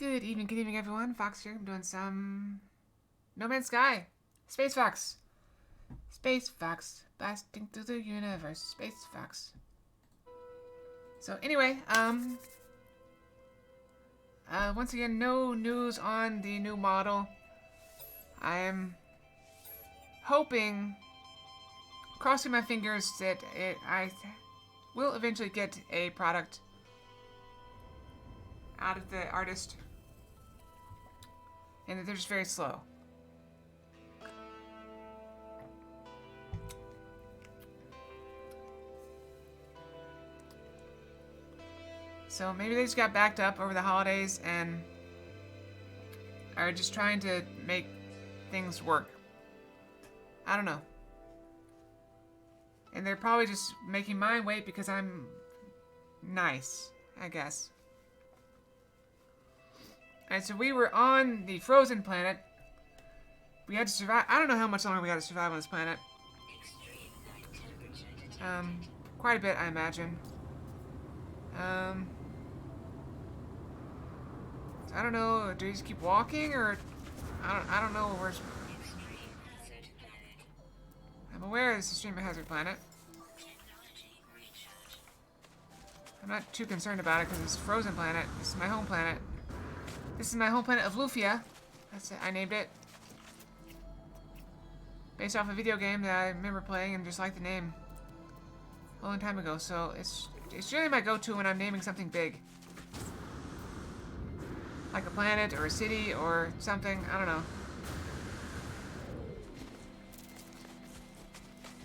Good evening, everyone. Fox here. I'm doing some No Man's Sky. Space Fox. Space Fox. Blasting through the universe. Space Fox. So anyway, once again, no news on the new model. I am hoping, crossing my fingers, that I will eventually get a product out of the artist, and that they're just very slow. So maybe they just got backed up over the holidays and are just trying to make things work. I don't know. And they're probably just making mine wait because I'm nice, I guess. Alright, so we were on the frozen planet. We had to survive. I don't know how much longer we had to survive on this planet. Quite a bit, I imagine. I don't know. Do you just keep walking, or I don't know where. I'm aware this is Extreme Hazard Planet. I'm not too concerned about it because it's a frozen planet. This is my home planet. This is my home planet of Lufia. That's it. I named it. Based off a video game that I remember playing and just liked the name a long time ago. So it's generally my go-to when I'm naming something big. Like a planet or a city or something. I don't know.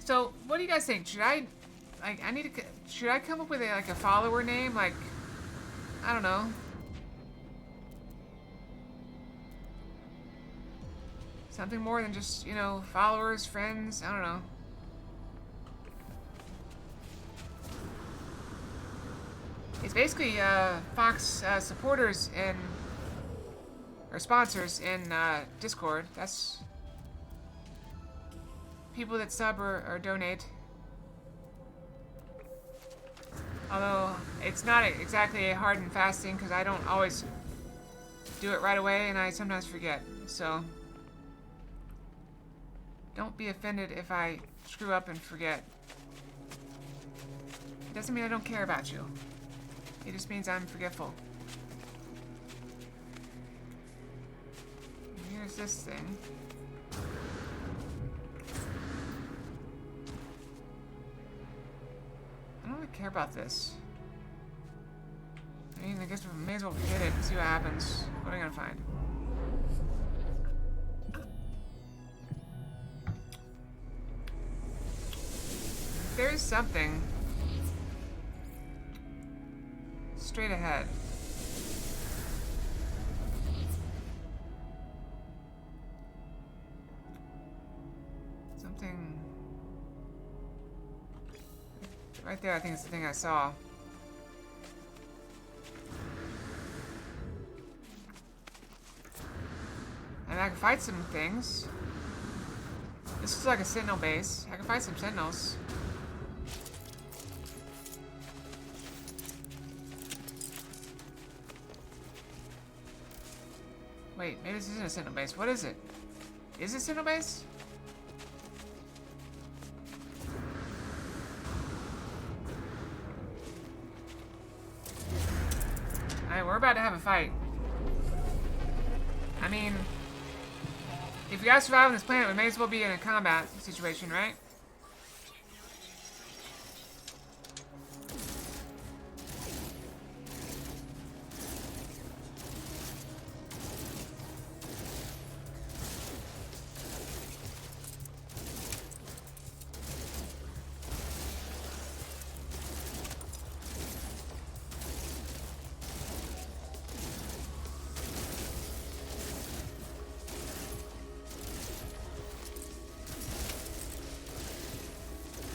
So, what do you guys think? Should I should I come up with a follower name? Like, I don't know. Something more than just, followers, friends, I don't know. It's basically Fox supporters or sponsors in Discord. That's people that sub or donate. Although it's not exactly a hard and fast thing because I don't always do it right away and I sometimes forget. So don't be offended if I screw up and forget. It doesn't mean I don't care about you. It just means I'm forgetful. And here's this thing. I don't really care about this. I mean, I guess we may as well hit it and see what happens. What are we gonna find? There's something straight ahead. Something right there, I think it's the thing I saw. And I can fight some things. This is like a sentinel base. I can fight some sentinels. Wait, maybe this isn't a sentinel base. What is it? Is it sentinel base? Alright, we're about to have a fight. I mean, if we gotta survive on this planet, we may as well be in a combat situation, right?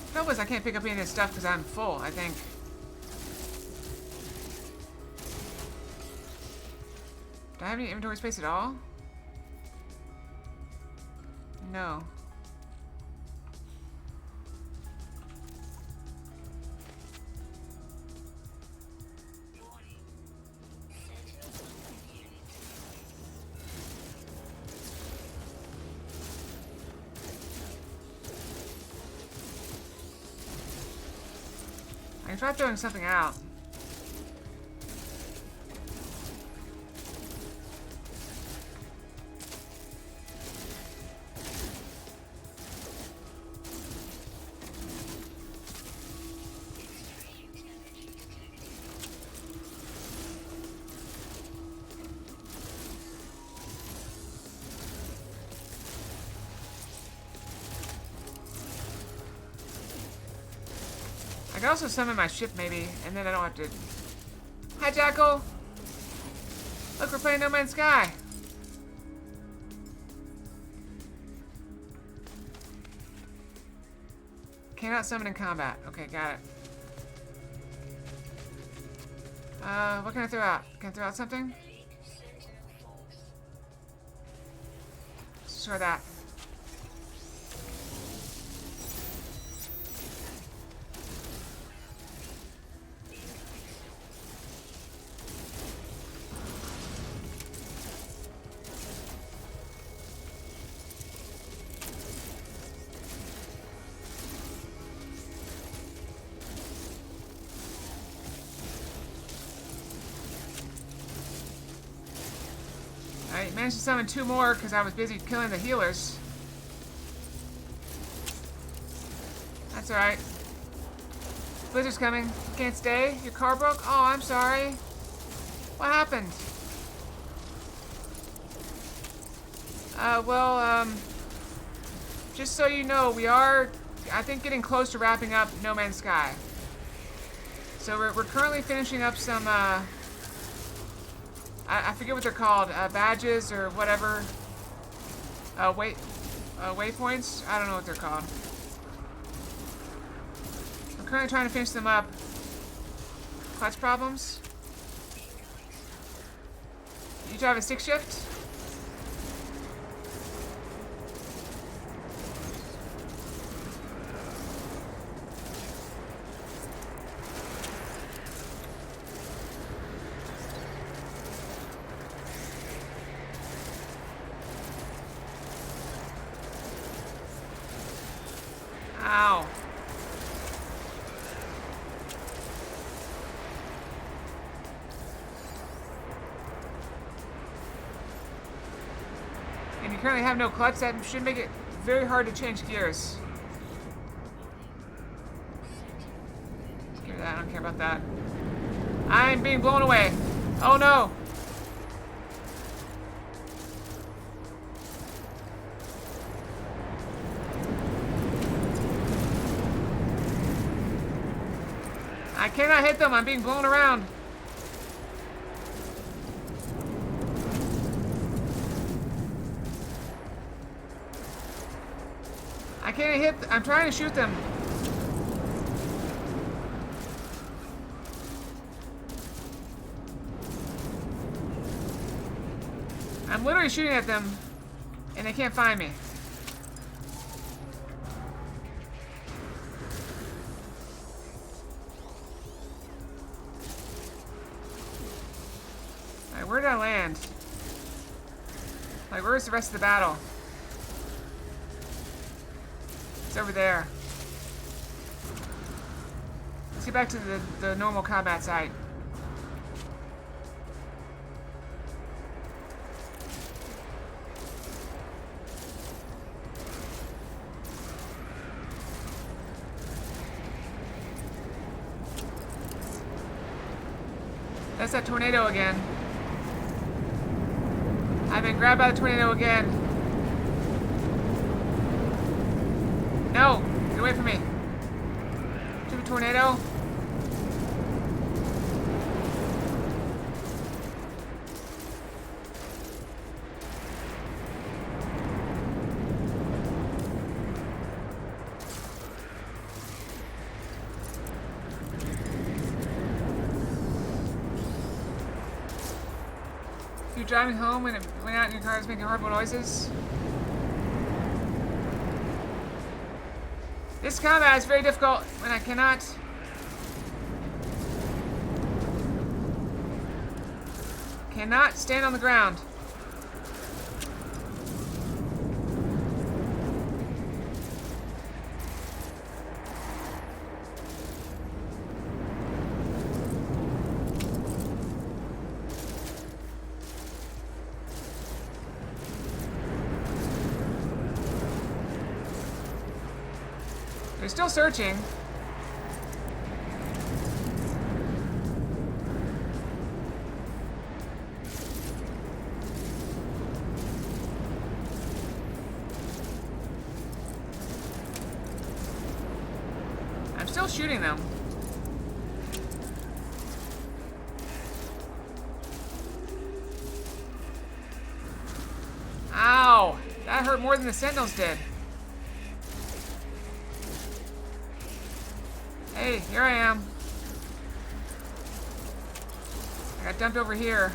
The trouble is I can't pick up any of this stuff because I'm full, I think. Do I have any inventory space at all? No. I can try throwing something out. I can also summon my ship, maybe, and then I don't have to... Hi, Jackal! Look, we're playing No Man's Sky! Cannot summon in combat. Okay, got it. What can I throw out? Can I throw out something? destroy that. I managed to summon 2 more because I was busy killing the healers. That's alright. Blizzard's coming. You can't stay? Your car broke? Oh, I'm sorry. What happened? Just so you know, we are, I think, getting close to wrapping up No Man's Sky. So we're currently finishing up some, I forget what they're called, badges or whatever. Waypoints? I don't know what they're called. I'm currently trying to finish them up. Clutch problems? You drive a 6 shift? Ow. And you currently have no clutch. That should make it very hard to change gears. Give me that. I don't care about that. I'm being blown away. Oh no. I cannot hit them. I'm being blown around. I can't hit. I'm trying to shoot them. I'm literally shooting at them, and they can't find me. Alright, where did I land? Like, where's the rest of the battle? It's over there. Let's get back to the normal combat site. That's that tornado again. I've been grabbed by the tornado again. No! Get away from me. Stupid tornado. You're driving home and it went out and your car is making horrible noises. This combat is very difficult when I cannot stand on the ground. They're still searching. I'm still shooting them. Ow! That hurt more than the Sentinels did. Hey, here I am. I got dumped over here.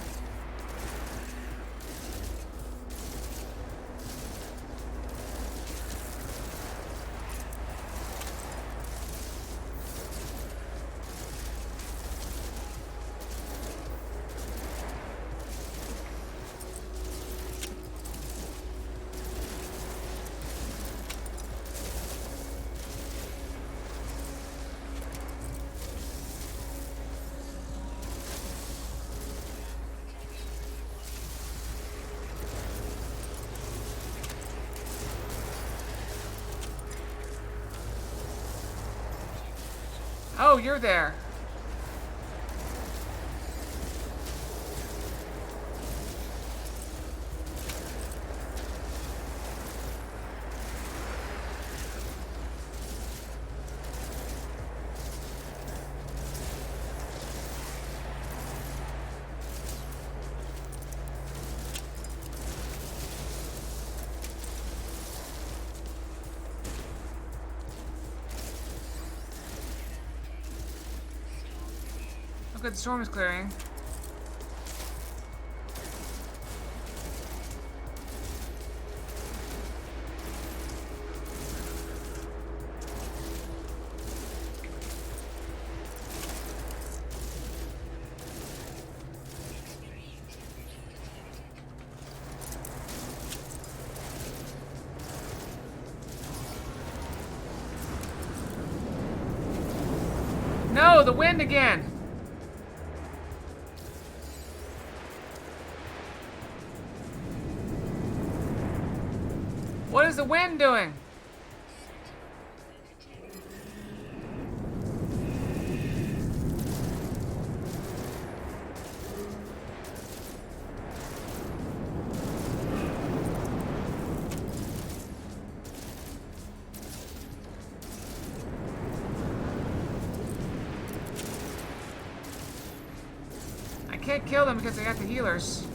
Oh, you're there. Oh, good, the storm is clearing. No, the wind again. What is the wind doing? I can't kill them because they got the healers.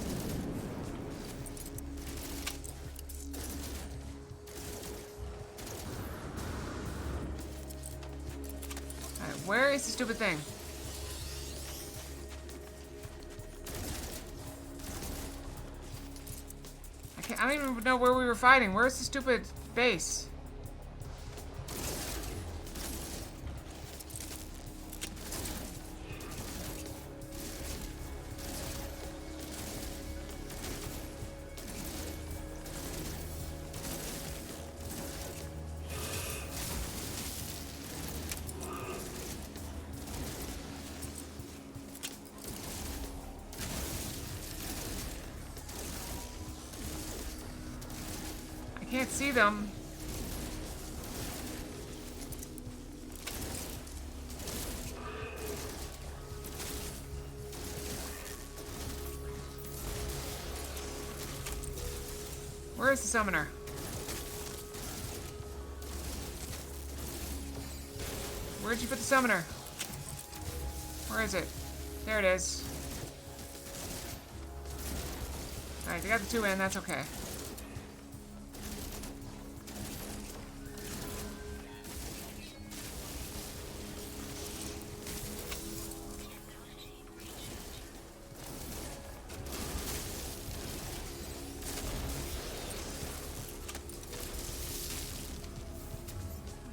Alright, where is the stupid thing? I don't even know where we were fighting. Where's the stupid base? I can't see them. Where is the summoner? Where'd you put the summoner? Where is it? There it is. Alright, they got the two in, that's okay.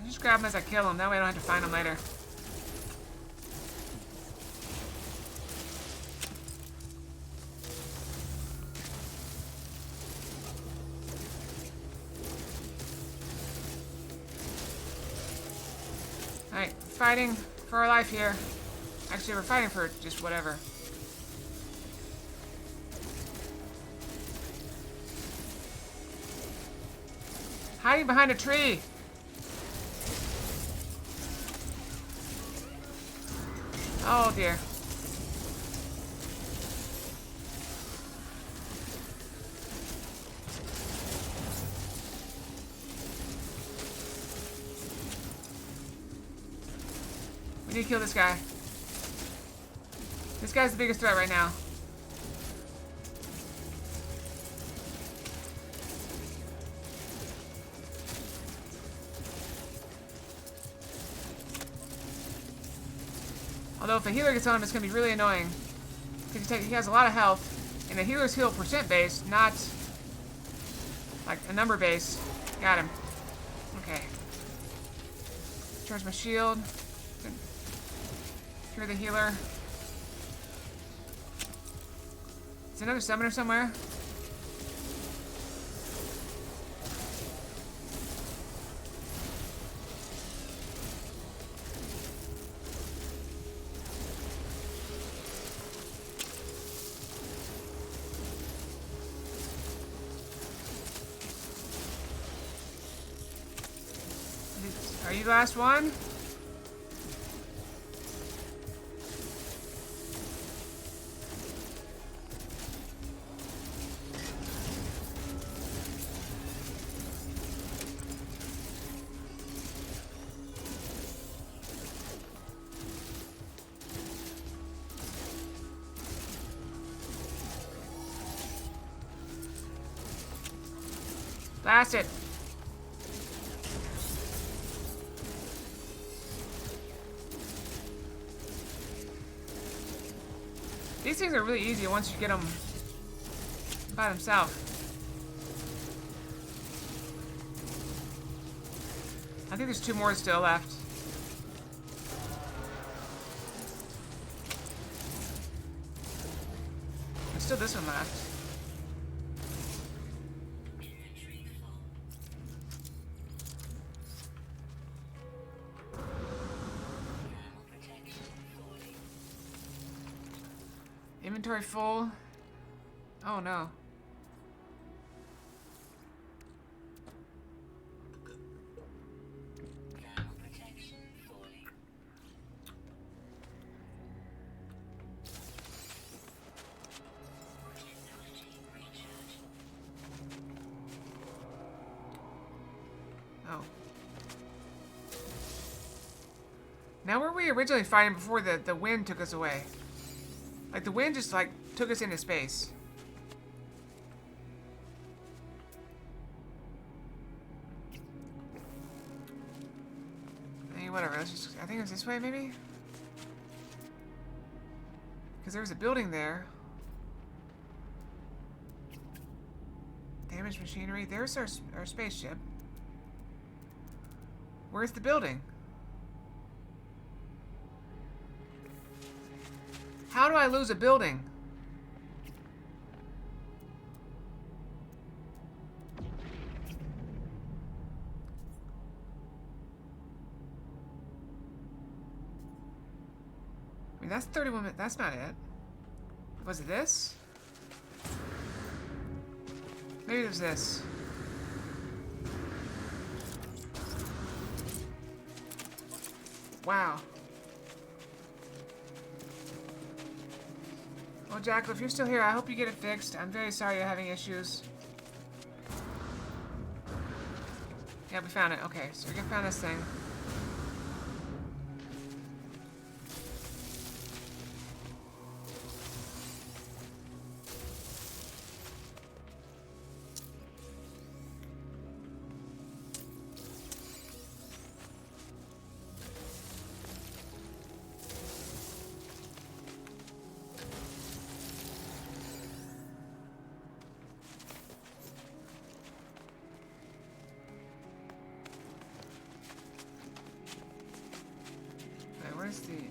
Just grab him as I kill him, that way I don't have to find him later. Alright, fighting for our life here. Actually, we're fighting for just whatever. Hiding behind a tree! Oh dear. We need to kill this guy. This guy's the biggest threat right now. Although if a healer gets on him, it's going to be really annoying. Because he has a lot of health. And the healers heal percent based, not like a number base. Got him. Okay. Charge my shield. Cure the healer. Is another summoner somewhere? Are you the last one? Blast it. These things are really easy once you get them by themselves. I think there's 2 more still left. There's still this one left. Inventory full. Oh no. Oh. Now where were we originally fighting before the wind took us away? Like the wind just like took us into space. Hey, whatever. Let's just. I think it was this way, maybe. Because there was a building there. Damaged machinery. There's our spaceship. Where's the building? How do I lose a building? I mean, that's 31 minutes. That's not it. Was it this? Maybe it was this. Wow. Well, Jackal, if you're still here, I hope you get it fixed. I'm very sorry you're having issues. Yeah, we found it. Okay, so we found this thing.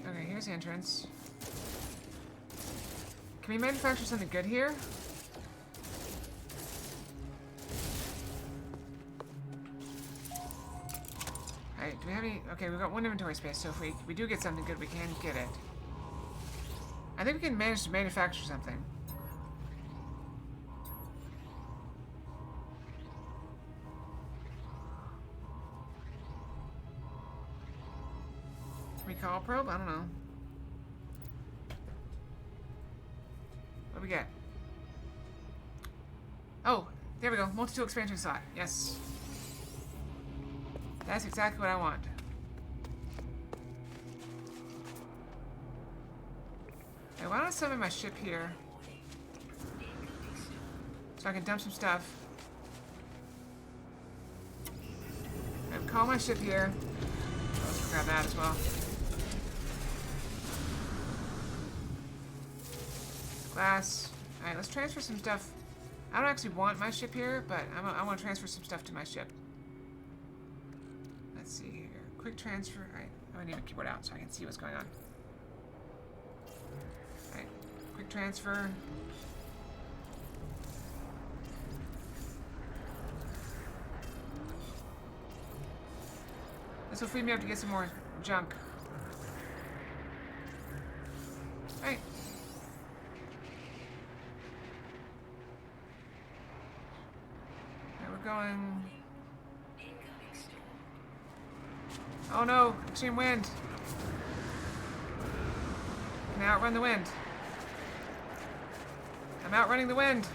Okay, here's the entrance. Can we manufacture something good here? Alright, do we have any... Okay, we've got 1 inventory space, so if we do get something good, we can get it. I think we can manage to manufacture something. Recall probe? I don't know. What do we get? Oh, there we go. Multi-tool expansion slot. Yes. That's exactly what I want. Okay, why don't I summon my ship here? So I can dump some stuff. Okay, call my ship here. Let's grab that as well. Glass. Alright, let's transfer some stuff. I don't actually want my ship here, but I want to transfer some stuff to my ship. Let's see here. Quick transfer. Alright, I need my keyboard out so I can see what's going on. Alright, quick transfer. This will free me up to get some more junk. Alright. Going. Oh no, extreme wind. Can I outrun the wind? I'm outrunning the wind.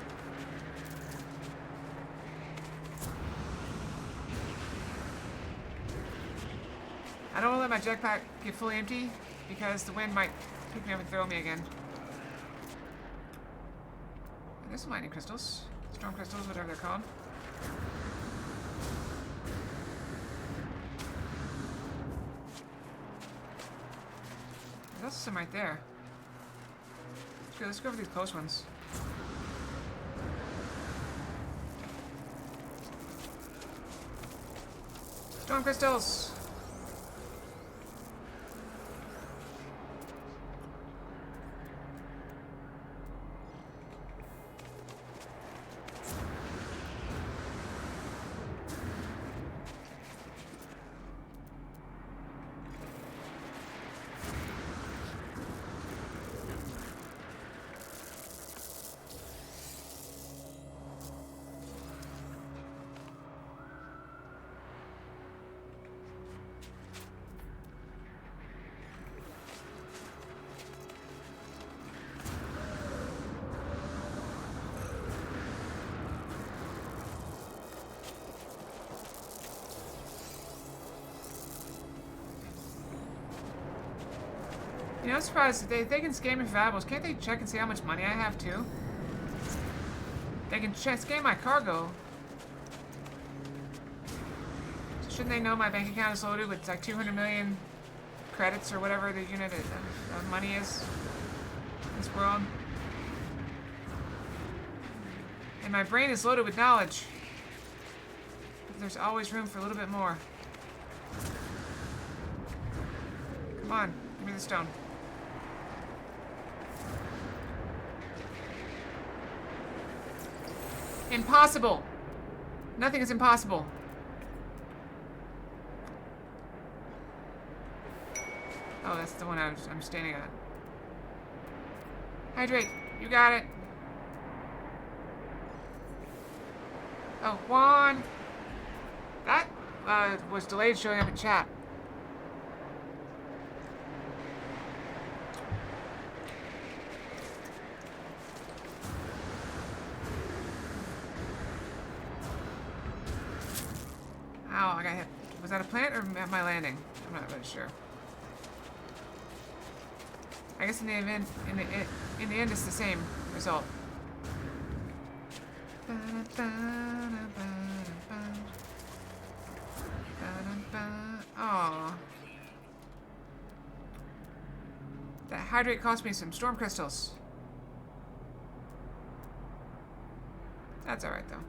I don't want to let my jetpack get fully empty because the wind might pick me up and throw me again. And there's some lightning crystals. Storm crystals, whatever they're called. must have some right there. Let's go over these close ones. Storm crystals! You know, I'm surprised they can scam me for valuables. Can't they check and see how much money I have too? They can scan my cargo. So shouldn't they know my bank account is loaded with like 200 million credits or whatever the unit of money is in this world? And my brain is loaded with knowledge. But there's always room for a little bit more. Come on, give me the stone. Impossible! Nothing is impossible. Oh, that's the one I'm standing on. Hydrate! You got it! Oh, Juan! That was delayed showing up in chat. Ow, I got hit. Was that a plant or am I landing? I'm not really sure. I guess in the end, it's the same result. Aww. That hydrate cost me some storm crystals. That's alright though.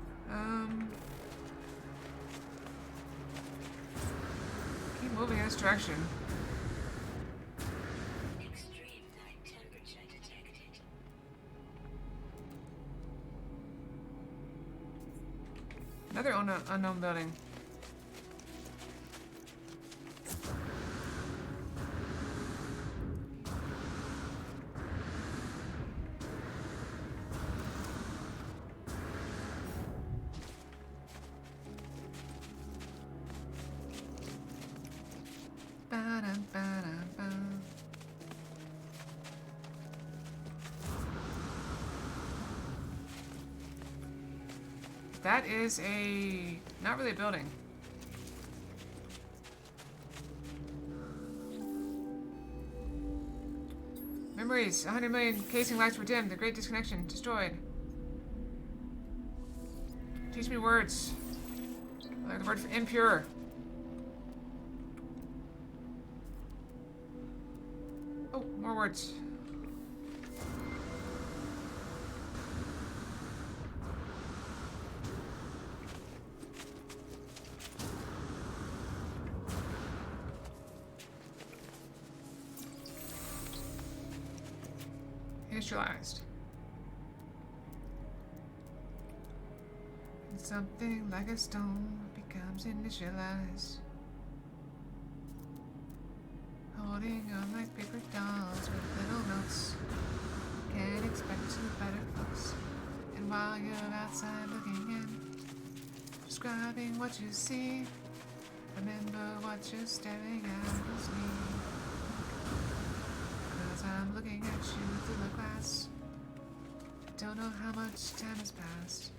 Keep moving in this direction. Extreme night temperature detected. Another unknown building. That is not really a building. Memories. 100 million casing lights were dimmed. The great disconnection destroyed. Teach me words. Like the word for impure. Oh, more words. Initialized. And something like a stone becomes initialized. Holding on like paper dolls with little notes. Can't expect to better folks. And while you're outside looking in, describing what you see, remember what you're staring at is me. I'm looking at you through the glass. Don't know how much time has passed.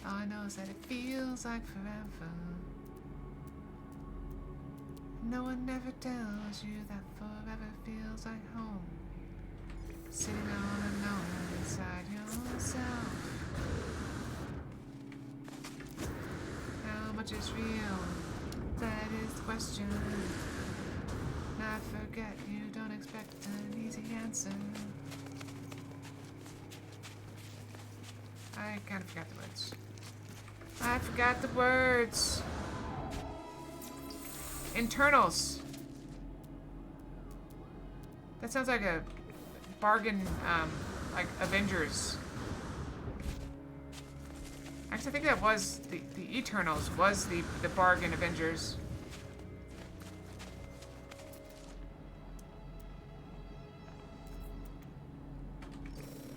All I know is that it feels like forever. No one ever tells you that forever feels like home. Sitting all alone inside yourself. How much is real? That is the question. I forget you don't expect an easy answer. I kind of forgot the words. I forgot the words. Internals. That sounds like a bargain, like Avengers. Actually, I think that was the Eternals was the bargain Avengers.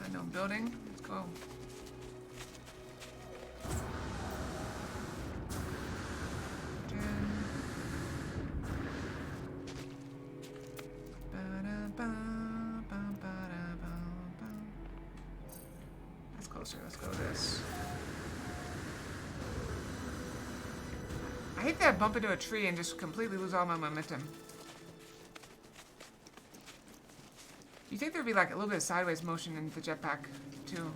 Unknown building. Let's go. That's closer. Let's go this. I hate that I bump into a tree and just completely lose all my momentum. You think there'd be like a little bit of sideways motion in the jetpack, too?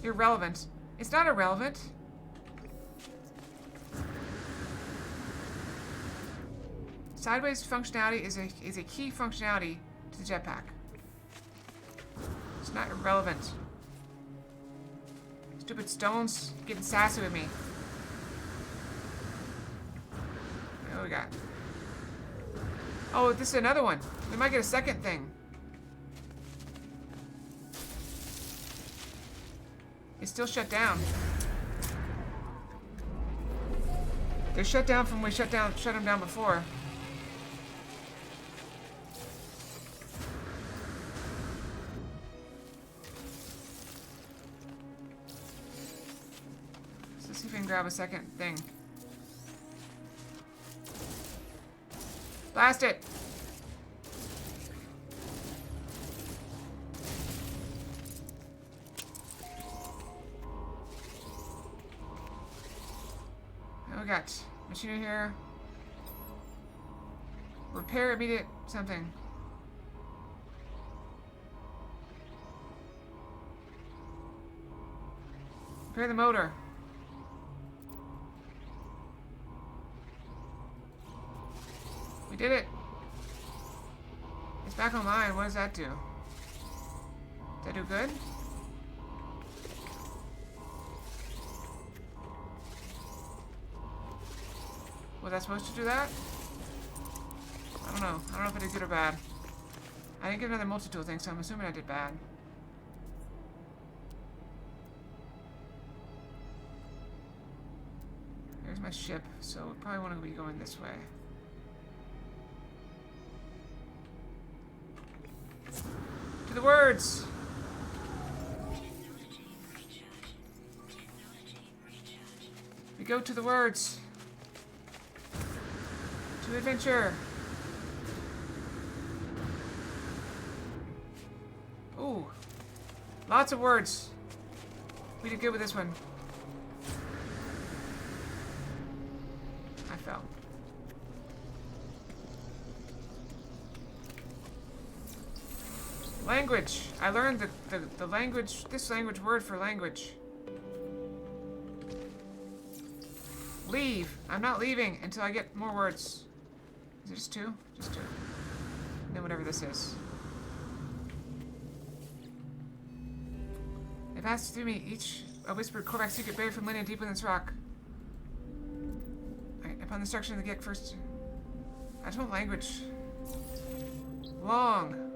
Irrelevant. It's not irrelevant. Sideways functionality is a key functionality to the jetpack. It's not irrelevant. Stupid stones getting sassy with me. What do we got? Oh, this is another one. We might get a second thing. It's still shut down. They're shut down from when we shut them down before. So let's see if we can grab a second thing. Blast it! We got machinery here. Repair immediate something. Repair the motor. We did it. It's back online. What does that do? Does that do good? Was I supposed to do that? I don't know. I don't know if I did good or bad. I didn't get another multi-tool thing, so I'm assuming I did bad. Here's my ship, so we probably want to be going this way. To the words! We go to the words. To adventure. Ooh. Lots of words. We did good with this one. I fell. Language. I learned the language, this language word for language. Leave. I'm not leaving until I get more words. Is it just two? Just two. And then whatever this is. They passed through me, each a whispered Korvax secret buried from linear deep within this rock. Alright, upon the destruction of the Gek first. I just want language. Long.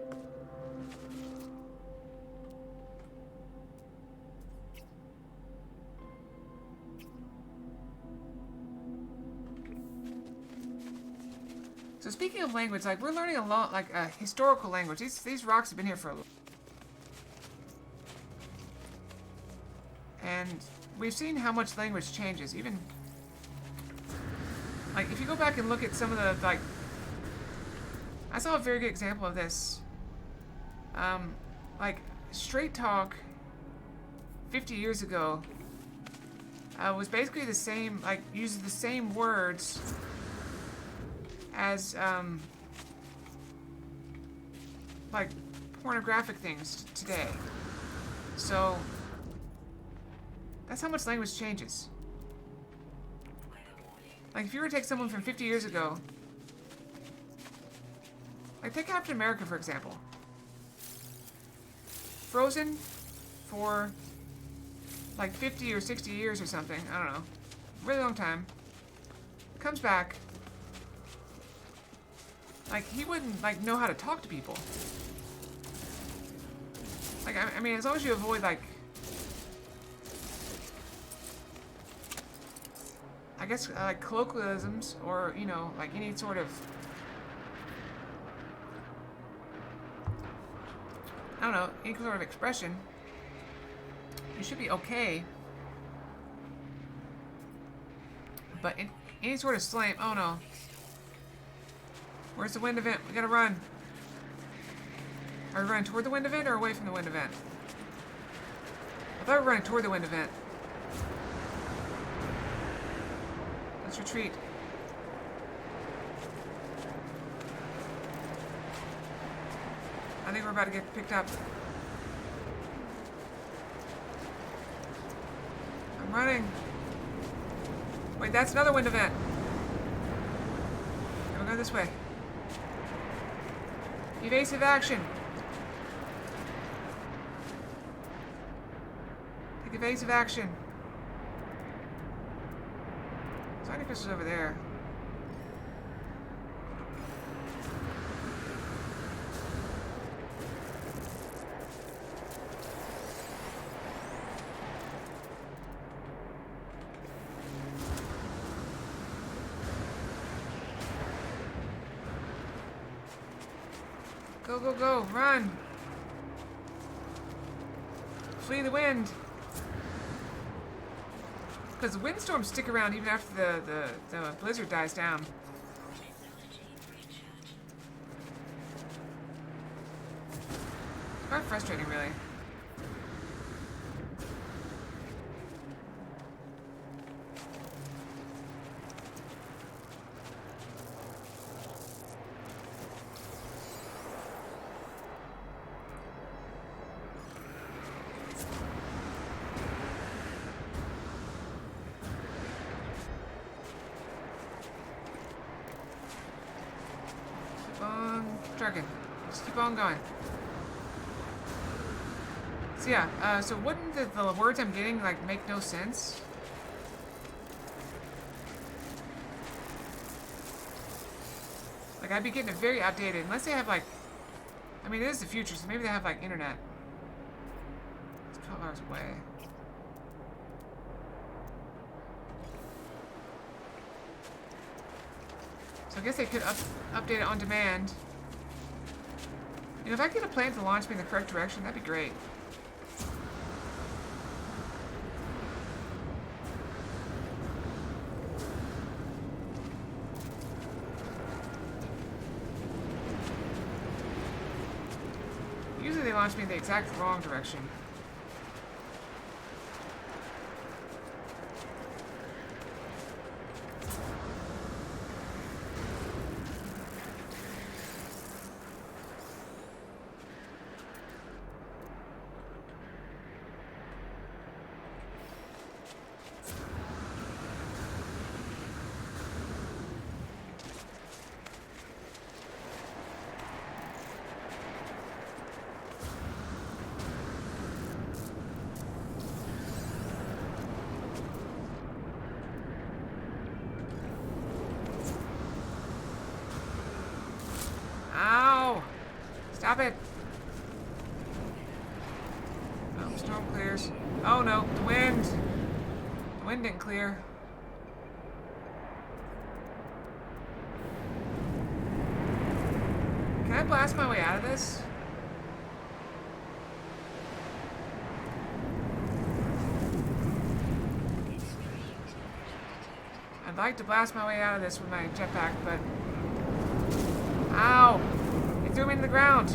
So speaking of language, like we're learning a lot, like historical language. These rocks have been here for a little. And we've seen how much language changes. Even like if you go back and look at some of the like, I saw a very good example of this. Like Straight Talk 50 years ago was basically the same, like uses the same words as like pornographic things today. So that's how much language changes. Like if you were to take someone from 50 years ago Like, take Captain America, for example. Frozen for like 50 or 60 years or something. I don't know. Really long time. Comes back. Like, he wouldn't, like, know how to talk to people. Like, I mean, as long as you avoid, like, I guess, like, colloquialisms or, you know, like, any sort of, I don't know, any sort of expression, you should be okay. But in any sort of slang, oh no. Where's the wind event? We gotta run. Are we running toward the wind event or away from the wind event? I thought we were running toward the wind event. Let's retreat. I think we're about to get picked up. I'm running. Wait, that's another wind event. We'll go this way. Evasive action. Take evasive action. Tiny Fish is over there. Go, go, go, run! Flee the wind! Because the windstorms stick around even after the blizzard dies down. It's quite frustrating, really. Trucking. Just keep on going. So yeah, so wouldn't the words I'm getting like make no sense? Like I'd be getting it very outdated unless they have like, I mean it is the future, so maybe they have like internet. It's 12 hours away. So I guess they could update it on demand. You know, if I could get a plan to launch me in the correct direction, that'd be great. Usually they launch me in the exact wrong direction. Stop it! Oh, storm clears. Oh no, the wind! The wind didn't clear. Can I blast my way out of this? I'd like to blast my way out of this with my jetpack, but... Ow! It threw me into the ground!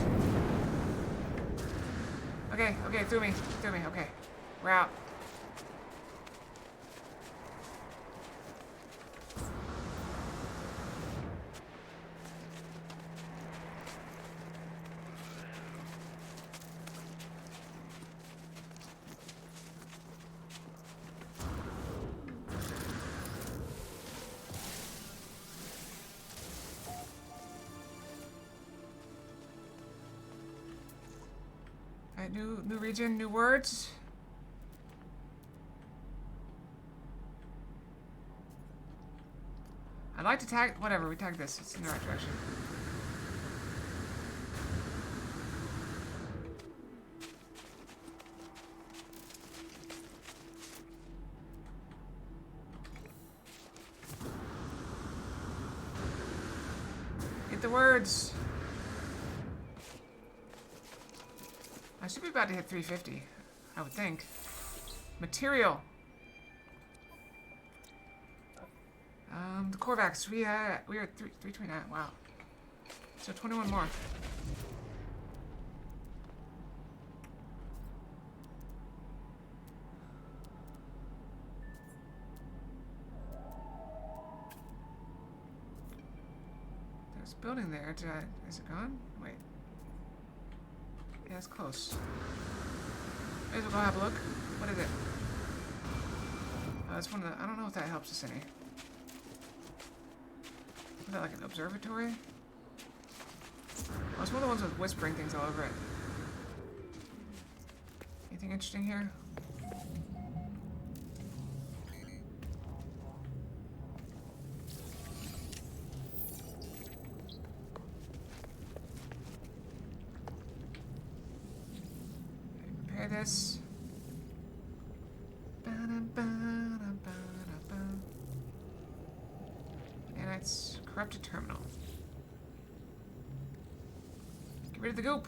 Okay, okay, threw me, okay. We're out. Alright, new region, new words. I'd like to tag, whatever, we tag this, it's in the right direction. Get the words. I should be about to hit 350, I would think. Material. The Korvax, we are at 329. Wow. So 21 more. There's a building there. Is it gone? Wait. Yeah, it's close. Maybe we'll go have a look. What is it? Oh, it's one of the... I don't know if that helps us any. Is that like an observatory? Oh, it's one of the ones with whispering things all over it. Anything interesting here? Prepare this. Nanites. Corrupted terminal. Get rid of the goop.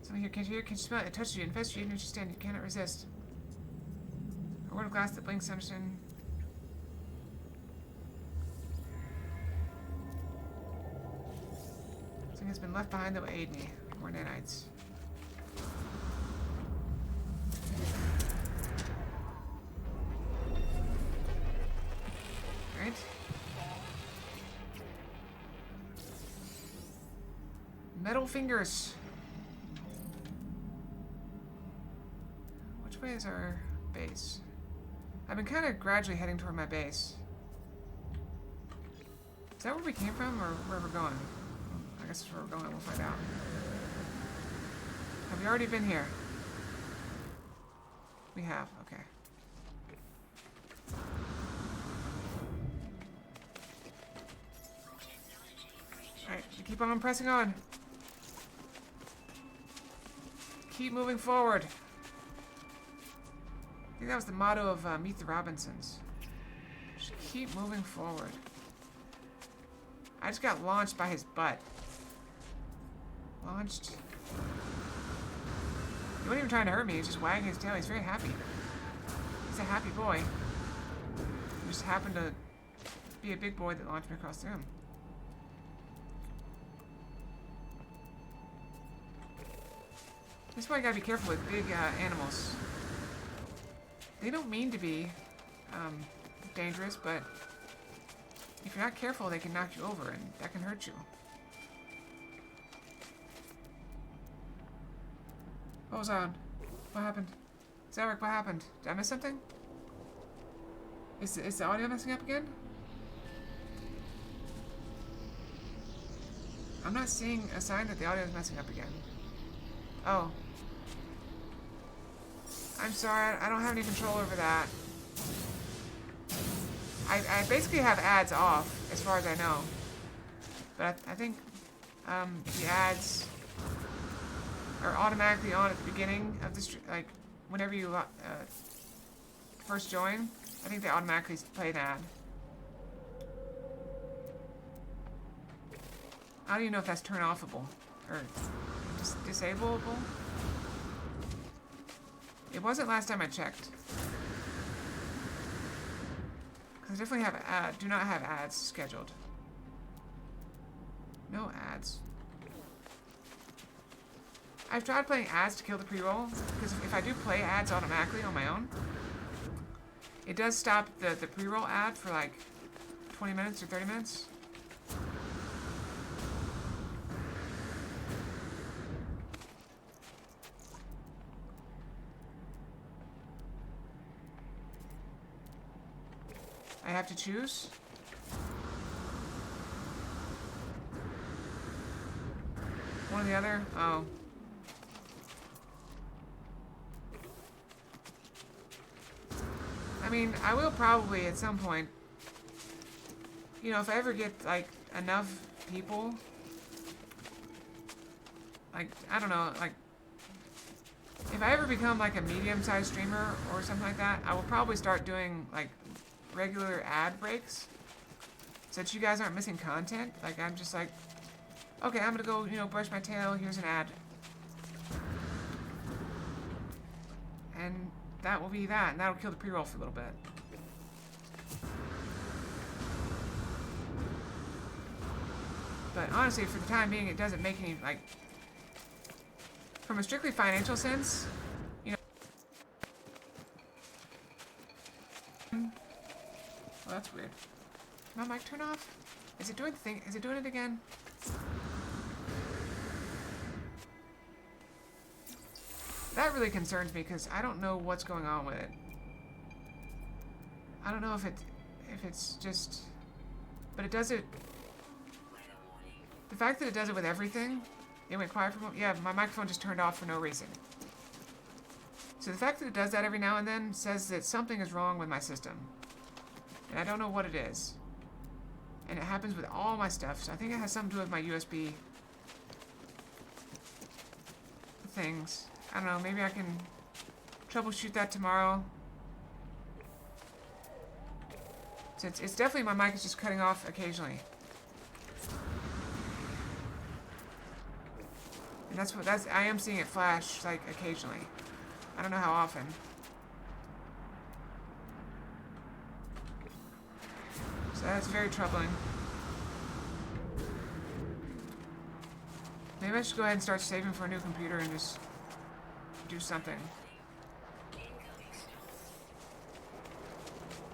Something here, can't you hear? Can you smell it? It touches you, infests you, even if you stand, you cannot resist. A word of glass that blinks, understand. Something has been left behind that will aid me. More nanites. Right. Metal fingers. Which way is our base? I've been kind of gradually heading toward my base. Is that where we came from, or where we're going? I guess it's where we're going. We'll find out. Have we already been here? We have. Okay. Alright, keep on pressing on. Keep moving forward. I think that was the motto of Meet the Robinsons. Just keep moving forward. I just got launched by his butt. Launched. He wasn't even trying to hurt me, he's just wagging his tail. He's very happy. He's a happy boy. He just happened to be a big boy that launched me across the room. This is why you gotta be careful with big animals. They don't mean to be dangerous, but if you're not careful, they can knock you over, and that can hurt you. What was on? What happened? Zarek, what happened? Did I miss something? Is the audio messing up again? I'm not seeing a sign that the audio is messing up again. Oh. I'm sorry, I don't have any control over that. I basically have ads off, as far as I know. But I think the ads are automatically on at the beginning of the stream. Like, whenever you first join, I think they automatically play an ad. I don't even know if that's turn-offable or disableable. It wasn't last time I checked. Because I definitely have do not have ads scheduled. No ads. I've tried playing ads to kill the pre-roll, because if I do play ads automatically on my own, it does stop the pre-roll ad for like 20 minutes or 30 minutes. I have to choose. or the other? Oh. I mean, I will probably at some point, you know, if I ever get, like, enough people, like, I don't know, like, if I ever become, like, a medium-sized streamer or something like that, I will probably start doing, like, regular ad breaks so that you guys aren't missing content. Like, I'm just like, okay, I'm gonna go, you know, brush my tail, here's an ad. And that will be that, and that'll kill the pre-roll for a little bit. But honestly, for the time being, it doesn't make any, like, from a strictly financial sense, you know. Well, that's weird. Did my mic turn off? Is it doing the thing? Is it doing it again? That really concerns me because I don't know what's going on with it. I don't know if it's just, but it does it. The fact that it does it with everything, it went quiet for a moment. Yeah, my microphone just turned off for no reason. So the fact that it does that every now and then says that something is wrong with my system. And I don't know what it is. And it happens with all my stuff, so I think it has something to do with my USB things. I don't know, maybe I can troubleshoot that tomorrow. So it's definitely, my mic is just cutting off occasionally. And I am seeing it flash, like, occasionally. I don't know how often. So that's very troubling. Maybe I should go ahead and start saving for a new computer and just do something.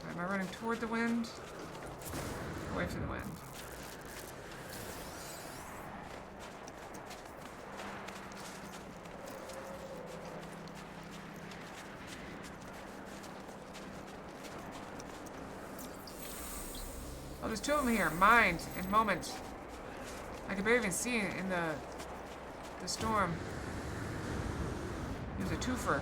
Am I running toward the wind? Away from the wind. Oh, there's two of them here. Mind and moment. I could barely even see it in the storm. It was a twofer.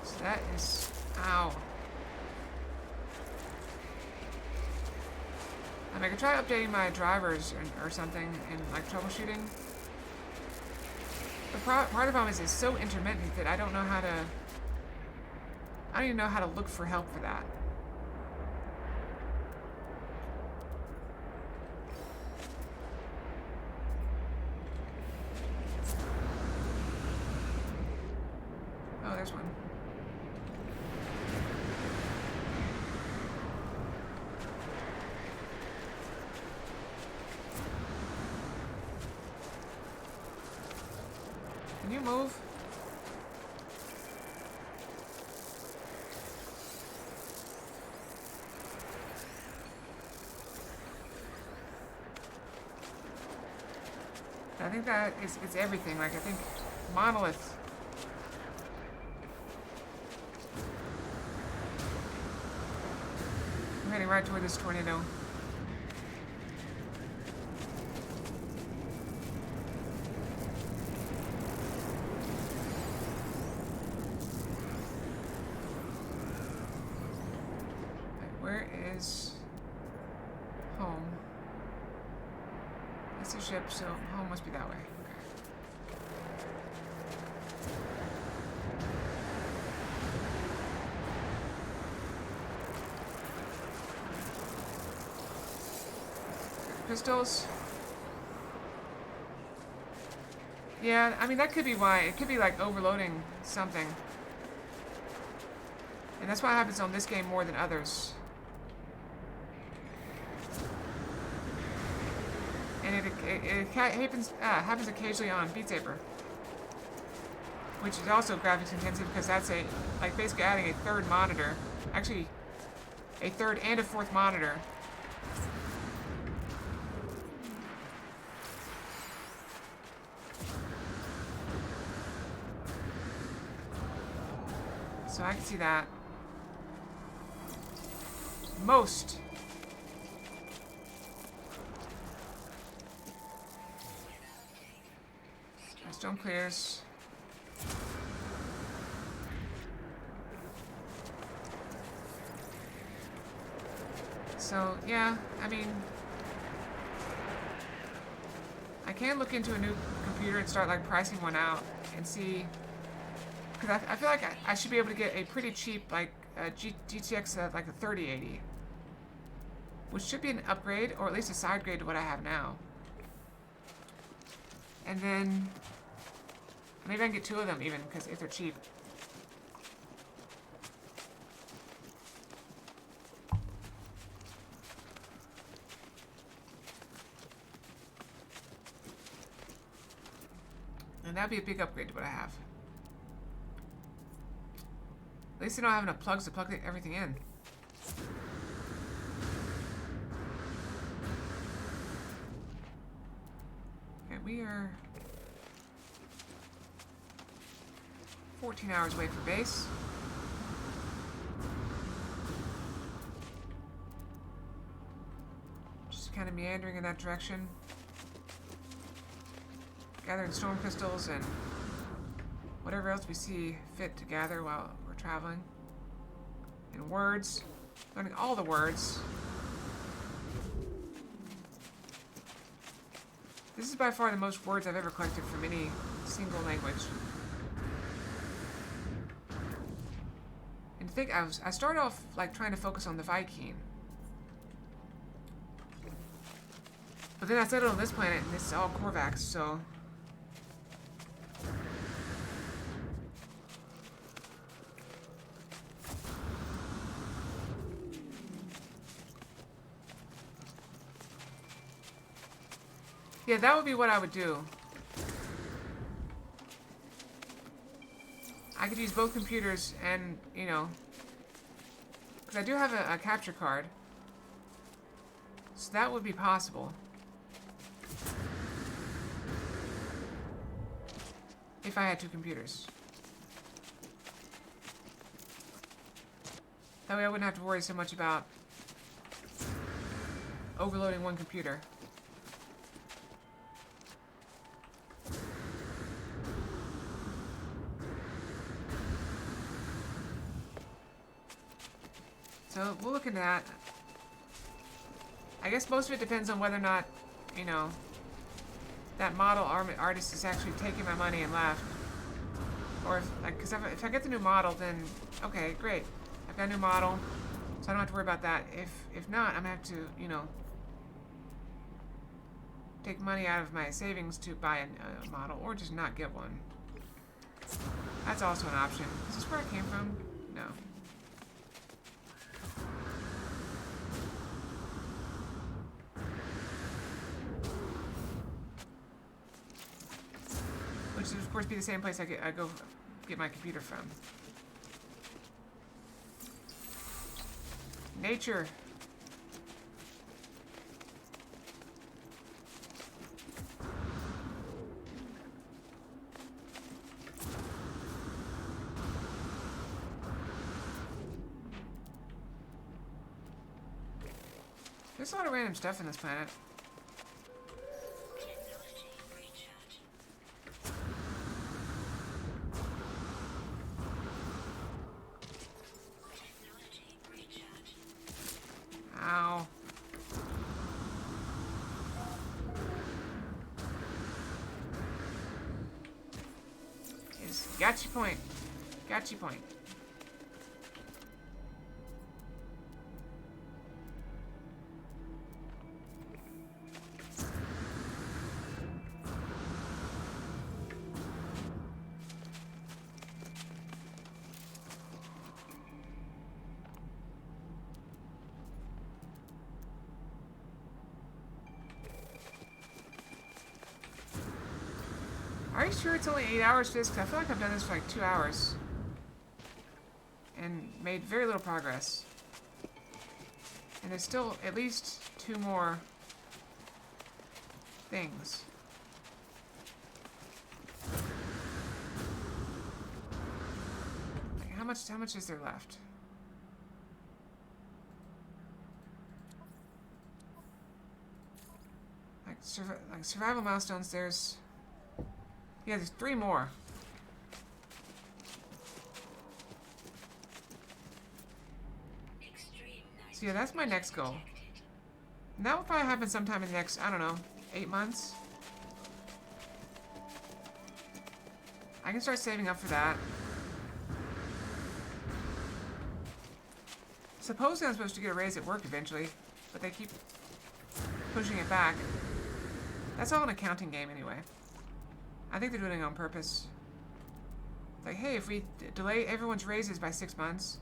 So that is... Ow. I could try updating my drivers or something and like troubleshooting. But part of the problem is it's so intermittent that I don't know how to... I don't even know how to look for help for that. Oh, there's one. Can you move? I think that it's everything. Like, I think monolith. I'm heading right toward this tornado. Where is home? That's a ship, so home must be that way. Pistols. Yeah, I mean, that could be why. It could be like overloading something. And that's what happens on this game more than others. And it happens occasionally on Beat Saber, which is also graphics intensive because that's like basically adding a third monitor, actually a third and a fourth monitor. So I can see that. Most. Our stone clears. So, yeah, I mean, I can look into a new computer and start like pricing one out and see, because I feel like I should be able to get a pretty cheap like GTX like a 3080, which should be an upgrade or at least a side grade to what I have now. And then maybe I can get two of them even, because if they're cheap. And that'd be a big upgrade to what I have. At least I don't have enough plugs to plug everything in. Okay, we are 14 hours away from base. Just kind of meandering in that direction. Gathering storm crystals and whatever else we see fit to gather while we're traveling. And words. Learning all the words. This is by far the most words I've ever collected from any single language. And think I started off like trying to focus on the Viking. But then I settled on this planet and this is all Korvax, so yeah, that would be what I would do. I could use both computers and, you know, because I do have a capture card. So that would be possible. If I had two computers. That way I wouldn't have to worry so much about overloading one computer. So we'll look into that. I guess most of it depends on whether or not, you know, that model artist is actually taking my money and left. Or if, like, because if I get the new model, then okay, great. I've got a new model, so I don't have to worry about that. If not, I'm gonna have to, you know, take money out of my savings to buy a model, or just not get one. That's also an option. Is this where I came from? No. Which would of course be the same place I go get my computer from. Nature. There's a lot of random stuff in this planet. Technology recharge. Technology recharge. Ow. Gotcha point. Gotcha point. Are you sure it's only 8 hours for this? Because I feel like I've done this for like 2 hours. And made very little progress. And there's still at least 2 more things. Like, how much is there left? Like survival milestones, there's 3 more. So yeah, that's my next goal. And that will probably happen sometime in the next, I don't know, 8 months. I can start saving up for that. Supposedly I'm supposed to get a raise at work eventually, but they keep pushing it back. That's all an accounting game anyway. I think they're doing it on purpose. Like, hey, if we delay everyone's raises by 6 months,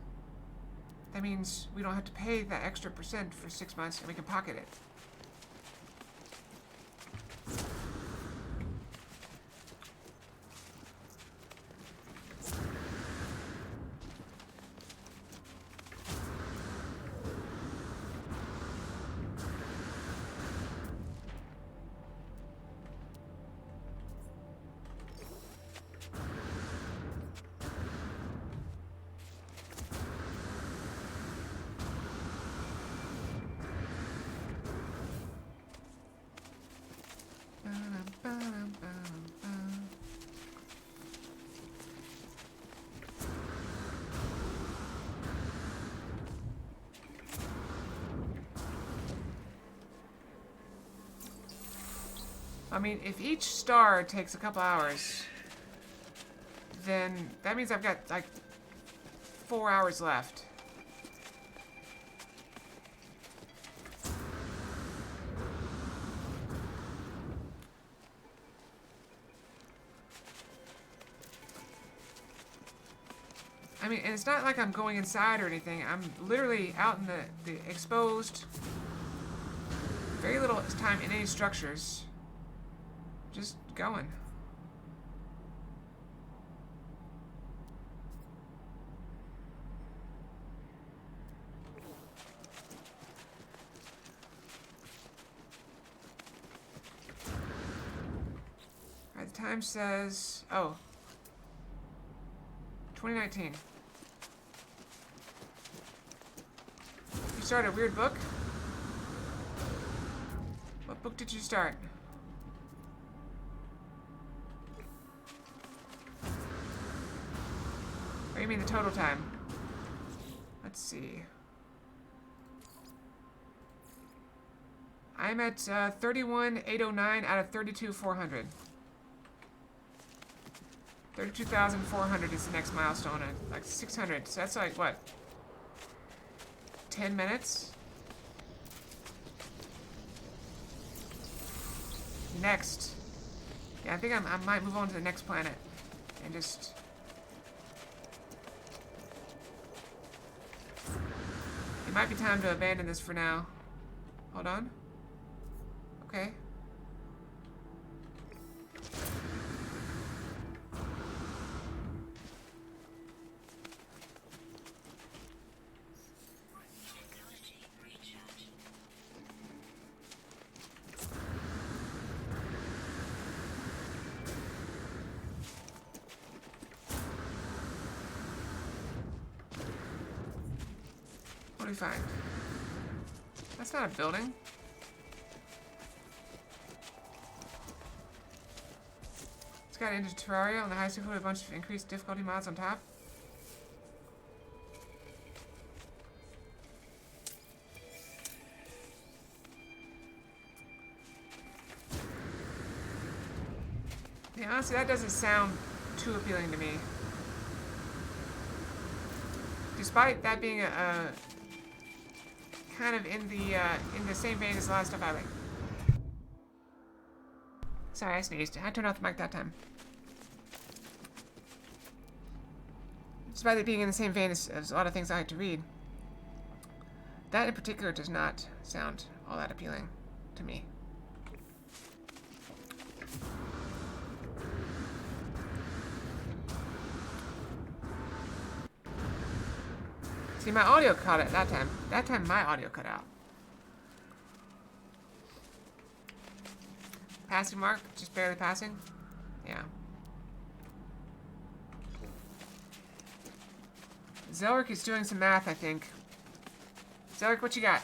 that means we don't have to pay that extra percent for 6 months and we can pocket it. I mean, if each star takes a couple hours, then that means I've got like 4 hours left. I mean, and it's not like I'm going inside or anything. I'm literally out in the exposed. Very little time in any structures. Just going. Alright, the time says, 2019. You started a weird book? What book did you start? Or you mean the total time? Let's see. I'm at 31,809 out of 32,400. 32,400 is the next milestone at like 600. So that's like what? 10 minutes? Next. Yeah, I think I might move on to the next planet and just. It might be time to abandon this for now. Hold on. Okay. Technology recharge. What do we find? That's not a building. It's got into Terraria on the high school with a bunch of increased difficulty mods on top. Yeah, honestly, that doesn't sound too appealing to me. Despite that being a kind of in the same vein as a lot of stuff I like. Sorry, I sneezed. I turned off the mic that time. Despite it being in the same vein as a lot of things I like to read, that in particular does not sound all that appealing to me. See, my audio caught it that time. That time my audio cut out. Passing mark? Just barely passing? Yeah. Zelric is doing some math, I think. Zelric, what you got?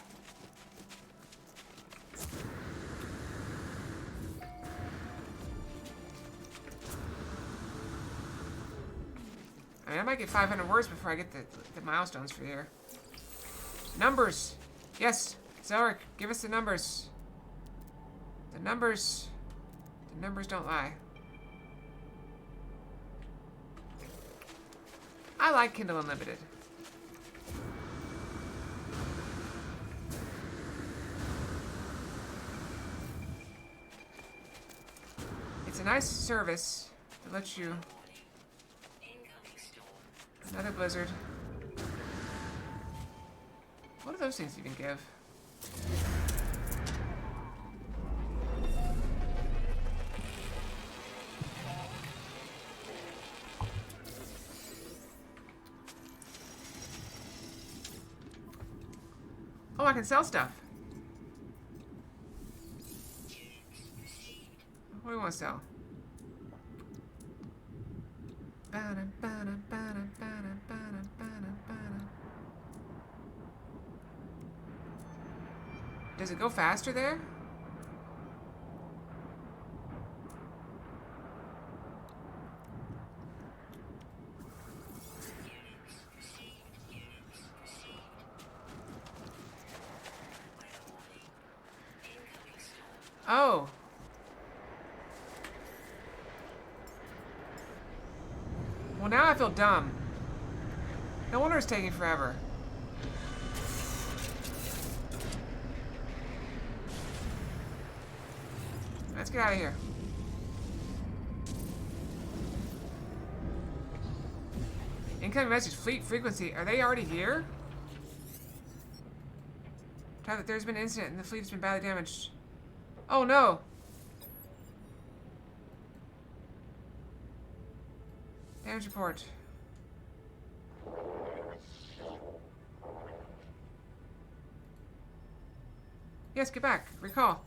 I mean, I might get 500 words before I get the milestones for the year. Numbers! Yes, Zelric, give us the numbers. The numbers don't lie. I like Kindle Unlimited. It's a nice service that lets you... Another blizzard. What do those things even give? Oh, I can sell stuff. What do we want to sell? Does it go faster there? Oh. Well, now I feel dumb. No wonder it's taking forever. Let's get out of here. Incoming message, fleet frequency. Are they already here? Tyler, there's been an incident and the fleet has been badly damaged. Oh no! Damage report. Yes, get back. Recall.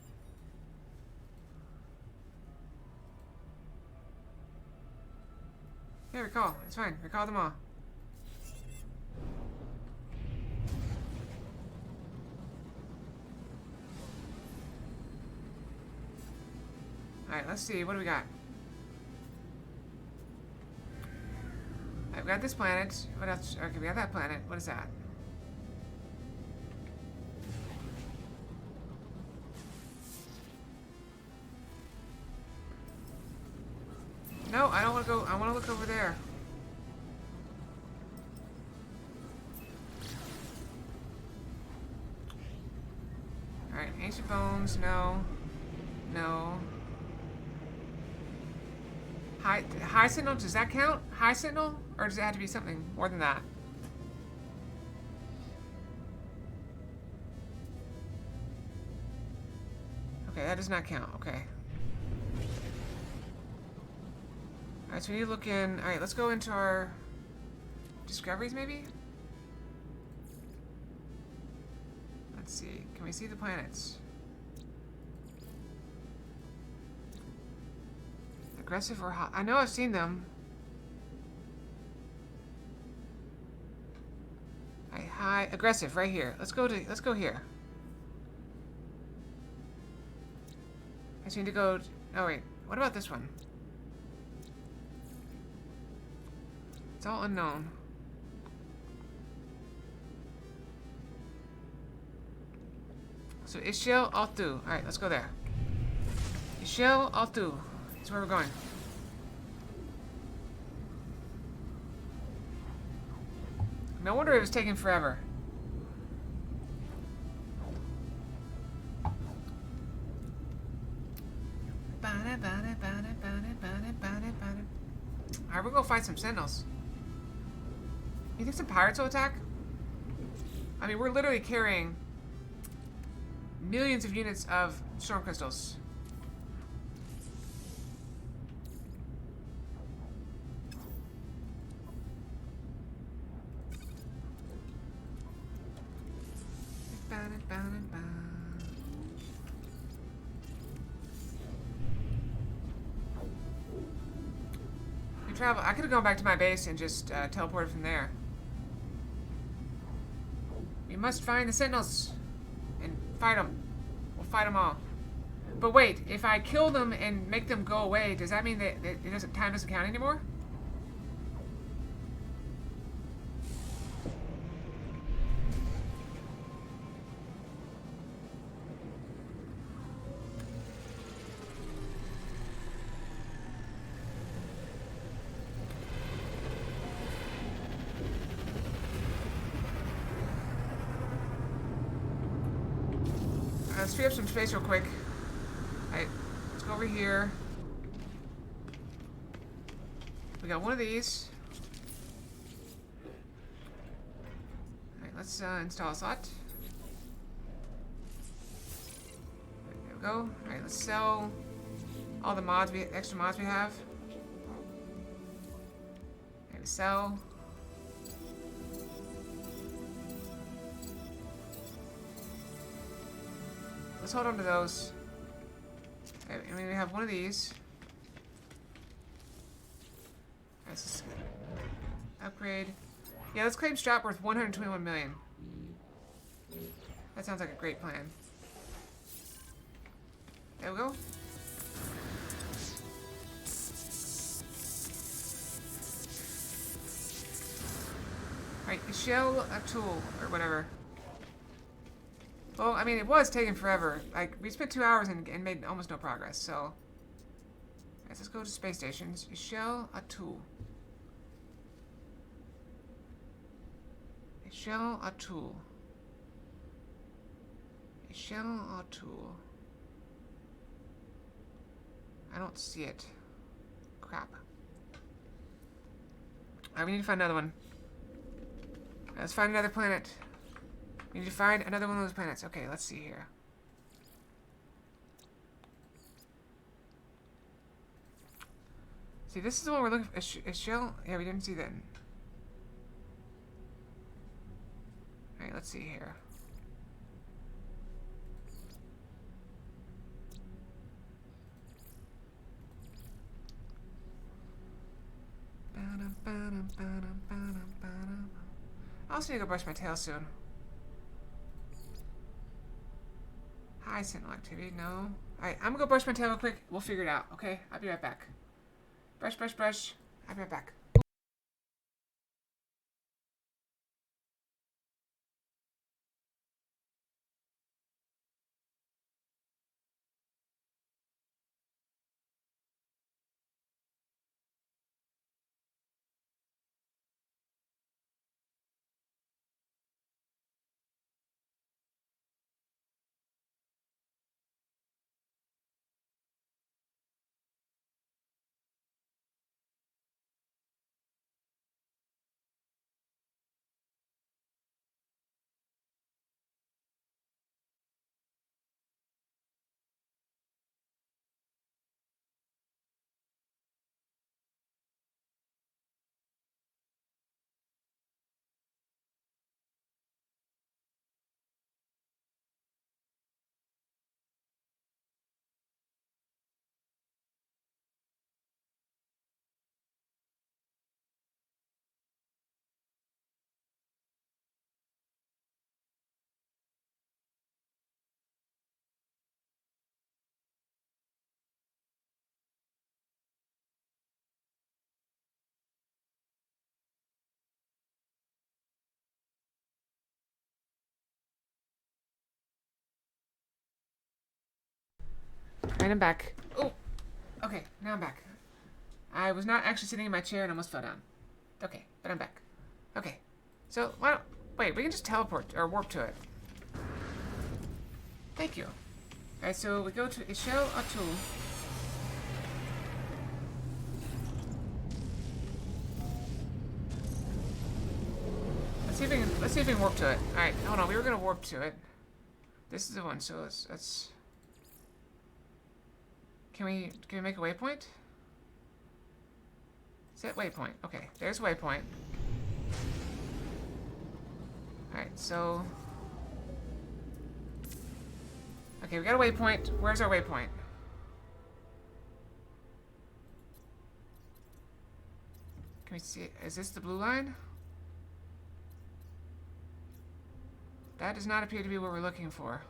Yeah, recall. It's fine. Recall them all. Alright, let's see. What do we got? I've got this planet. What else? Okay, we got that planet. What is that? No, I don't want to go. I want to look over there. Alright, ancient bones. No. No. High Sentinel, does that count? High Sentinel? Or does it have to be something more than that? Okay, that does not count. Okay. Alright, so we need to look in... Alright, let's go into our... discoveries, maybe? Let's see. Can we see the planets? Aggressive or hot? I know I've seen them. High, aggressive, right here. Let's go here. I just need to go. Oh wait, what about this one? It's all unknown. So Ishiel Altu. All right, let's go there. Ishiel Altu. That's where we're going. No wonder it was taking forever. Alright, we'll go fight some sentinels. You think some pirates will attack? I mean, we're literally carrying millions of units of storm crystals. We travel. I could have gone back to my base and just teleported from there. We must find the Sentinels and fight them. We'll fight them all. But wait, if I kill them and make them go away, does that mean that time doesn't count anymore? Let's free up some space real quick. Alright, let's go over here. We got one of these. Alright, let's install a slot. There we go. Alright, let's sell all the extra mods we have. Alright, sell. Let's hold on to those. Okay, and we have one of these. Let's just upgrade. Yeah, let's claim strap worth 121 million. That sounds like a great plan. There we go. Alright, shell a tool, or whatever. Well, I mean, it was taking forever. Like, we spent 2 hours and made almost no progress, so... Let's go to space stations. Shell a tool. Shell a tool. Shell a tool. I don't see it. Crap. Alright, we need to find another one. Let's find another planet. We need to find another one of those planets. Okay, let's see here. See, this is the one we're looking for. A shell? Yeah, we didn't see that. Alright, let's see here. I also need to go brush my tail soon. Hi, Sentinel activity. No. Alright, I'm gonna go brush my tail real quick. We'll figure it out, okay? I'll be right back. Brush, brush, brush. I'll be right back. Alright, I'm back. Oh! Okay, now I'm back. I was not actually sitting in my chair and almost fell down. Okay, but I'm back. Okay, so, why don't... Wait, we can just teleport, or warp to it. Thank you. Alright, so we go to Ishel Atul. Let's see if we can warp to it. Alright, hold on, we were gonna warp to it. This is the one, so let's Can we make a waypoint? Set waypoint. Okay, there's waypoint. Alright, so... Okay, we got a waypoint. Where's our waypoint? Can we see it? Is this the blue line? That does not appear to be what we're looking for.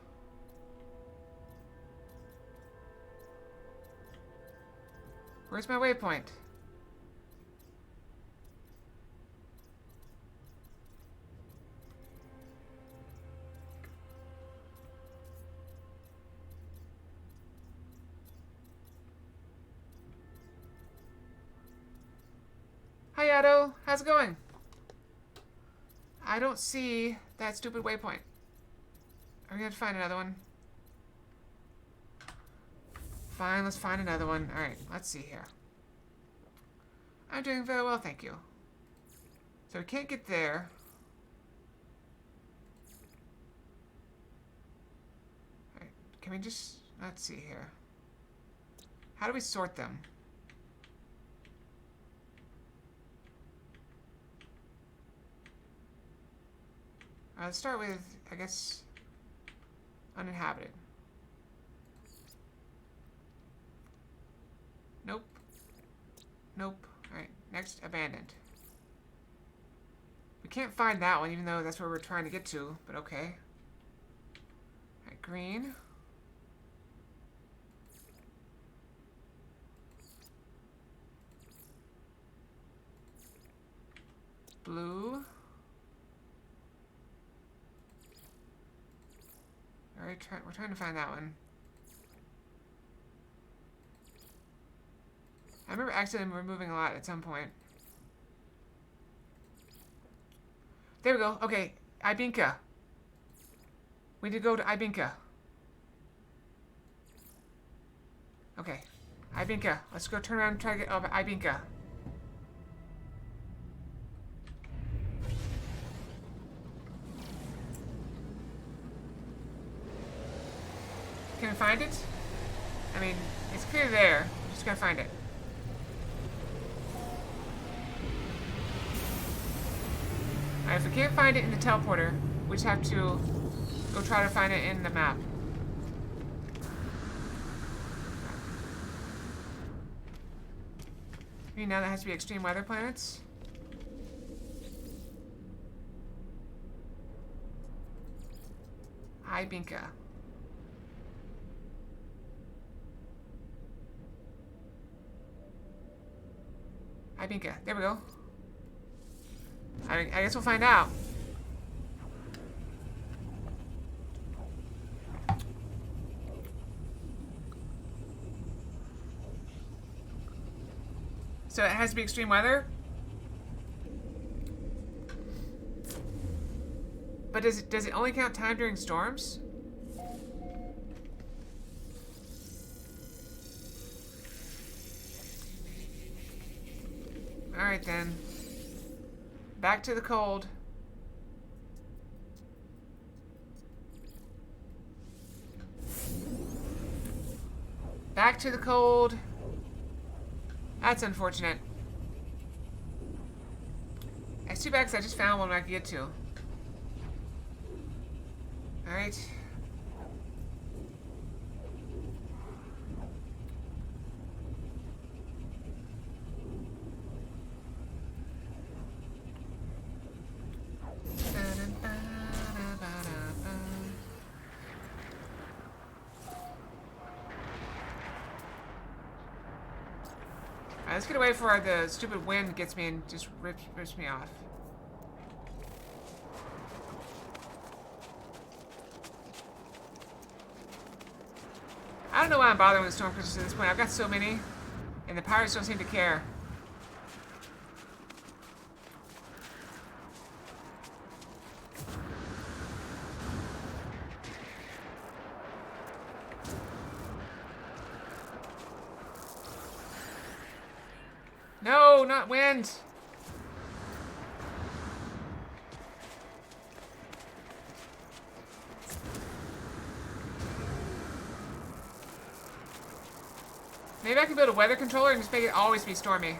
Where's my waypoint? Hi, Otto. How's it going? I don't see that stupid waypoint. Are we gonna have to find another one? Fine, let's find another one. Alright, let's see here. I'm doing very well, thank you. So we can't get there. Alright, can we just... let's see here. How do we sort them? Let's start with, I guess, uninhabited. Nope. Nope. Alright, next, abandoned. We can't find that one, even though that's where we're trying to get to, but okay. Alright, green. Blue. Alright, we're trying to find that one. I remember accidentally removing a lot at some point. There we go. Okay, Ibinka. We need to go to Ibinka. Okay, Ibinka. Let's go turn around and try to get over Ibinka. Can we find it? I mean, it's clear there. We're just gonna find it. Alright, if we can't find it in the teleporter, we just have to go try to find it in the map. You know that has to be extreme weather planets? Ibinka. Ibinka. There we go. I guess we'll find out. So it has to be extreme weather? But does it only count time during storms? Alright then. Back to the cold. Back to the cold. That's unfortunate. It's too bad because I just found one I could get to. Alright. Let's get away before the stupid wind gets me and just rips me off. I don't know why I'm bothering with storm crystals at this point. I've got so many, and the pirates don't seem to care. No, not wind. Maybe I can build a weather controller and just make it always be stormy.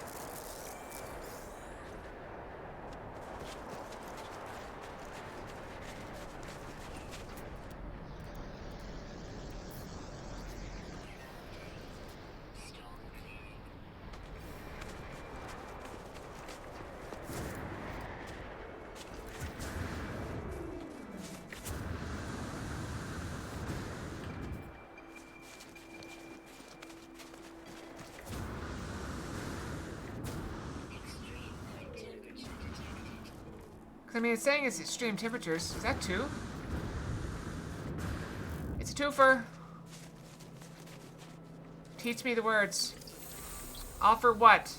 'Cause, I mean, it's saying it's extreme temperatures. Is that two? It's a twofer. Teach me the words. Offer what?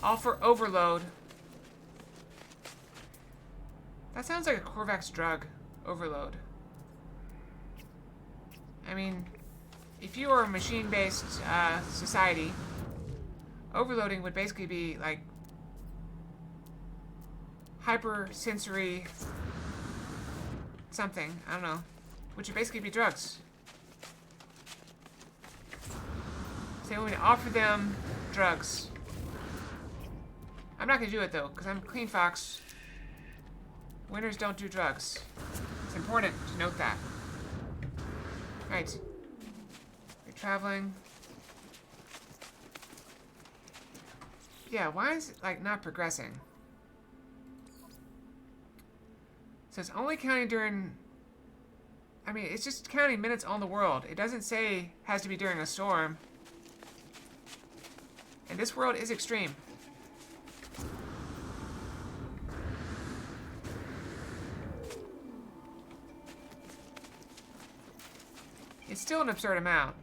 Offer overload. That sounds like a Korvax drug. Overload. I mean, if you are a machine-based society, overloading would basically be like hypersensory something. I don't know. Which would basically be drugs. So they want me to offer them drugs. I'm not going to do it, though, because I'm a clean fox. Winners don't do drugs. It's important to note that. Right. You're traveling. Yeah, why is it, like, not progressing? So it's only counting during... I mean, it's just counting minutes on the world. It doesn't say has to be during a storm. And this world is extreme. It's still an absurd amount.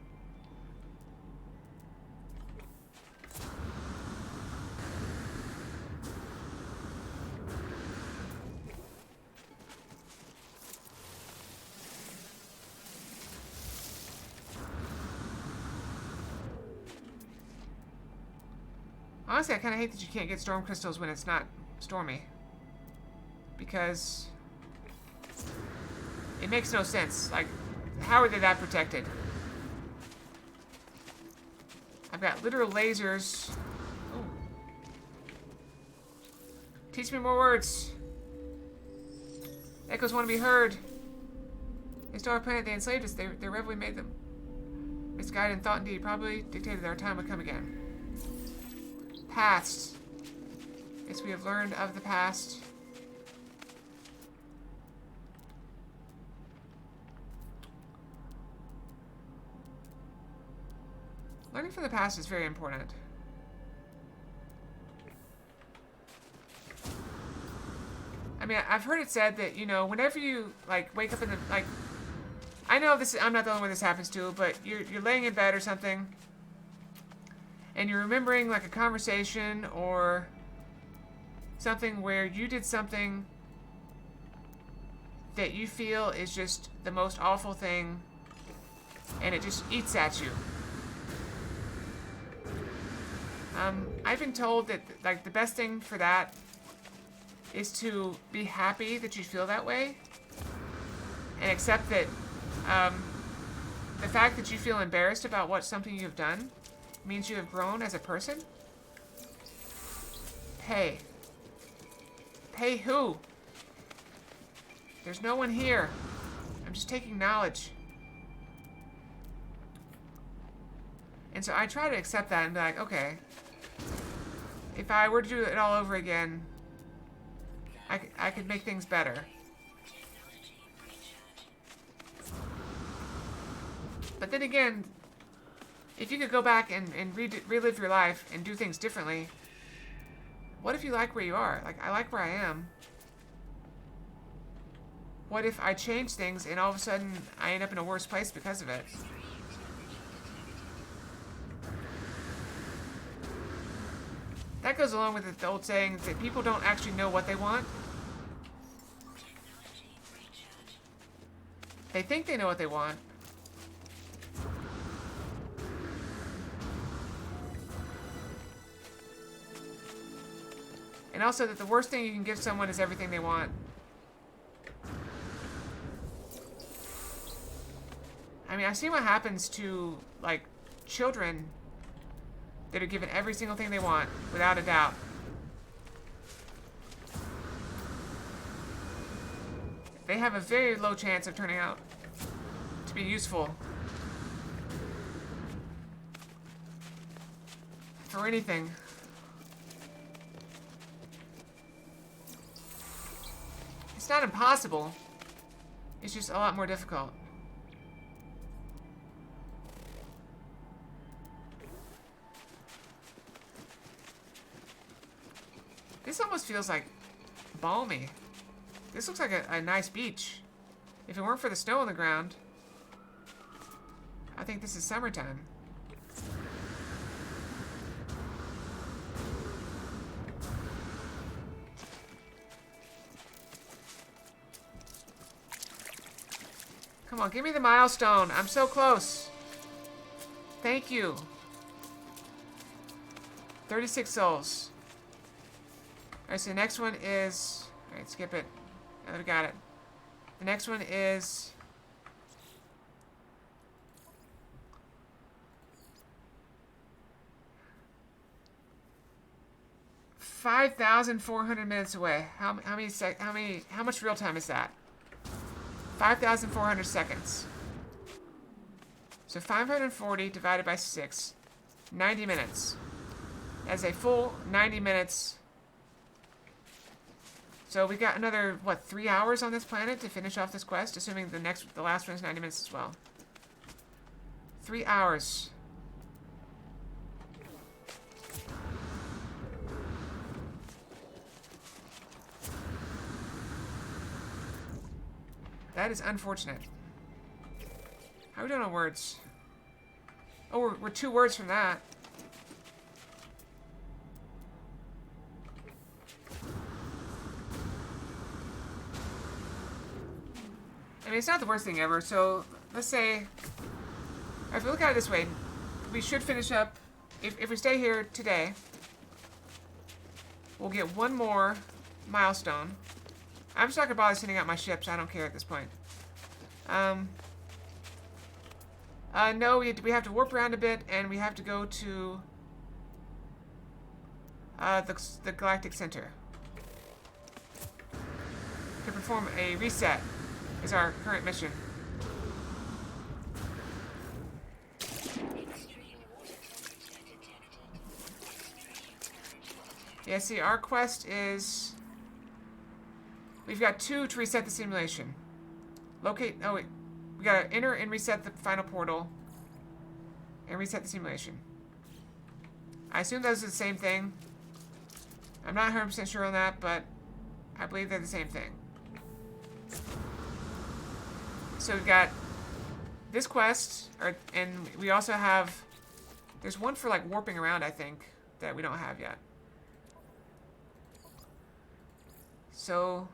Honestly, I kind of hate that you can't get storm crystals when it's not stormy. Because it makes no sense. Like, how are they that protected? I've got literal lasers. Ooh. Teach me more words. Echoes want to be heard. They stole our planet, they enslaved us, they revelry made them. Misguided in thought indeed, probably dictated that our time would come again. Past. Yes, we have learned of the past. Learning from the past is very important. I mean, I've heard it said that, you know, whenever you, like, wake up in the, like, I know this, I'm not the only one this happens to, but you're laying in bed or something, and you're remembering, like, a conversation or something where you did something that you feel is just the most awful thing, and it just eats at you. I've been told that, like, the best thing for that is to be happy that you feel that way and accept that the fact that you feel embarrassed about what something you've done means you have grown as a person. Pay. Pay who? There's no one here. I'm just taking knowledge. And so I try to accept that and be like, okay, if I were to do it all over again, I could make things better. But then again, if you could go back and relive your life and do things differently, what if you like where you are? Like, I like where I am. What if I change things and all of a sudden I end up in a worse place because of it? That goes along with the old saying that people don't actually know what they want. They think they know what they want. And also that the worst thing you can give someone is everything they want. I mean, I've seen what happens to, like, children that are given every single thing they want, without a doubt. They have a very low chance of turning out to be useful for anything. It's not impossible. It's just a lot more difficult. This almost feels like balmy. This looks like a nice beach. If it weren't for the snow on the ground, I think this is summertime. Come on, give me the milestone. I'm so close. Thank you. 36 souls. Alright, so the next one is... Alright, skip it. Now that we got it. The next one is... 5,400 minutes away. How much real time is that? 5,400 seconds. So 540 divided by 6. 90 minutes. That's a full 90 minutes. So we got another, what, 3 hours on this planet to finish off this quest, assuming the last one is 90 minutes as well. 3 hours. That is unfortunate. How are we doing on words? Oh, we're 2 words from that. I mean, it's not the worst thing ever, so let's say... If we look at it this way, we should finish up... If we stay here today, we'll get 1 more milestone. I'm just not going to bother sending out my ships. I don't care at this point. No, we have to warp around a bit, and we have to go to the Galactic Center to perform a reset. Is our current mission. Yeah, see, our quest is... We've got 2 to reset the simulation. Locate... Oh, wait. We gotta enter and reset the final portal. And reset the simulation. I assume those are the same thing. I'm not 100% sure on that, but I believe they're the same thing. So we've got this quest, and we also have... There's one for, like, warping around, I think, that we don't have yet. So...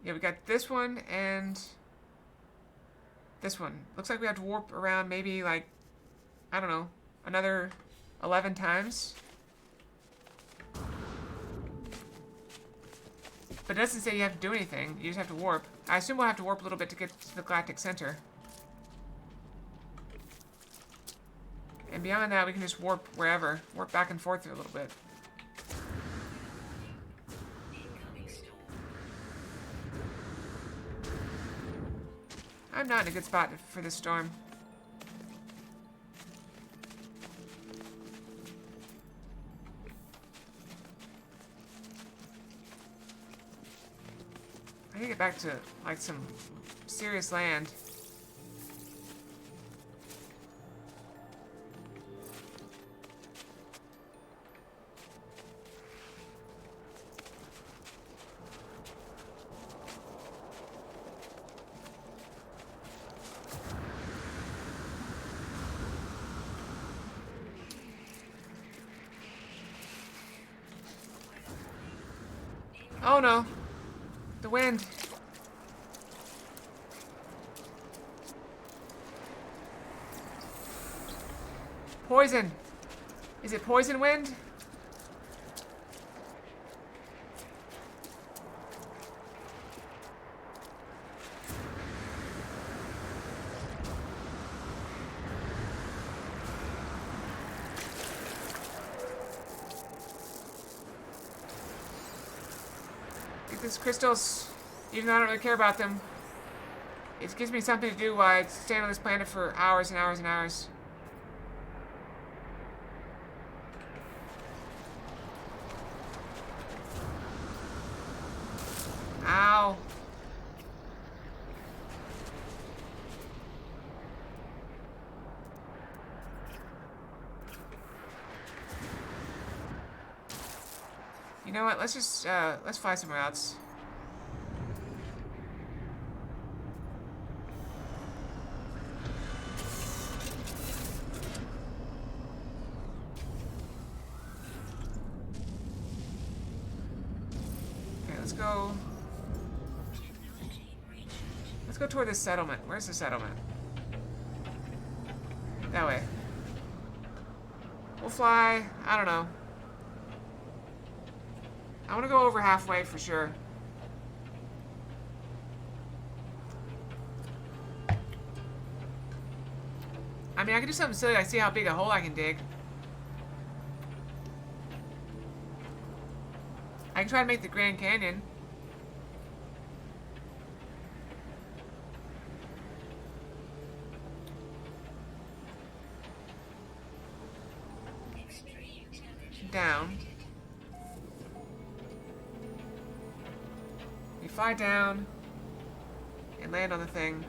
Yeah, we got this one and this one. Looks like we have to warp around maybe like, I don't know, another 11 times. But it doesn't say you have to do anything. You just have to warp. I assume we'll have to warp a little bit to get to the Galactic Center. And beyond that, we can just warp wherever. Warp back and forth a little bit. I'm not in a good spot for this storm. I need to get back to, like, some serious land. Oh no. The wind. Poison. Is it poison wind? These crystals, even though I don't really care about them, it gives me something to do while I stand on this planet for hours and hours and hours. Ow. You know what? Let's just let's fly somewhere else. let's go. Technology recharge. Let's go toward this settlement. Where's the settlement? That way. We'll fly. I don't know. I want to go over halfway for sure. I mean, I can do something silly. I see how big a hole I can dig. I can try to make the Grand Canyon. Extreme temperature. Down. You fly down and land on the thing.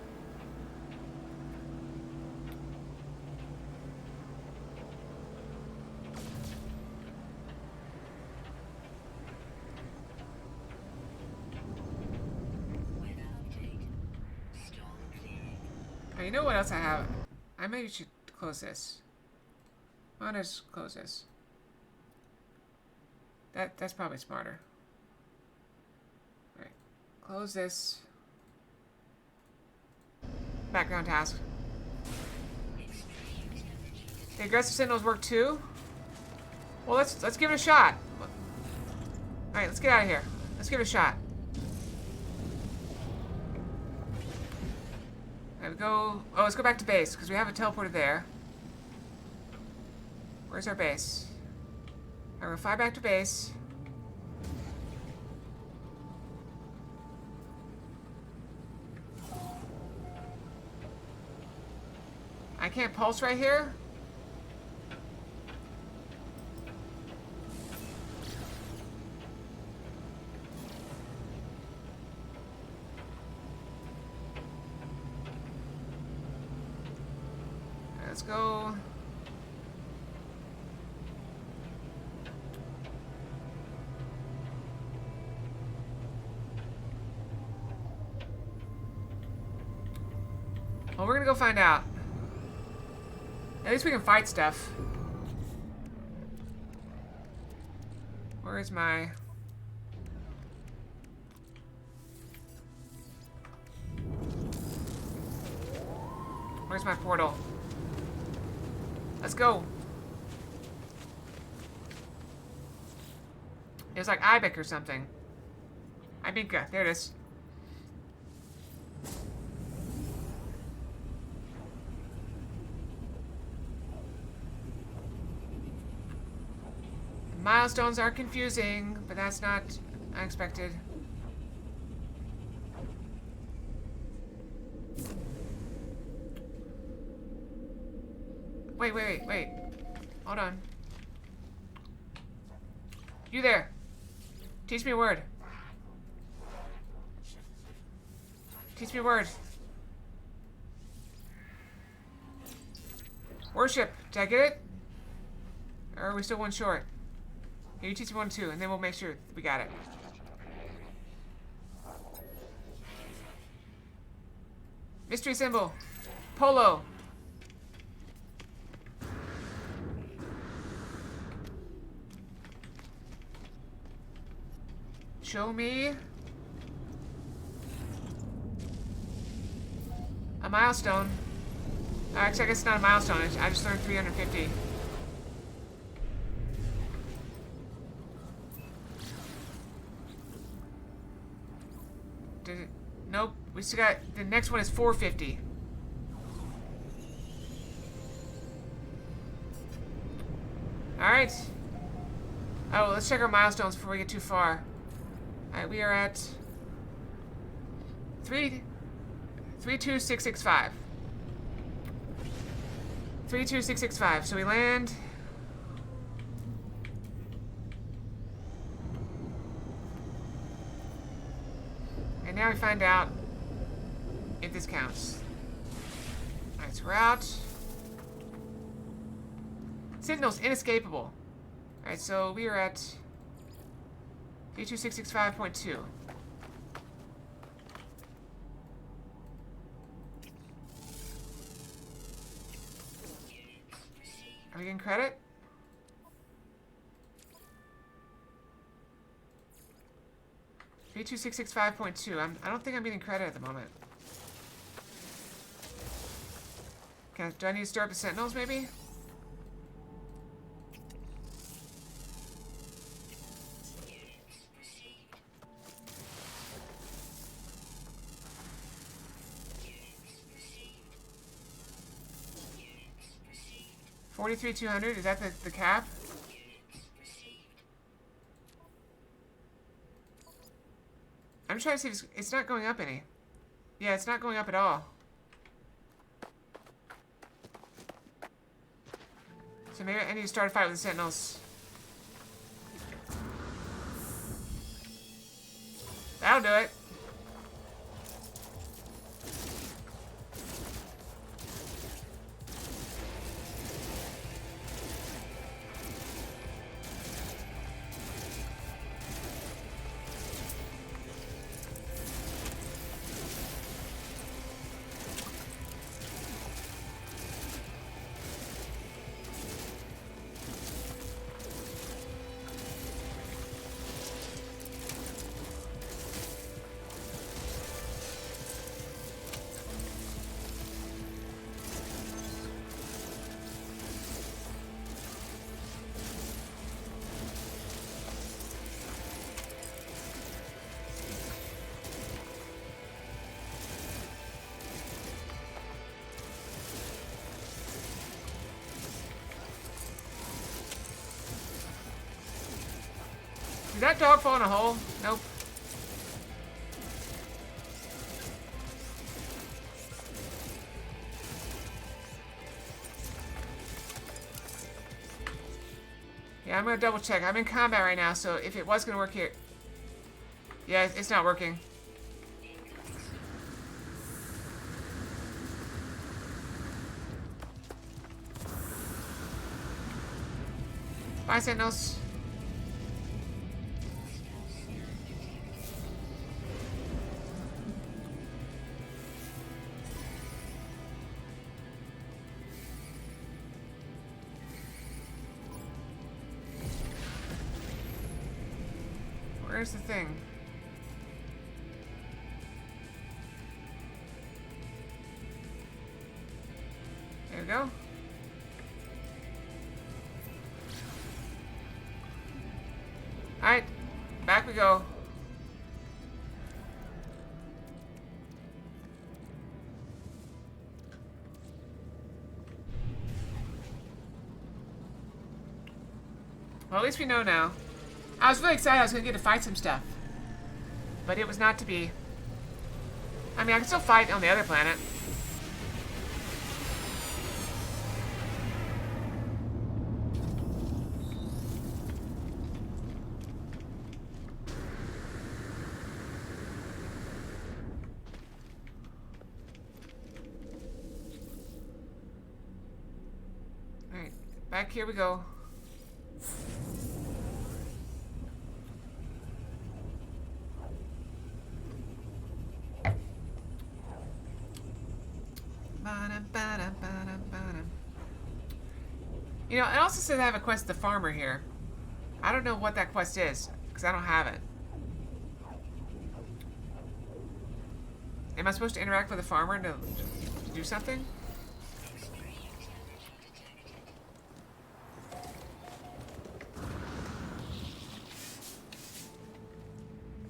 Weather update. Storm clearing. Oh, you know what else I have? I maybe should close this. Why don't I just close this? That's probably smarter. Alright. Close this. Background task. Extreme temperature. The aggressive sentinels work too? Well, let's give it a shot. Alright, let's get out of here. Let's give it a shot. Alright, we go... Oh, let's go back to base, because we have a teleporter there. Where's our base? Alright, we're gonna fly back to base. I can't pulse right here? Alright, let's go. Well, we're gonna go find out. At least we can fight stuff. Where is my... Where's my portal? Let's go. It was like Ibeck or something. Ibinka, there it is. Milestones are confusing, but that's not unexpected. Wait. Hold on. You there. Teach me a word. Teach me a word. Worship. Did I get it? Or are we still one short? Here, you teach me one too, and then we'll make sure we got it. Mystery symbol. Polo. Show me a milestone. Actually, I guess it's not a milestone. I just learned 350. Did it? Nope. We still got... The next one is 450. Alright. Oh, let's check our milestones before we get too far. Alright, we are at... 32665. 32665. So we land... And now we find out if this counts. Alright, so we're out. Sentinel's inescapable. Alright, so we are at 32665.2. Are we getting credit? B2665.2. I don't think I'm getting credit at the moment. Do I need to stir up the sentinels, maybe? Units received. Units received. Units received. 43,200. Is that the cap? Units received. I'm trying to see if it's not going up any. Yeah, it's not going up at all. So maybe I need to start a fight with the sentinels. That'll do it. Did that dog fall in a hole? Nope. Yeah, I'm gonna double check. I'm in combat right now, so if it was gonna work here... Yeah, it's not working. Bye, sentinels. Where's the thing? There we go. Alright, back we go. Well, at least we know now. I was really excited I was going to get to fight some stuff. But it was not to be. I mean, I can still fight on the other planet. Alright, back here we go. You know, it also says I have a quest, the farmer here. I don't know what that quest is, because I don't have it. Am I supposed to interact with the farmer to do something? Strange energy detected.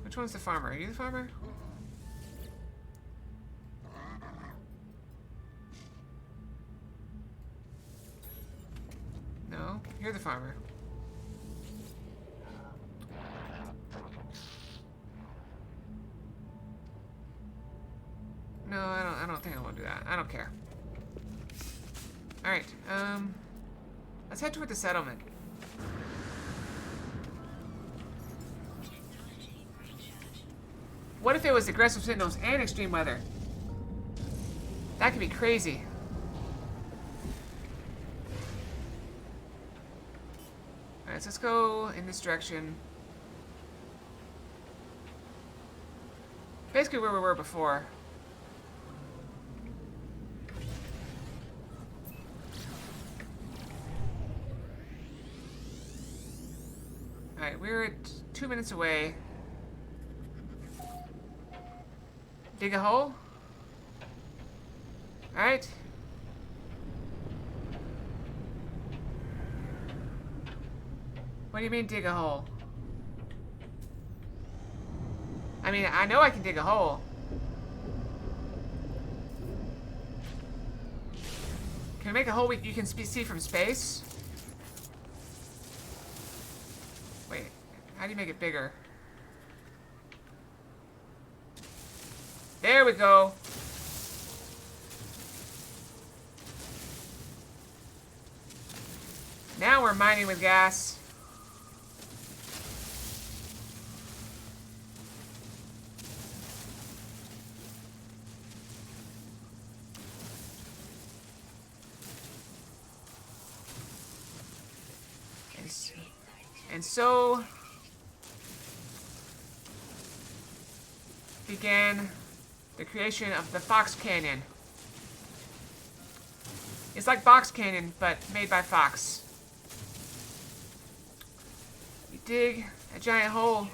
Which one's the farmer? Are you the farmer? No, you're the farmer. No, I don't think I want to do that. I don't care. All right, let's head toward the settlement. Technology recharge. What if it was aggressive sentinels and extreme weather? That could be crazy. Alright, so let's go in this direction. Basically where we were before. Alright, we're at 2 minutes away. Dig a hole? Alright. What do you mean dig a hole? I mean, I know I can dig a hole. Can we make a hole you can see from space? Wait, how do you make it bigger? There we go. Now we're mining with gas. And so began the creation of the Fox Canyon. It's like Box Canyon, but made by Fox. You dig a giant hole.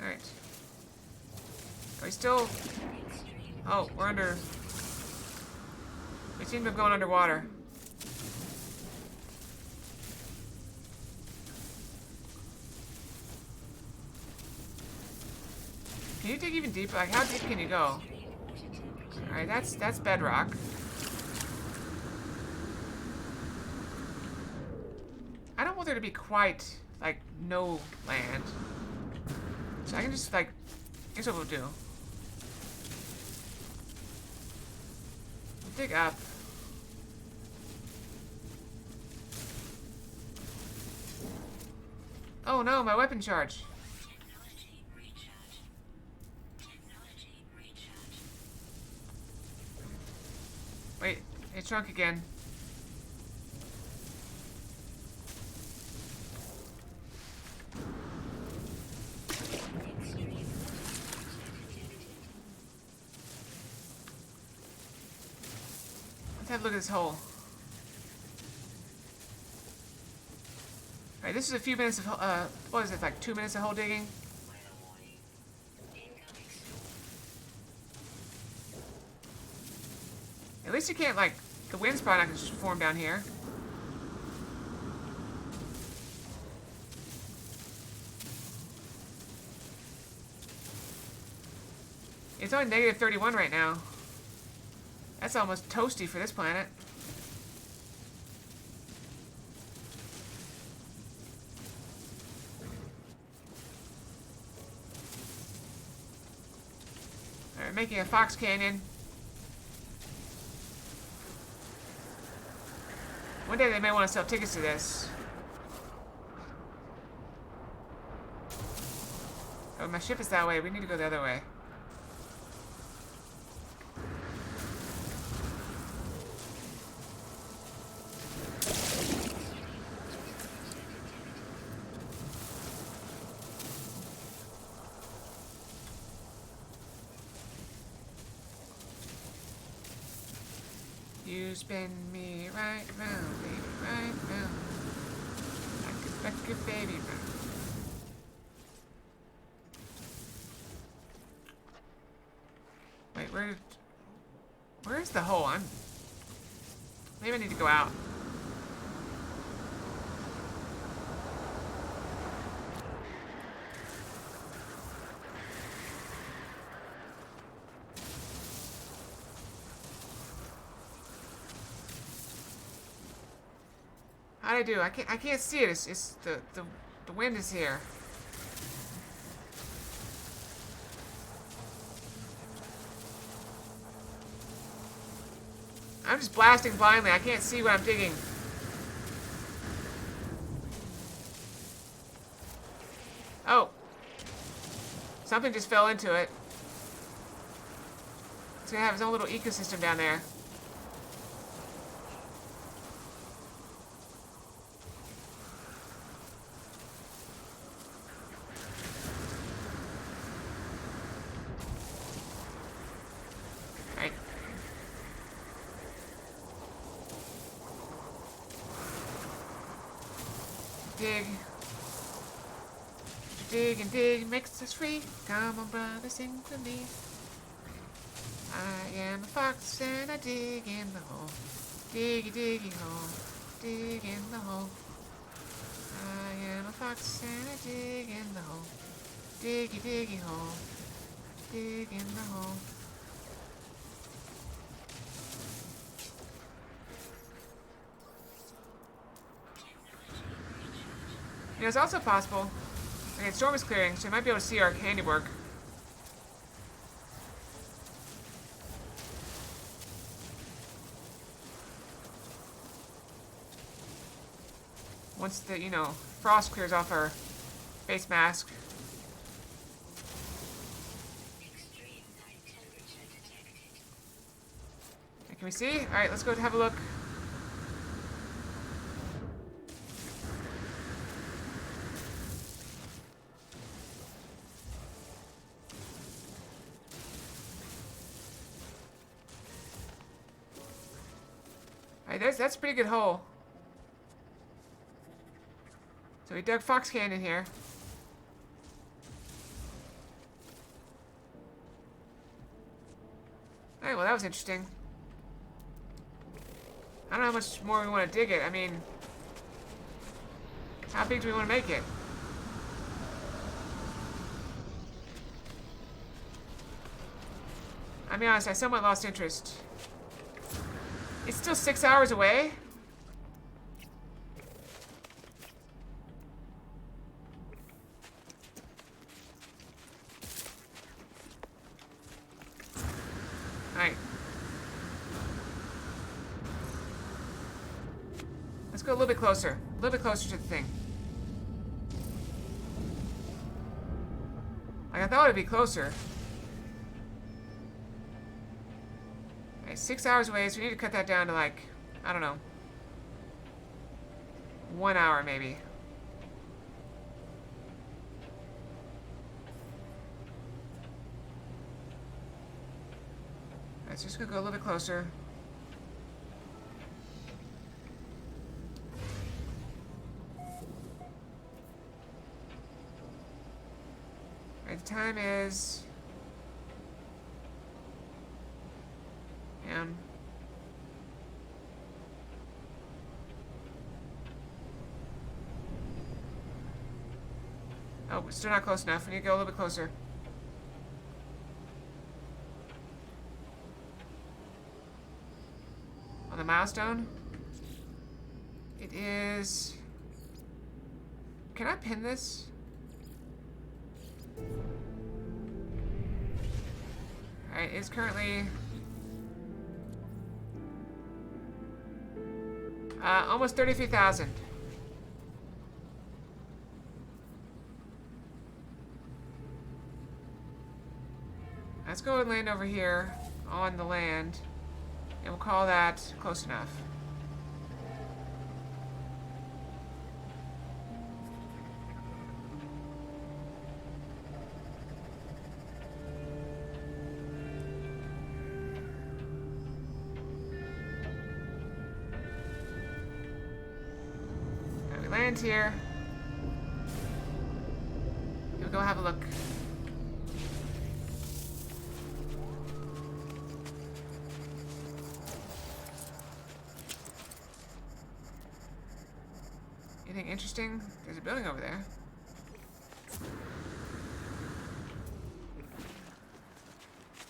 Alright. Are we still... Oh, we're under... We seem to have gone underwater. Can you dig even deeper? Like, how deep can you go? Alright, that's bedrock. I don't want there to be quite, like, no land. So I can just, like, here's what we'll do. We'll dig up. Oh no, my weapon charge. Technology recharge. Technology recharge. Wait, it shrunk again. Let's have a look at this hole. Alright, this is a few minutes of, what is it, like 2 minutes of hole digging? At least you can't, like, the wind's probably not going to just form down here. It's only negative 31 right now. That's almost toasty for this planet. Alright, making a Fox Canyon. One day they may want to sell tickets to this. Oh, my ship is that way. We need to go the other way. You spin me right round, baby, right round. Like a baby round. Wait, where's the hole? Maybe I need to go out. How'd I do? I can't see it. It's the wind is here. I'm just blasting blindly. I can't see what I'm digging. Oh. Something just fell into it. It's gonna have its own little ecosystem down there. Right. Dig. Dig and dig makes us free. Come on, brother, sing to me. I am a fox and I dig in the hole. Diggy, diggy hole. Dig in the hole. I am a fox and I dig in the hole. Diggy, diggy hole. Dig in the hole. You know, it's also possible. Okay, the storm is clearing, so you might be able to see our handiwork. Once the, frost clears off our face mask. Extreme night temperature detected. Can we see? Alright, let's go have a look. Alright, that's a pretty good hole. So we dug Fox Canyon here. Alright, well that was interesting. I don't know how much more we want to dig it. I mean, how big do we want to make it? I'll be honest, I somewhat lost interest. It's still 6 hours away? Alright. Let's go a little bit closer. A little bit closer to the thing. Like, I thought it'd be closer. Okay, 6 hours away, so we need to cut that down to, like, I don't know, 1 hour maybe. Alright, so just gonna go a little bit closer. Alright, the time is... Oh, we're still not close enough. We need to go a little bit closer. On the milestone? It is... Can I pin this? Alright, it's currently... almost 33,000. Let's go and land over here on the land, and we'll call that close enough. Alright, we land here. We'll go have a look. Anything interesting? There's a building over there.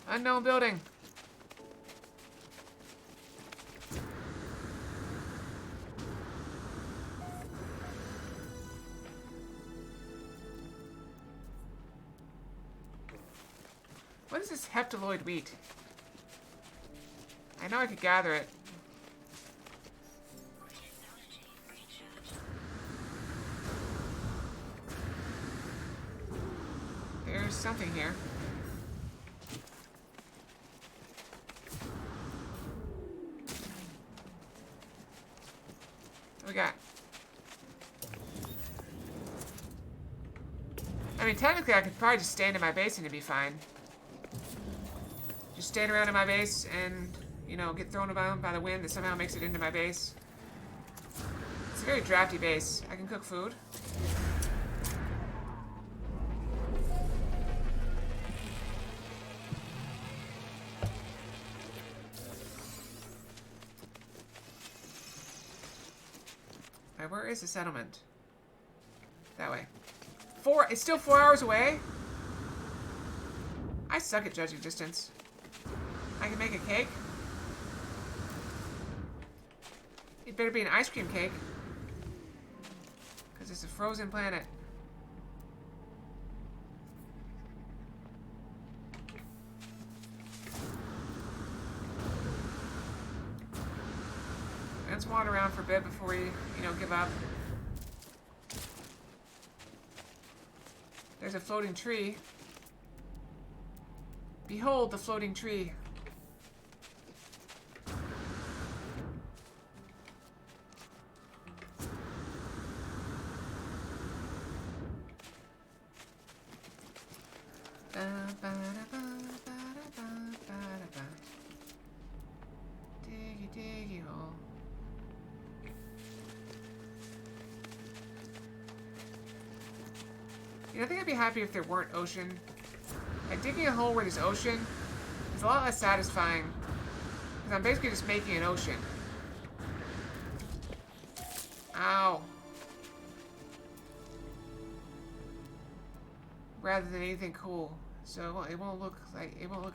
Unknown building. What is this heptaloid wheat? I know I could gather it. Technology recharge. There's something here. What we got? I mean, technically, I could probably just stand in my base and it'd be fine. Just stand around in my base and, you know, get thrown about by the wind that somehow makes it into my base. It's a very drafty base. I can cook food. Alright, where is the settlement? That way. It's still 4 hours away? I suck at judging distance. I can make a cake. It better be an ice cream cake. Because it's a frozen planet. Let's wander around for a bit before we, give up. There's a floating tree. Behold the floating tree. Diggy diggy hole. I think I'd be happy if there weren't ocean. Like, digging a hole where there's ocean is a lot less satisfying. Because I'm basically just making an ocean. Ow. Rather than anything cool. So it won't look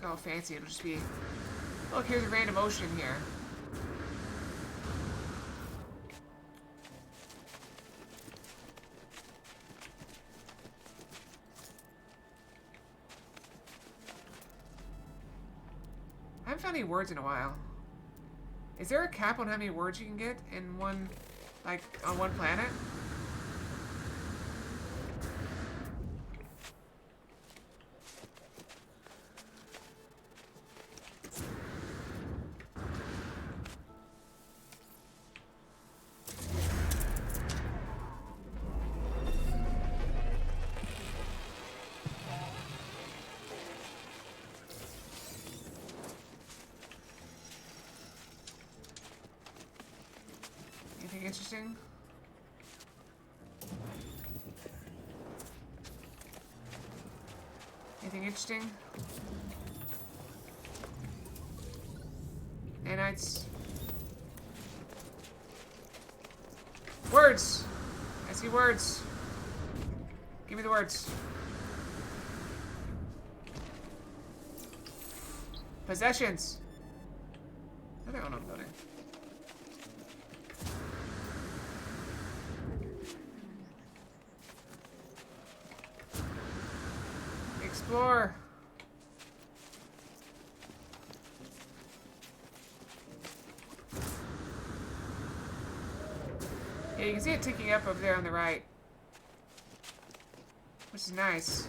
all fancy. It'll just be, look, here's a random ocean here. I haven't found any words in a while. Is there a cap on how many words you can get in one, like, on one planet? Anything interesting? Anything interesting? Nanites. Words! I see words. Give me the words. Possessions. Another unknown building. Explore. Yeah, you can see it ticking up over there on the right. Which is nice.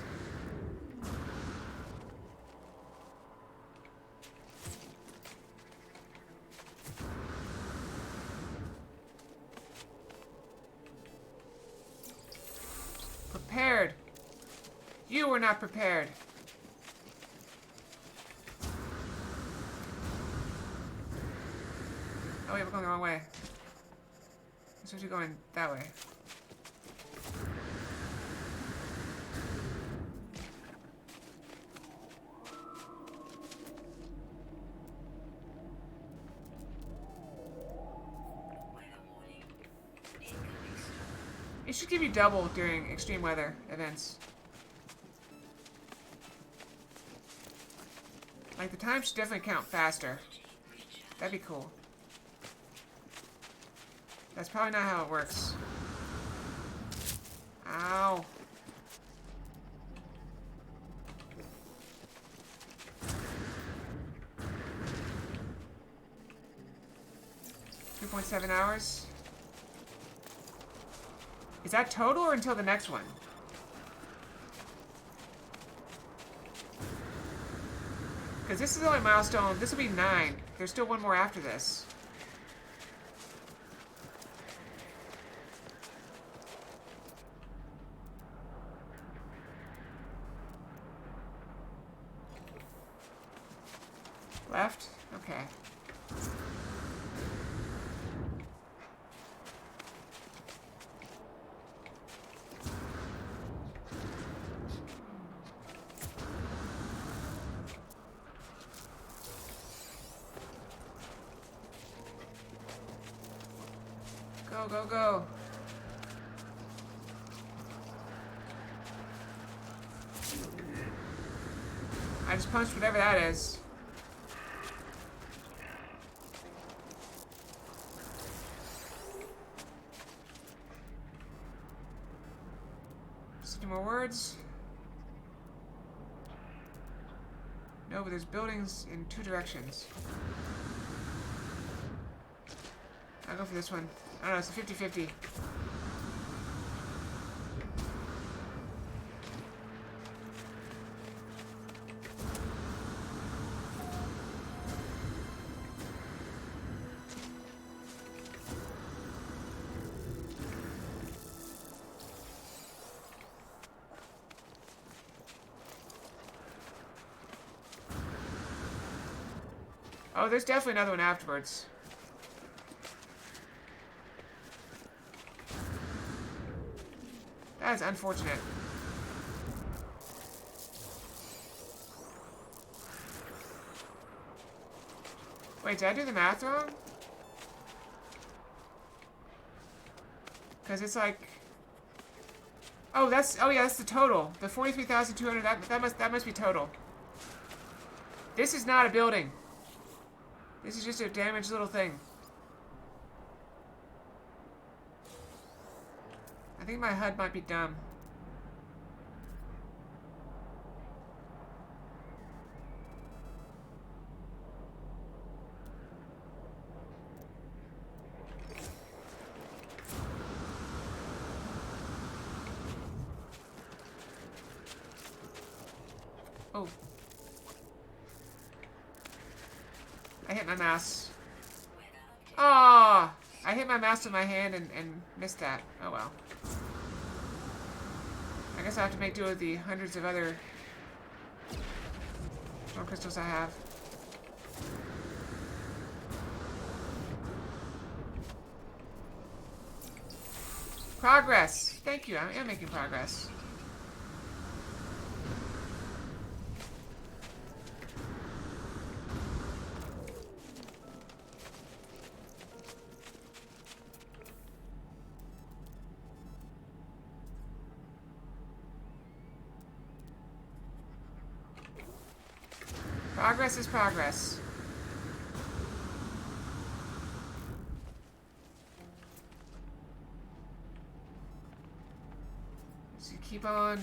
Prepared. You were not prepared. Oh wait, we're going the wrong way. I'm supposed to be going that way. It should give you double during extreme weather events. Like, the time should definitely count faster. That'd be cool. That's probably not how it works. Ow. .7 hours. Is that total or until the next one? Because this is the only milestone. This will be 9. There's still one more after this. Left? Okay. Go, go, go. I just punched whatever that is. Just a few more words. No, but there's buildings in 2 directions. I'll go for this one. I don't know, it's a 50-50. Oh, there's definitely another one afterwards. That is unfortunate. Wait, did I do the math wrong? Because it's like... Oh, that's... Oh, yeah, that's the total. The 43,200, that must be total. This is not a building. This is just a damaged little thing. I think my HUD might be dumb. Oh. I hit my mouse. Ah! I hit my mouse with my hand and missed that. Oh well. I guess I have to make do with the hundreds of other storm crystals I have. Progress! Thank you, I am making progress. Progress is progress. So keep on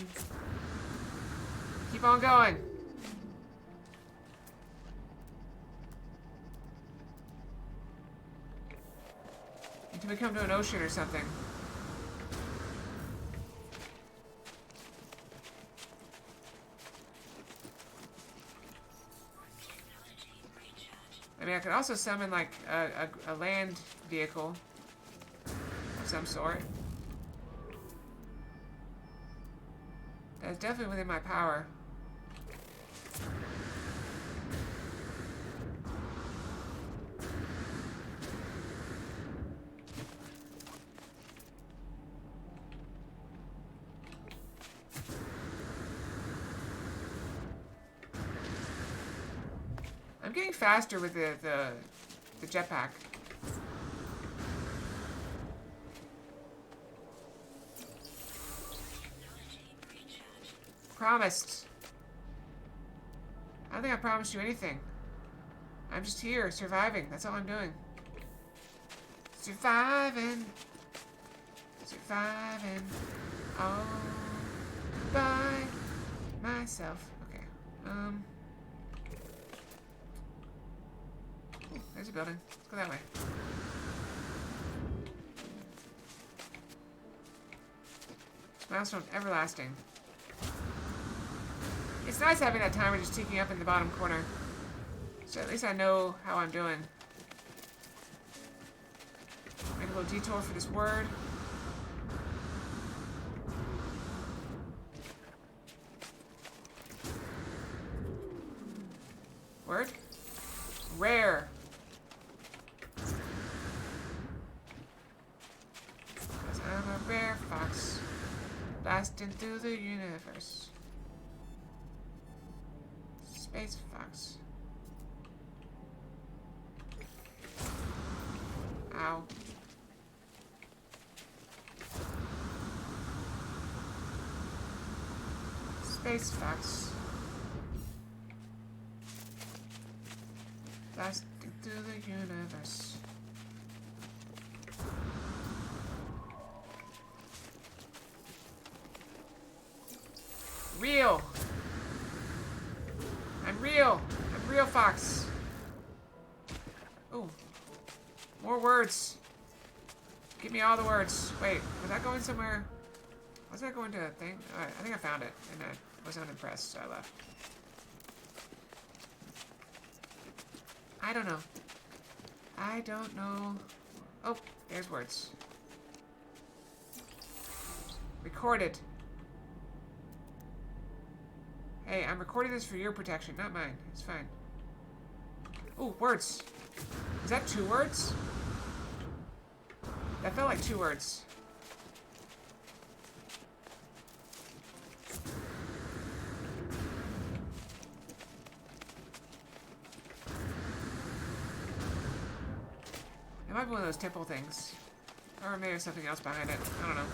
going. Until we come to an ocean or something. I mean, I could also summon, like, a land vehicle of some sort. That's definitely within my power. I'm getting faster with the jetpack. Promised. I don't think I promised you anything. I'm just here, surviving. That's all I'm doing. Surviving. Surviving. All by myself. Okay. Ooh, there's a building. Let's go that way. Milestone everlasting. It's nice having that timer just ticking up in the bottom corner. So at least I know how I'm doing. Make a little detour for this word. Word? Rare. Because I'm a rare fox. Blasting through the universe. Space fox. Ow. Space fox. Blasting through the universe. Real! I'm real! I'm real, Fox! Ooh. More words! Give me all the words. Wait, was that going somewhere? Was that going to a thing? I think I found it, and I was unimpressed, so I left. I don't know. I don't know. Oh, there's words. Recorded. Hey, I'm recording this for your protection, not mine. It's fine. Ooh, words. Is that 2 words? That felt like 2 words. It might be one of those temple things. Or maybe there's something else behind it. I don't know.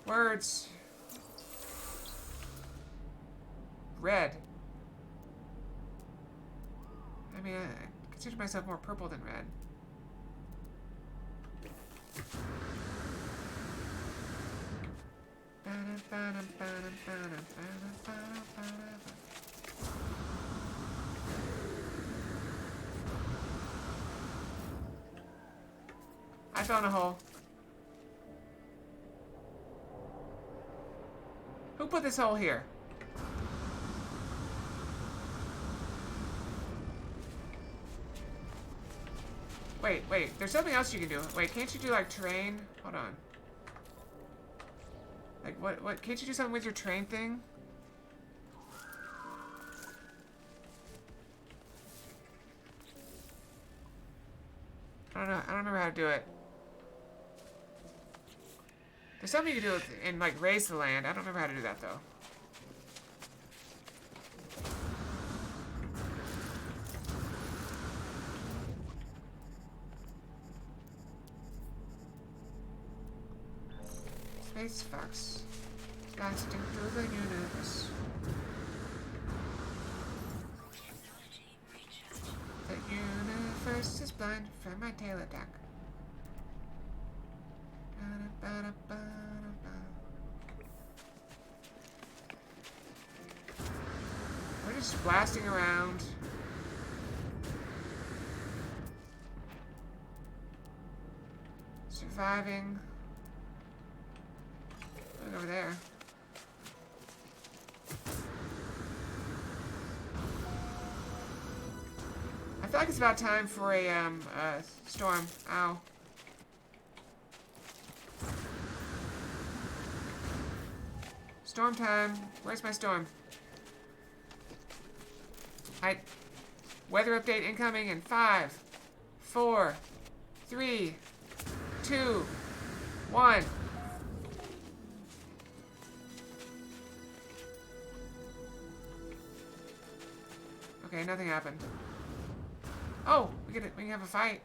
Words. Red. I mean, I consider myself more purple than red. I found a hole. Who put this hole here? Wait, there's something else you can do. Wait, can't you do like terrain? Hold on. Like what, can't you do something with your terrain thing? I don't know, I don't remember how to do it. There's something you can do and like raise the land. I don't remember how to do that though. Space Fox, blasting through the universe. Technology recharge. The universe is blind from my tail attack. We're just blasting around. Surviving. Look over there. I feel like it's about time for a storm. Ow. Storm time. Where's my storm? Alright. Weather update incoming in 5, 4, 3, 2, 1. Okay, nothing happened. Oh, we can have a fight.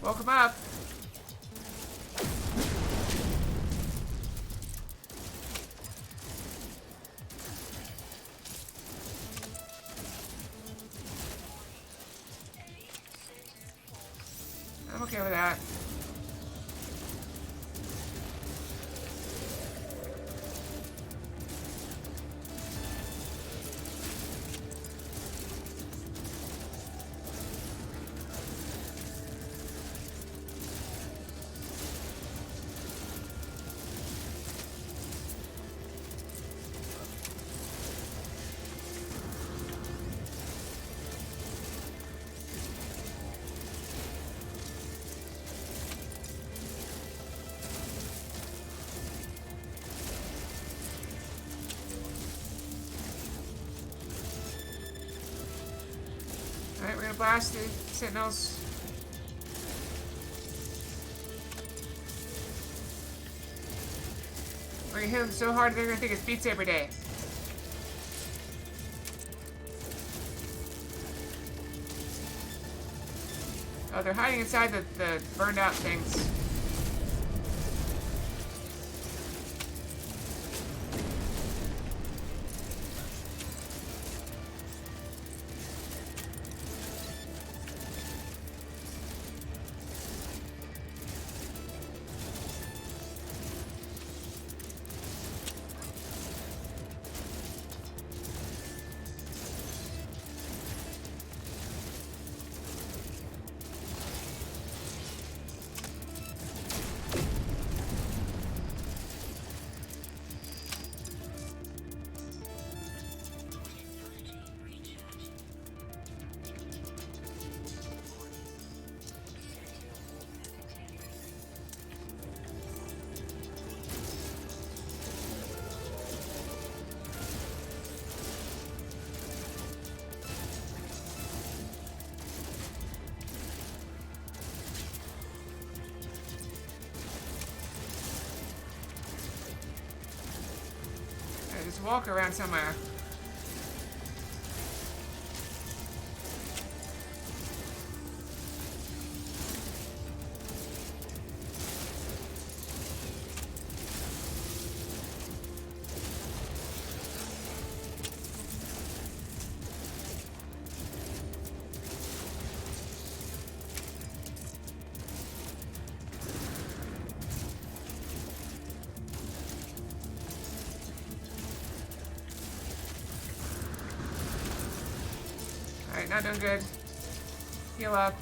Woke him up. I'm okay with that. gonna blast the sentinels. We're gonna hit them so hard they're gonna think it's Beat Saber Day. Oh, they're hiding inside the burned out things. Just walk around somewhere. Alright, not doing good. Heal up.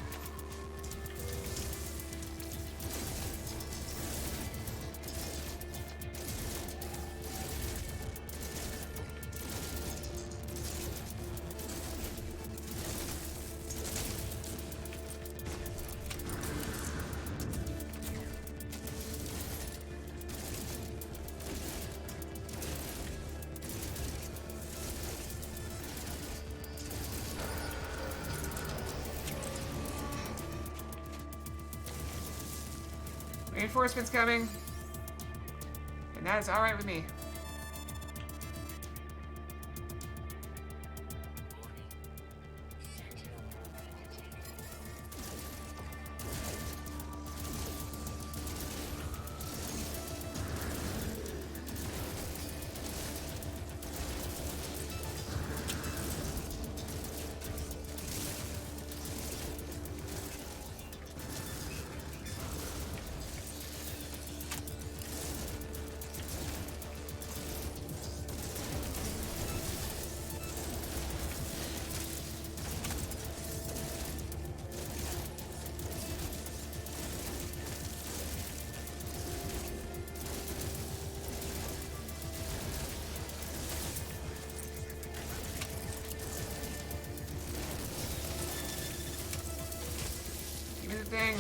Reinforcements coming. And that is alright with me. Give me the thing.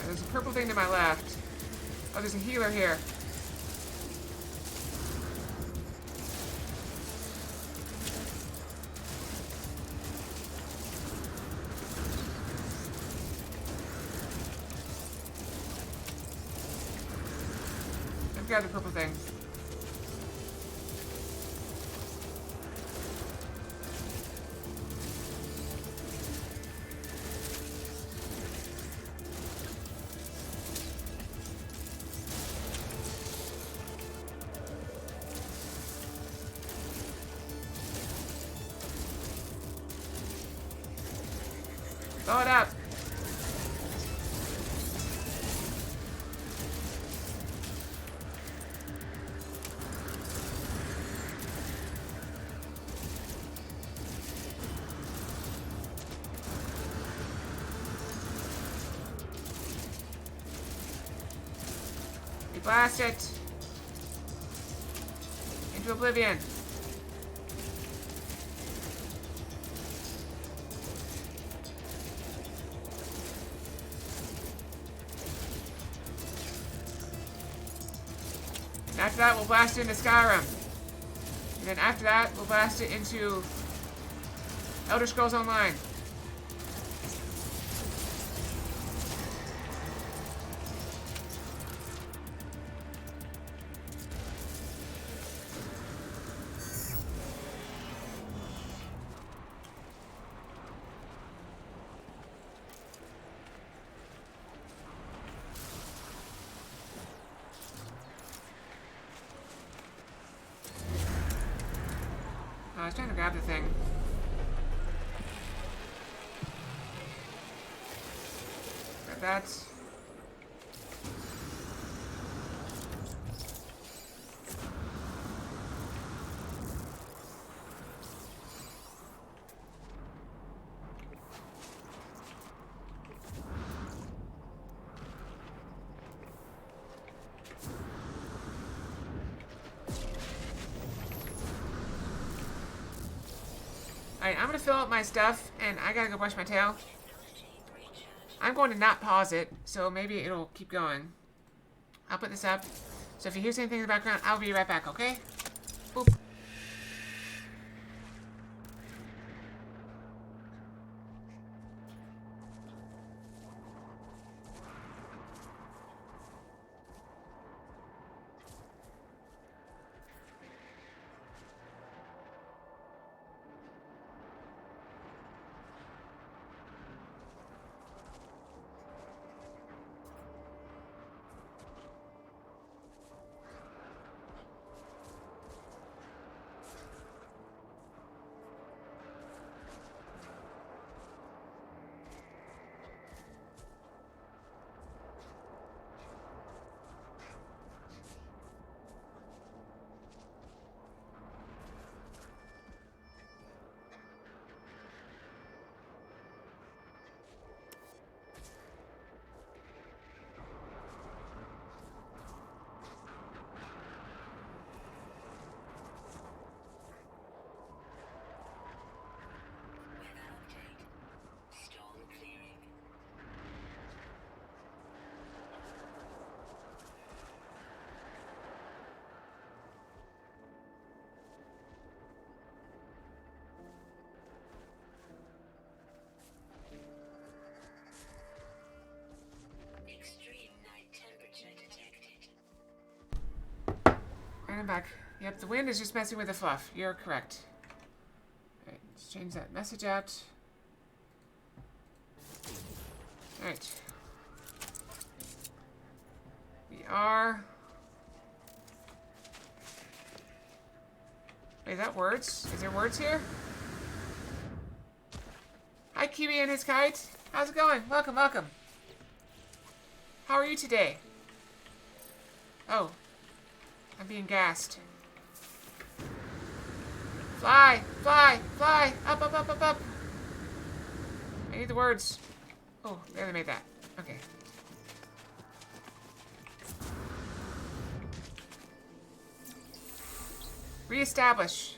There's a purple thing to my left. Oh, there's a healer here. I've got the purple thing. Blow it up. We blast it into oblivion. After that, we'll blast it into Skyrim. And then after that, we'll blast it into Elder Scrolls Online. I was trying to grab the thing. Grab that. Alright, I'm gonna fill up my stuff, and I gotta go brush my tail. I'm going to not pause it, so maybe it'll keep going. I'll put this up. So if you hear anything in the background, I'll be right back, okay? Boop. I'm back. Yep, the wind is just messing with the fluff. You're correct. Alright, let's change that message out. Alright. We are... Wait, is that words? Is there words here? Hi, Kiwi and his kite. How's it going? Welcome, welcome. How are you today? Oh. I'm being gassed. Fly! Fly! Fly! Up, up, up, up, up! I need the words. Oh, there they made that. Okay. Reestablish.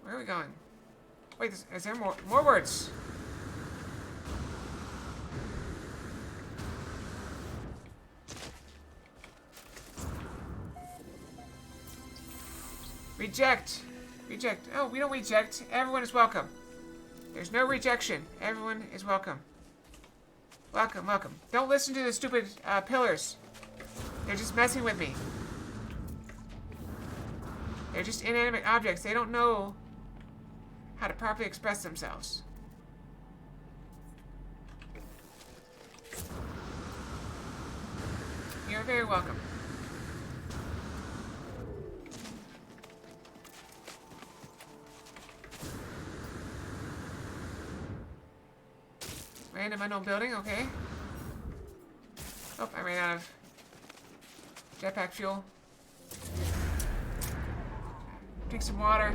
Where are we going? Wait, is there more words? Reject. Reject. Oh, we don't reject. Everyone is welcome. There's no rejection. Everyone is welcome. Welcome, welcome. Don't listen to the stupid pillars. They're just messing with me. They're just inanimate objects. They don't know how to properly express themselves. You're very welcome. Random unknown building, okay. Oh, I ran out of jetpack fuel. Drink some water.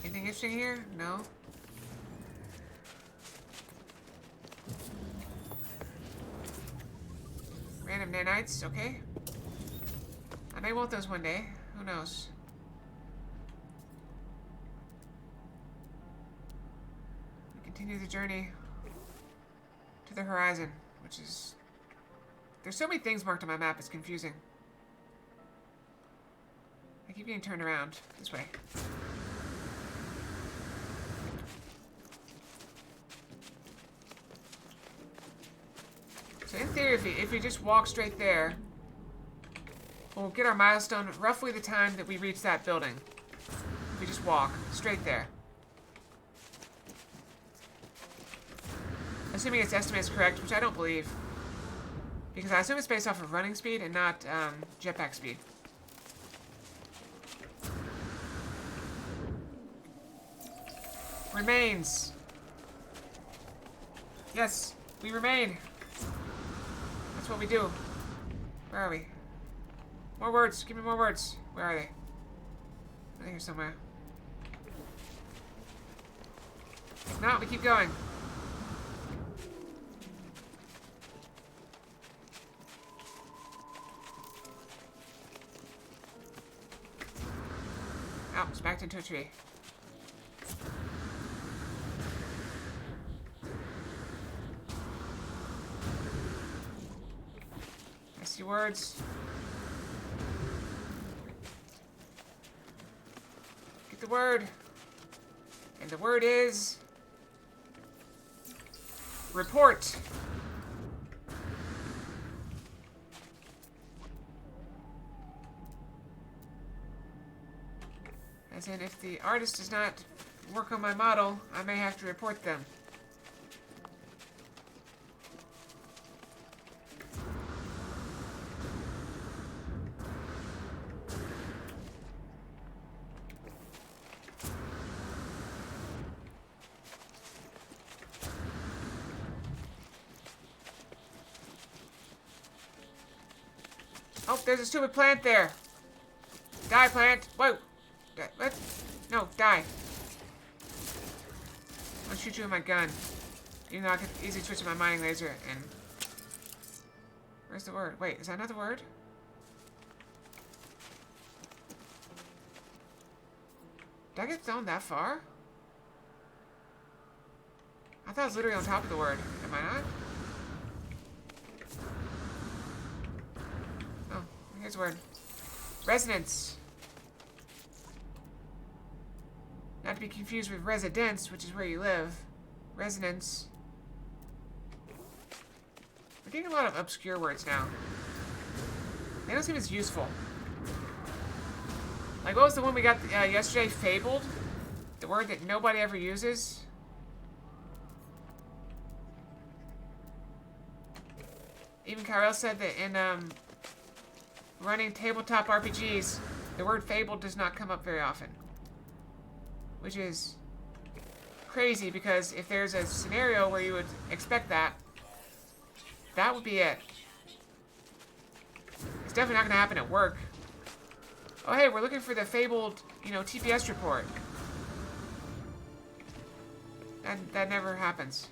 Anything interesting here? No. Random nanites, okay. I may want those one day. Who knows? Continue the journey to the horizon, which is... There's so many things marked on my map, it's confusing. I keep getting turned around. This way. So in theory, if we just walk straight there, we'll get our milestone roughly the time that we reach that building. If we just walk straight there. Assuming its estimate is correct, which I don't believe. Because I assume it's based off of running speed and not jetpack speed. Remains. Yes, we remain. That's what we do. Where are we? More words. Give me more words. Where are they? They're here somewhere. If not, we keep going. Oh, it's backed into a tree. I see words. Get the word. And the word is... report. As in, if the artist does not work on my model, I may have to report them. Oh, there's a stupid plant there. Die, plant. Whoa. What? No, die. I'll shoot you with my gun. Even though I could easily switch to my mining laser and... Where's the word? Wait, is that not the word? Did I get thrown that far? I thought it was literally on top of the word. Am I not? Oh, here's the word. Resonance. Not to be confused with residence, which is where you live. Resonance. We're getting a lot of obscure words now. They don't seem as useful. Like, what was the one we got yesterday? Fabled? The word that nobody ever uses? Even Kyrell said that in running tabletop RPGs, the word fabled does not come up very often. Which is crazy, because if there's a scenario where you would expect that, that would be it. It's definitely not going to happen at work. Oh, hey, we're looking for the fabled, TPS report. That never happens.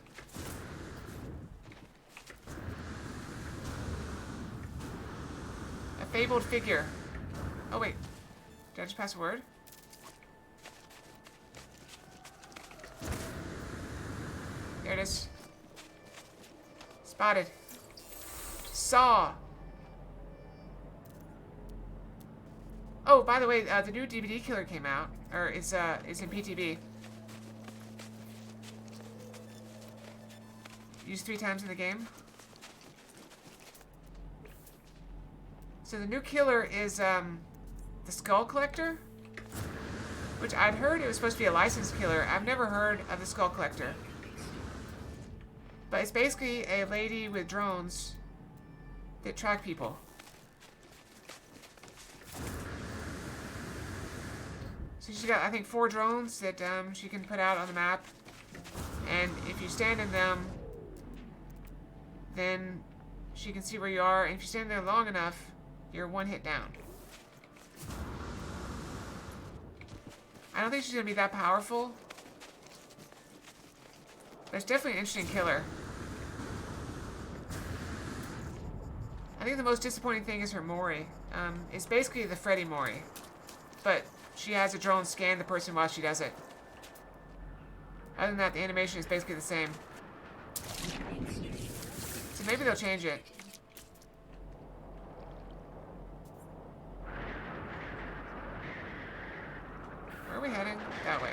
A fabled figure. Oh, wait. Did I just pass a word? There it is. Spotted. Saw. Oh, by the way, the new DVD killer came out, or is in PTB. Used 3 times in the game. So the new killer is the Skull Collector, which I'd heard it was supposed to be a licensed killer. I've never heard of the Skull Collector. But it's basically a lady with drones that track people. So she's got, I think, 4 drones that she can put out on the map. And if you stand in them, then she can see where you are. And if you stand there long enough, you're 1 hit down. I don't think she's going to be that powerful. But it's definitely an interesting killer. I think the most disappointing thing is her Mori. It's basically the Freddy Mori. But she has a drone scan the person while she does it. Other than that, the animation is basically the same. So maybe they'll change it. Where are we heading? That way.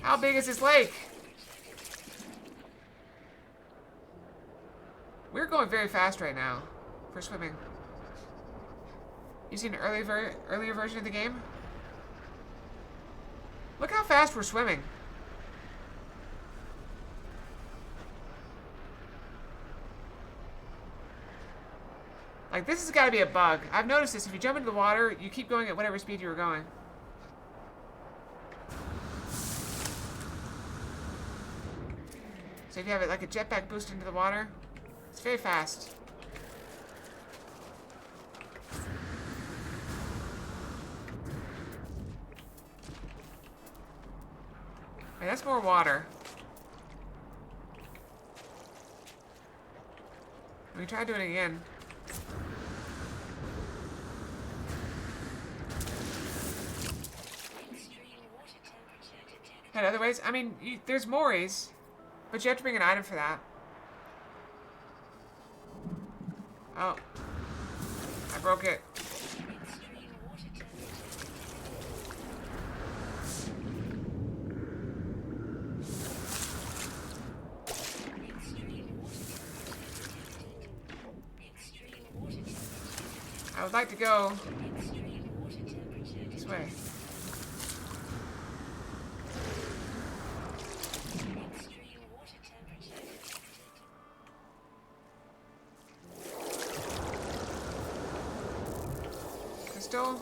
How big is this lake? We're going very fast right now for swimming. You seen an earlier version of the game? Look how fast we're swimming. Like, this has got to be a bug. I've noticed this. If you jump into the water, you keep going at whatever speed you were going. So if you have it like a jetpack boost into the water, it's very fast. Okay, that's more water. Let me try doing it again. Had other ways? I mean, there's Moris, but you have to bring an item for that. Oh. I broke it. I would like to go this way. Crystal.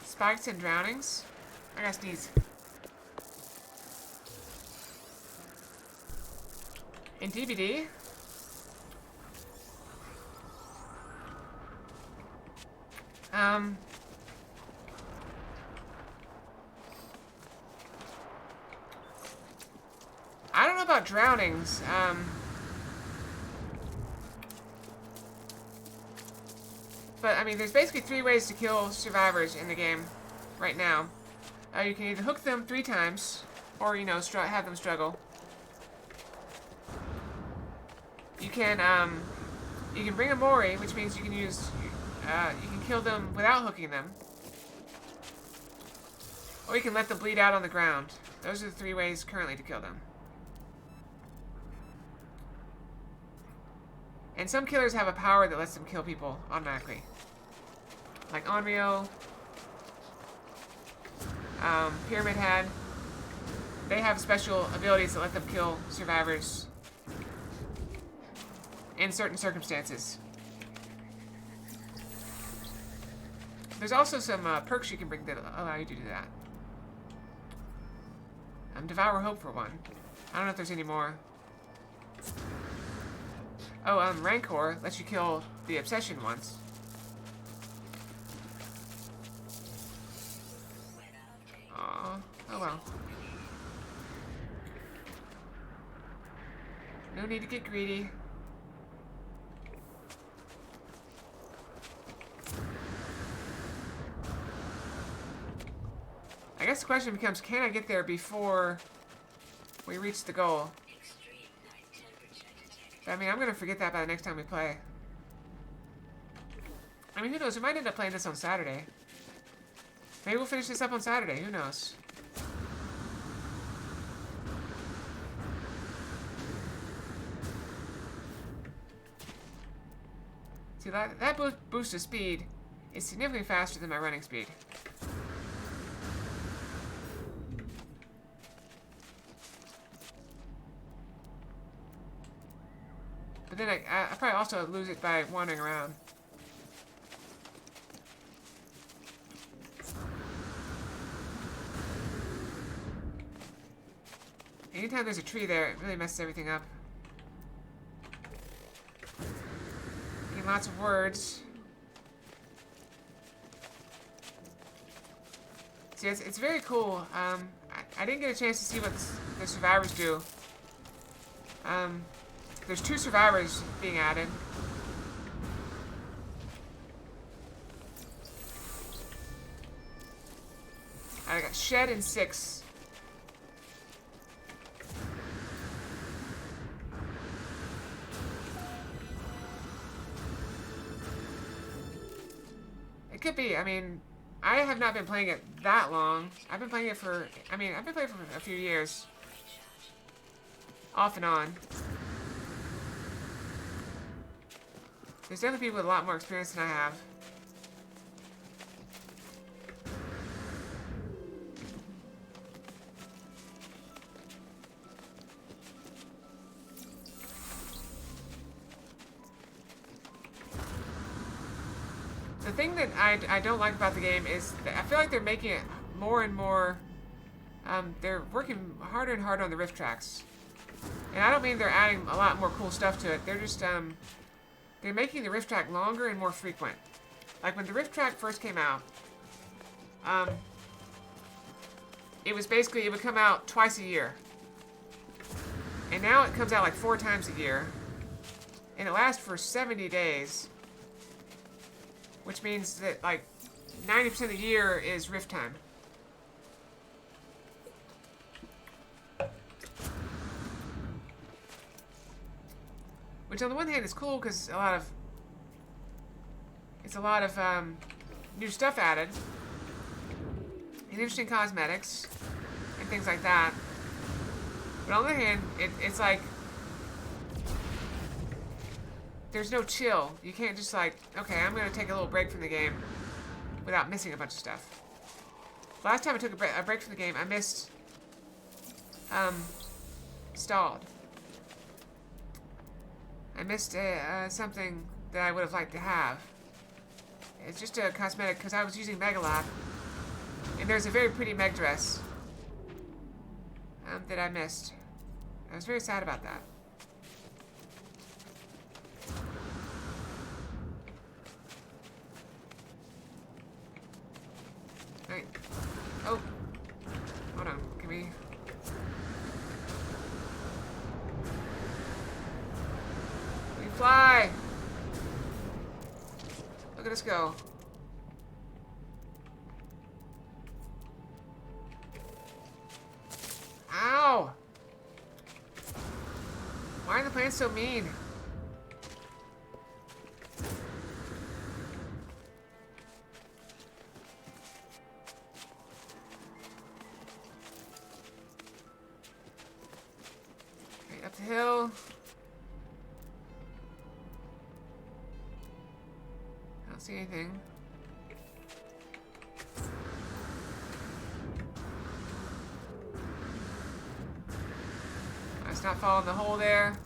Spikes and drownings. I gotta sneeze. In DBD? I don't know about drownings. But, I mean, there's basically 3 ways to kill survivors in the game right now. You can either hook them 3 times, or, you know, have them struggle. You can bring a Mori, which means you can use, you can kill them without hooking them. Or you can let them bleed out on the ground. Those are the 3 ways currently to kill them. And some killers have a power that lets them kill people automatically. Like Onryo, Pyramid Head. They have special abilities that let them kill survivors in certain circumstances. There's also some perks you can bring that allow you to do that. Devour Hope for one. I don't know if there's any more. Oh, Rancor lets you kill the Obsession once. Aw, oh well. No need to get greedy. I guess the question becomes, can I get there before we reach the goal? I mean, I'm going to forget that by the next time we play. I mean, who knows? We might end up playing this on Saturday. Maybe we'll finish this up on Saturday. Who knows? See, that boost of speed is significantly faster than my running speed. But then I probably also lose it by wandering around. Anytime there's a tree there, it really messes everything up. Getting lots of words. See, it's very cool. I didn't get a chance to see what the survivors do. There's 2 survivors being added. I got Shed and 6. It could be. I mean, I have not been playing it that long. I've been playing it for, I've been playing it for a few years. Off and on. There's definitely people with a lot more experience than I have. The thing that I don't like about the game is that I feel like they're making it more and more, they're working harder and harder on the rift tracks. And I don't mean they're adding a lot more cool stuff to it. They're just, they're making the rift track longer and more frequent. Like when the rift track first came out, it was basically, it would come out twice a year. And now it comes out like 4 times a year. And it lasts for 70 days. Which means that like 90% of the year is rift time. Which on the one hand is cool because it's a lot of new stuff added. And interesting cosmetics and things like that. But on the other hand, it's like there's no chill. You can't just like, okay, I'm gonna take a little break from the game without missing a bunch of stuff. Last time I took a break from the game, I missed Stalled. I missed something that I would have liked to have. It's just a cosmetic because I was using Megalab, and there's a very pretty Meg dress that I missed. I was very sad about that. Right. Oh. Hold on. Can we... fly! Look at us go. Ow! Why are the plants so mean? Okay, up the hill. I don't see anything. Let's not fall in the hole there.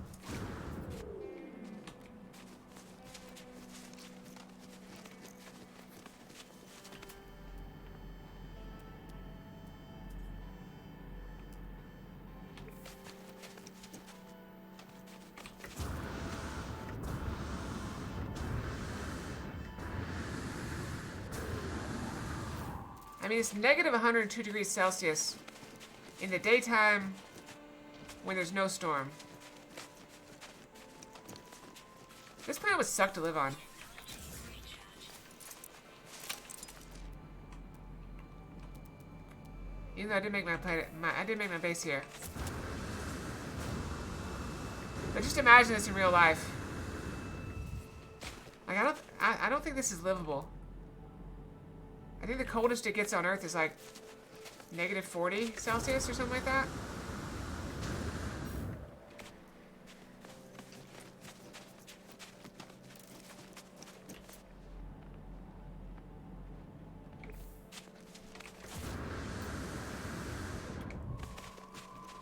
I mean, it's negative 102 degrees Celsius in the daytime when there's no storm. This planet would suck to live on. Even though I did make my planet, I did make my base here. But just imagine this in real life. Like I don't think this is livable. I think the coldest it gets on Earth is like negative 40 Celsius or something like that.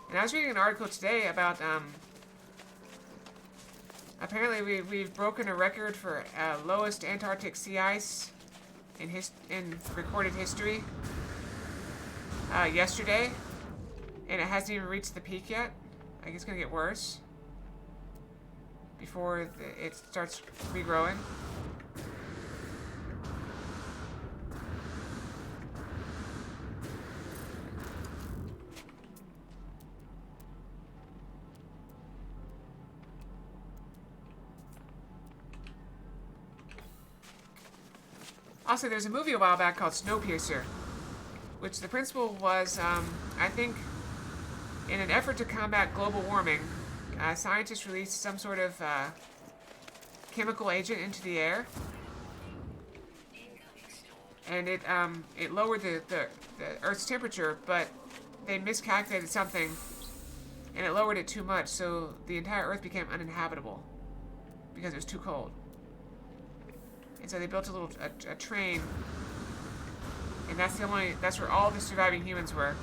And I was reading an article today about, apparently we've broken a record for lowest Antarctic sea ice in recorded history yesterday. And it hasn't even reached the peak yet. I think it's gonna get worse before it starts regrowing. Also, there's a movie a while back called Snowpiercer, which the principle was, I think, in an effort to combat global warming, scientists released some sort of chemical agent into the air, and it lowered the Earth's temperature, but they miscalculated something, and it lowered it too much, so the entire Earth became uninhabitable because it was too cold. And so they built a train, and that's where all the surviving humans were.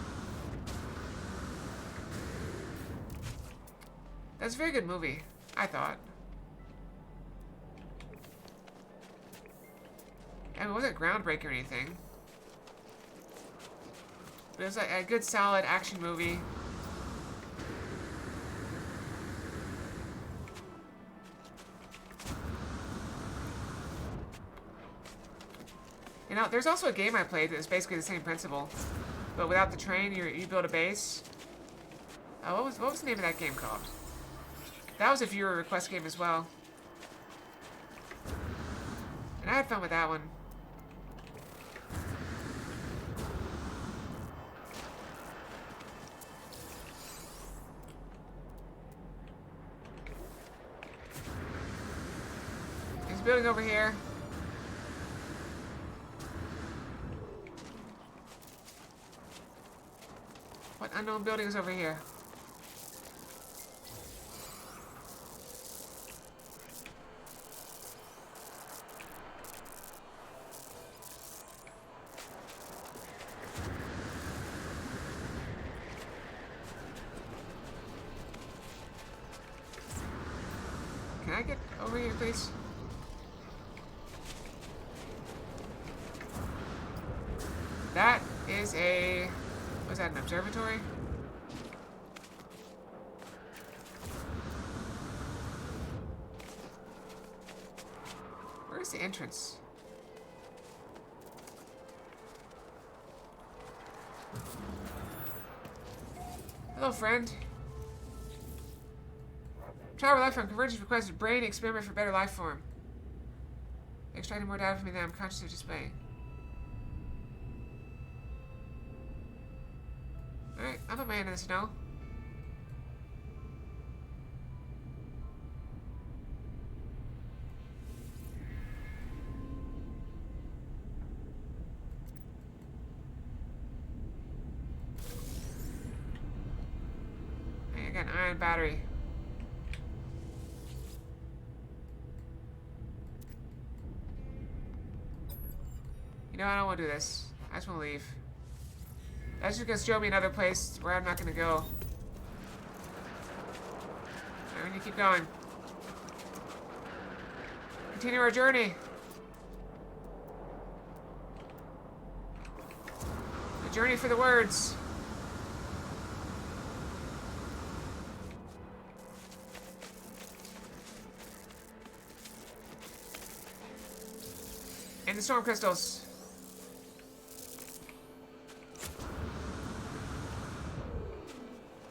That's a very good movie, I thought. I mean, it wasn't groundbreaking or anything, but it was like a good, solid action movie. You know, there's also a game I played that is basically the same principle, but without the train, you build a base. What was the name of that game called? That was a viewer request game as well, and I had fun with that one. There's a building over here. What unknown building is over here? Can I get over here, please? That is a... Was that an observatory? Where's the entrance? Hello, friend. Travel life from Convergence requested brain experiment for better life form. Extracting more data from me than I'm conscious of displaying. Alright, I'll put my hand in the snow. Hey, I got an iron battery. You know, I don't want to do this. I just want to leave. That's just going to show me another place where I'm not going to go. I'm going to keep going. Continue our journey. The journey for the words. And the storm crystals.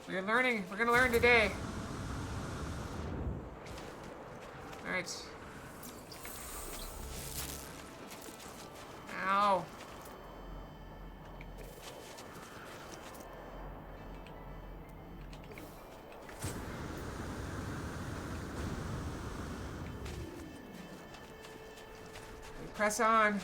We're learning. We're gonna learn today. Alright. Ow. We press on.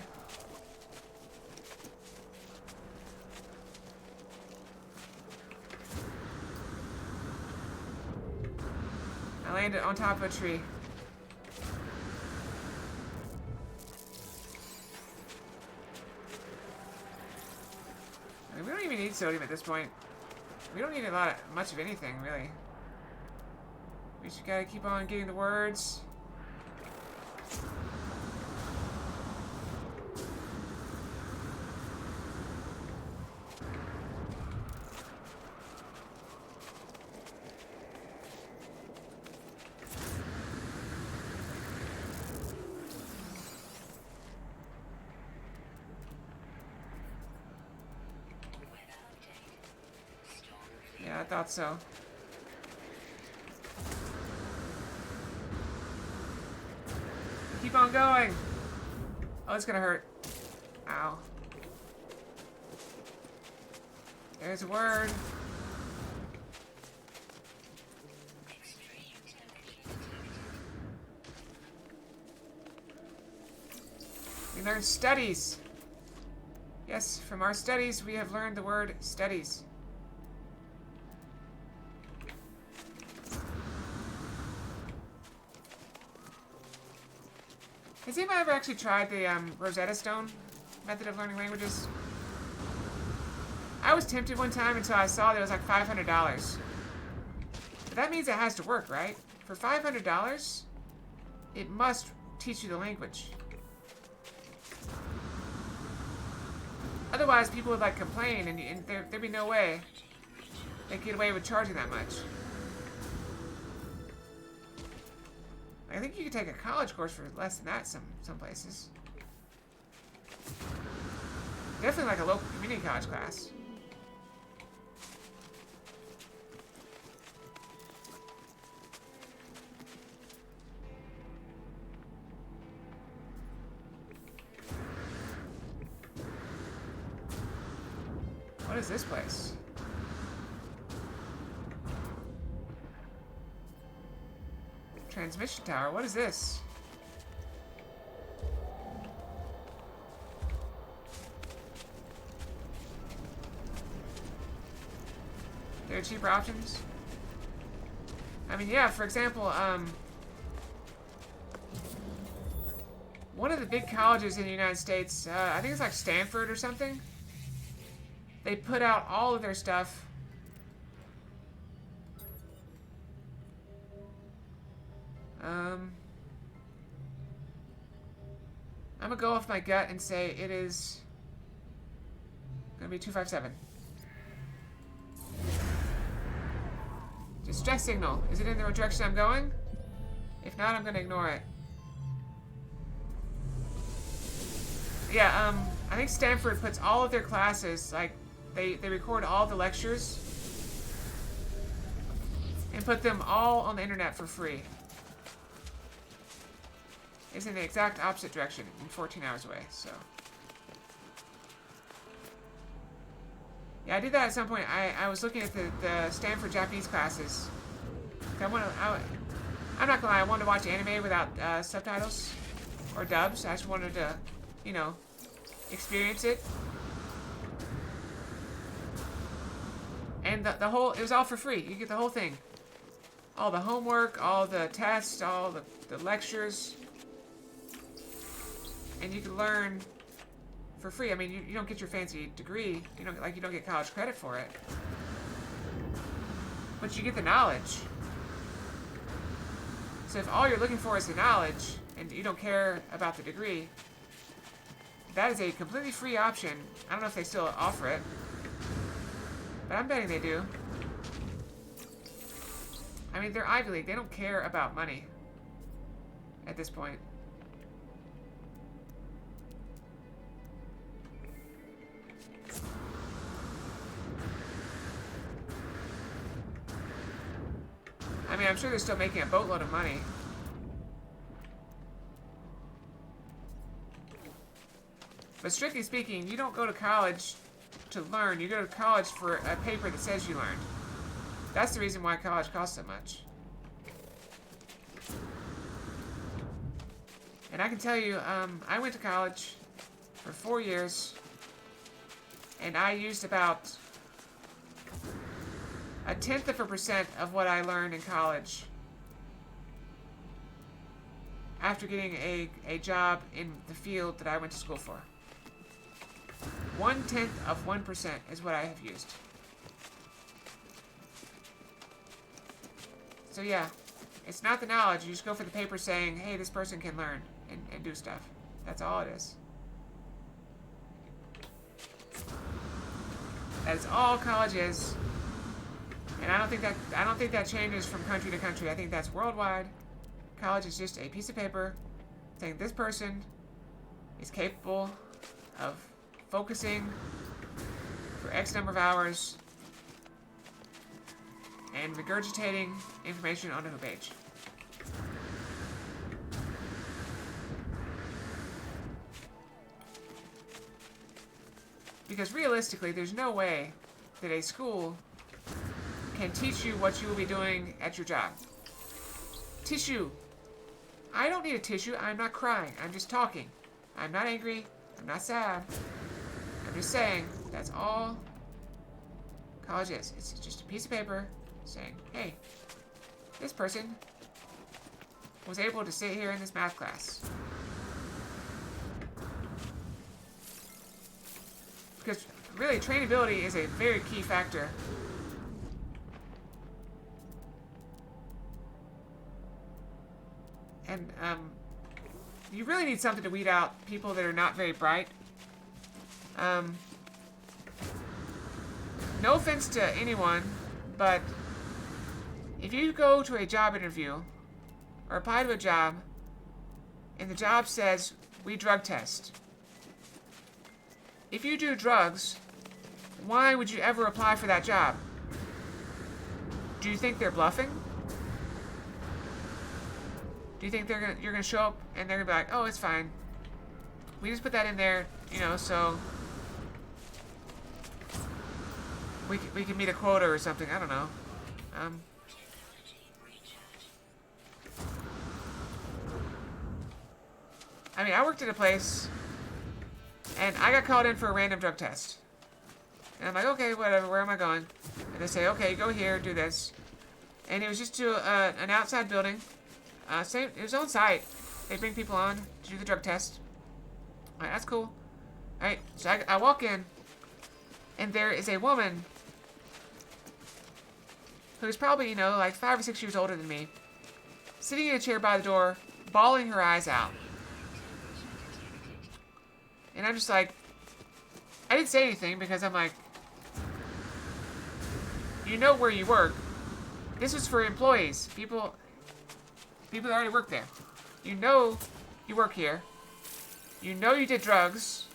I landed on top of a tree. I mean, we don't even need sodium at this point. We don't need much of anything, really. We just gotta keep on getting the words. I thought so. Keep on going. Oh, it's gonna hurt. Ow. There's a word. Extreme temperature detected. We learned studies. Yes, from our studies, we have learned the word studies. Has anybody ever actually tried the Rosetta Stone method of learning languages? I was tempted one time until I saw that it was like $500. But that means it has to work, right? For $500, it must teach you the language. Otherwise, people would like complain, and there'd be no way they'd get away with charging that much. I think you could take a college course for less than that some places. Definitely like a local community college class. What is this place? Transmission tower. What is this? There are cheaper options? I mean, yeah, for example, one of the big colleges in the United States, I think it's like Stanford or something, they put out all of their stuff I'm gonna go off my gut and say it is gonna be 257. Distress signal. Is it in the direction I'm going? If not, I'm gonna ignore it. Yeah, I think Stanford puts all of their classes, like, they record all the lectures and put them all on the internet for free. It's in the exact opposite direction and 14 hours away, so. Yeah, I did that at some point. I was looking at the Stanford Japanese classes. I'm not gonna lie, I wanted to watch anime without subtitles or dubs. I just wanted to, you know, experience it. And the whole, it was all for free. You get the whole thing. All the homework, all the tests, all the lectures. And you can learn for free. I mean, you don't get your fancy degree. You don't get college credit for it. But you get the knowledge. So if all you're looking for is the knowledge, and you don't care about the degree, that is a completely free option. I don't know if they still offer it, but I'm betting they do. I mean, they're Ivy League. They don't care about money at this point. I mean, I'm sure they're still making a boatload of money. But strictly speaking, you don't go to college to learn. You go to college for a paper that says you learned. That's the reason why college costs so much. And I can tell you, I went to college for 4 years, and I used about 0.1% of what I learned in college after getting a job in the field that I went to school for. 0.1% is what I have used. So yeah, it's not the knowledge. You just go for the paper saying, hey, this person can learn and do stuff. That's all it is. That is all college is. And I don't think that changes from country to country. I think that's worldwide. College is just a piece of paper saying this person is capable of focusing for X number of hours and regurgitating information on a page. Because realistically, there's no way that a school can teach you what you will be doing at your job. Tissue. I don't need a tissue. I'm not crying. I'm just talking. I'm not angry. I'm not sad. I'm just saying that's all college is. It's just a piece of paper saying, hey, this person was able to sit here in this math class. Because really, trainability is a very key factor. And you really need something to weed out people that are not very bright. No offense to anyone, but if you go to a job interview or apply to a job and the job says, we drug test. If you do drugs, why would you ever apply for that job? Do you think they're bluffing? Do you think you're gonna show up and they're gonna be like, oh, it's fine. We just put that in there, you know, so we can meet a quota or something. I don't know. I mean, I worked at a place and I got called in for a random drug test. And I'm like, okay, whatever, where am I going? And they say, okay, go here, do this. And it was just to an outside building. It was on site. They bring people on to do the drug test. Alright, that's cool. Alright, so I walk in, and there is a woman who's probably, you know, like 5 or 6 years older than me, sitting in a chair by the door, bawling her eyes out. And I'm just like, I didn't say anything because I'm like, you know where you work. This was for employees. People that already work there. You know you work here. You know you did drugs.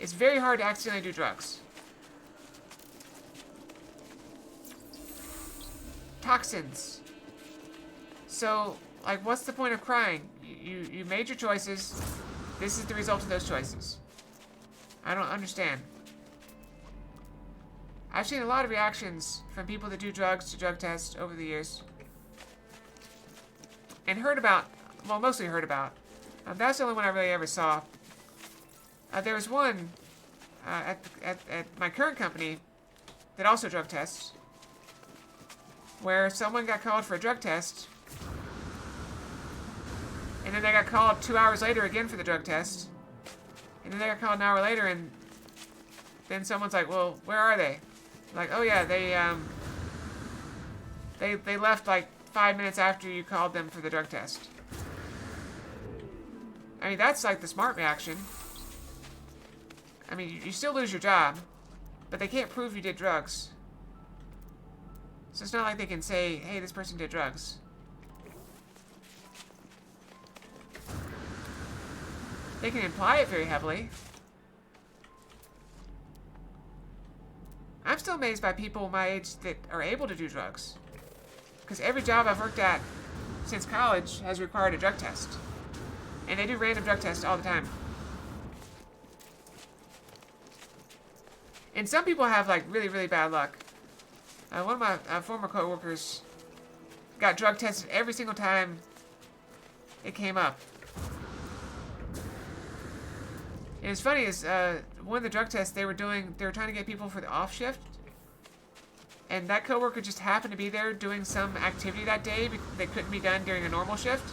It's very hard to accidentally do drugs. Toxins. So, like, what's the point of crying? You made your choices. This is the result of those choices. I don't understand. I've seen a lot of reactions from people that do drugs to drug tests over the years. And heard about, well, mostly heard about. That's the only one I really ever saw. There was one at my current company that also drug tests, where someone got called for a drug test, and then they got called 2 hours later again for the drug test, and then they got called an hour later, and then someone's like, well, where are they? Like, oh yeah, they left like 5 minutes after you called them for the drug test. I mean, that's like the smart reaction. I mean, you still lose your job, but they can't prove you did drugs. So it's not like they can say, hey, this person did drugs. They can imply it very heavily. I'm still amazed by people my age that are able to do drugs. Because every job I've worked at since college has required a drug test. And they do random drug tests all the time. And some people have, like, really, really bad luck. One of my former co-workers got drug tested every single time it came up. And it's funny is, one of the drug tests they were trying to get people for the off shift. And that coworker just happened to be there doing some activity that day that couldn't be done during a normal shift.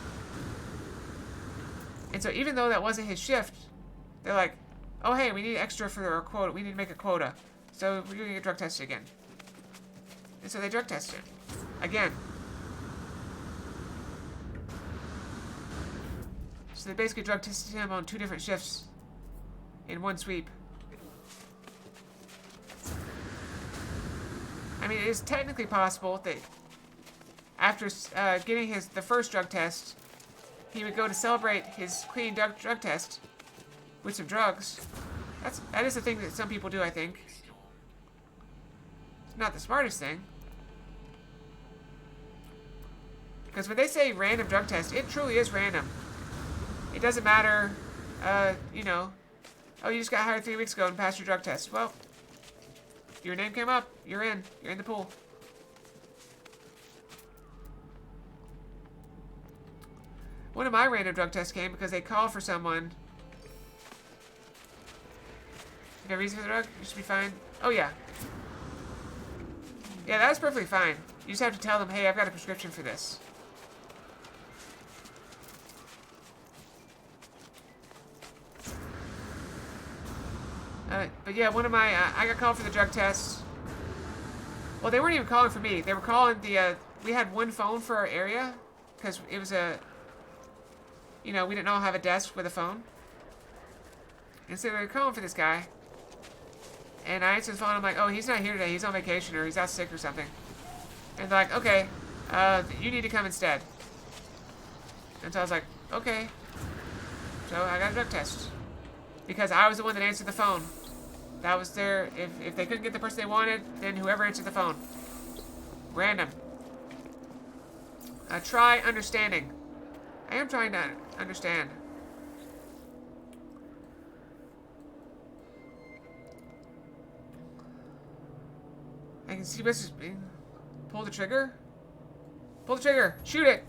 And so even though that wasn't his shift, they're like, oh hey, we need extra for our quota. We need to make a quota. So we're going to get drug tested again. And so they drug tested. Again. So they basically drug tested him on 2 different shifts in one sweep. I mean, it is technically possible that after getting the first drug test, he would go to celebrate his clean drug test with some drugs. That is the thing that some people do, I think. It's not the smartest thing. Because when they say random drug test, it truly is random. It doesn't matter, you know, oh, you just got hired 3 weeks ago and passed your drug test. Well, your name came up. You're in. You're in the pool. One of my random drug tests came because they called for someone. You got a reason for the drug? You should be fine. Oh, yeah. Yeah, that was perfectly fine. You just have to tell them, hey, I've got a prescription for this. But yeah, one of my, I got called for the drug test. Well, they weren't even calling for me. They were calling the, we had one phone for our area. Because it was a, you know, we didn't all have a desk with a phone. And so they were calling for this guy. And I answered the phone. I'm like, oh, he's not here today. He's on vacation or he's out sick or something. And they're like, okay, you need to come instead. And so I was like, okay. So I got a drug test. Because I was the one that answered the phone. That was their, if they couldn't get the person they wanted, then whoever answered the phone. Random. Try understanding. I am trying to understand. I can see this is being... Pull the trigger? Pull the trigger! Shoot it!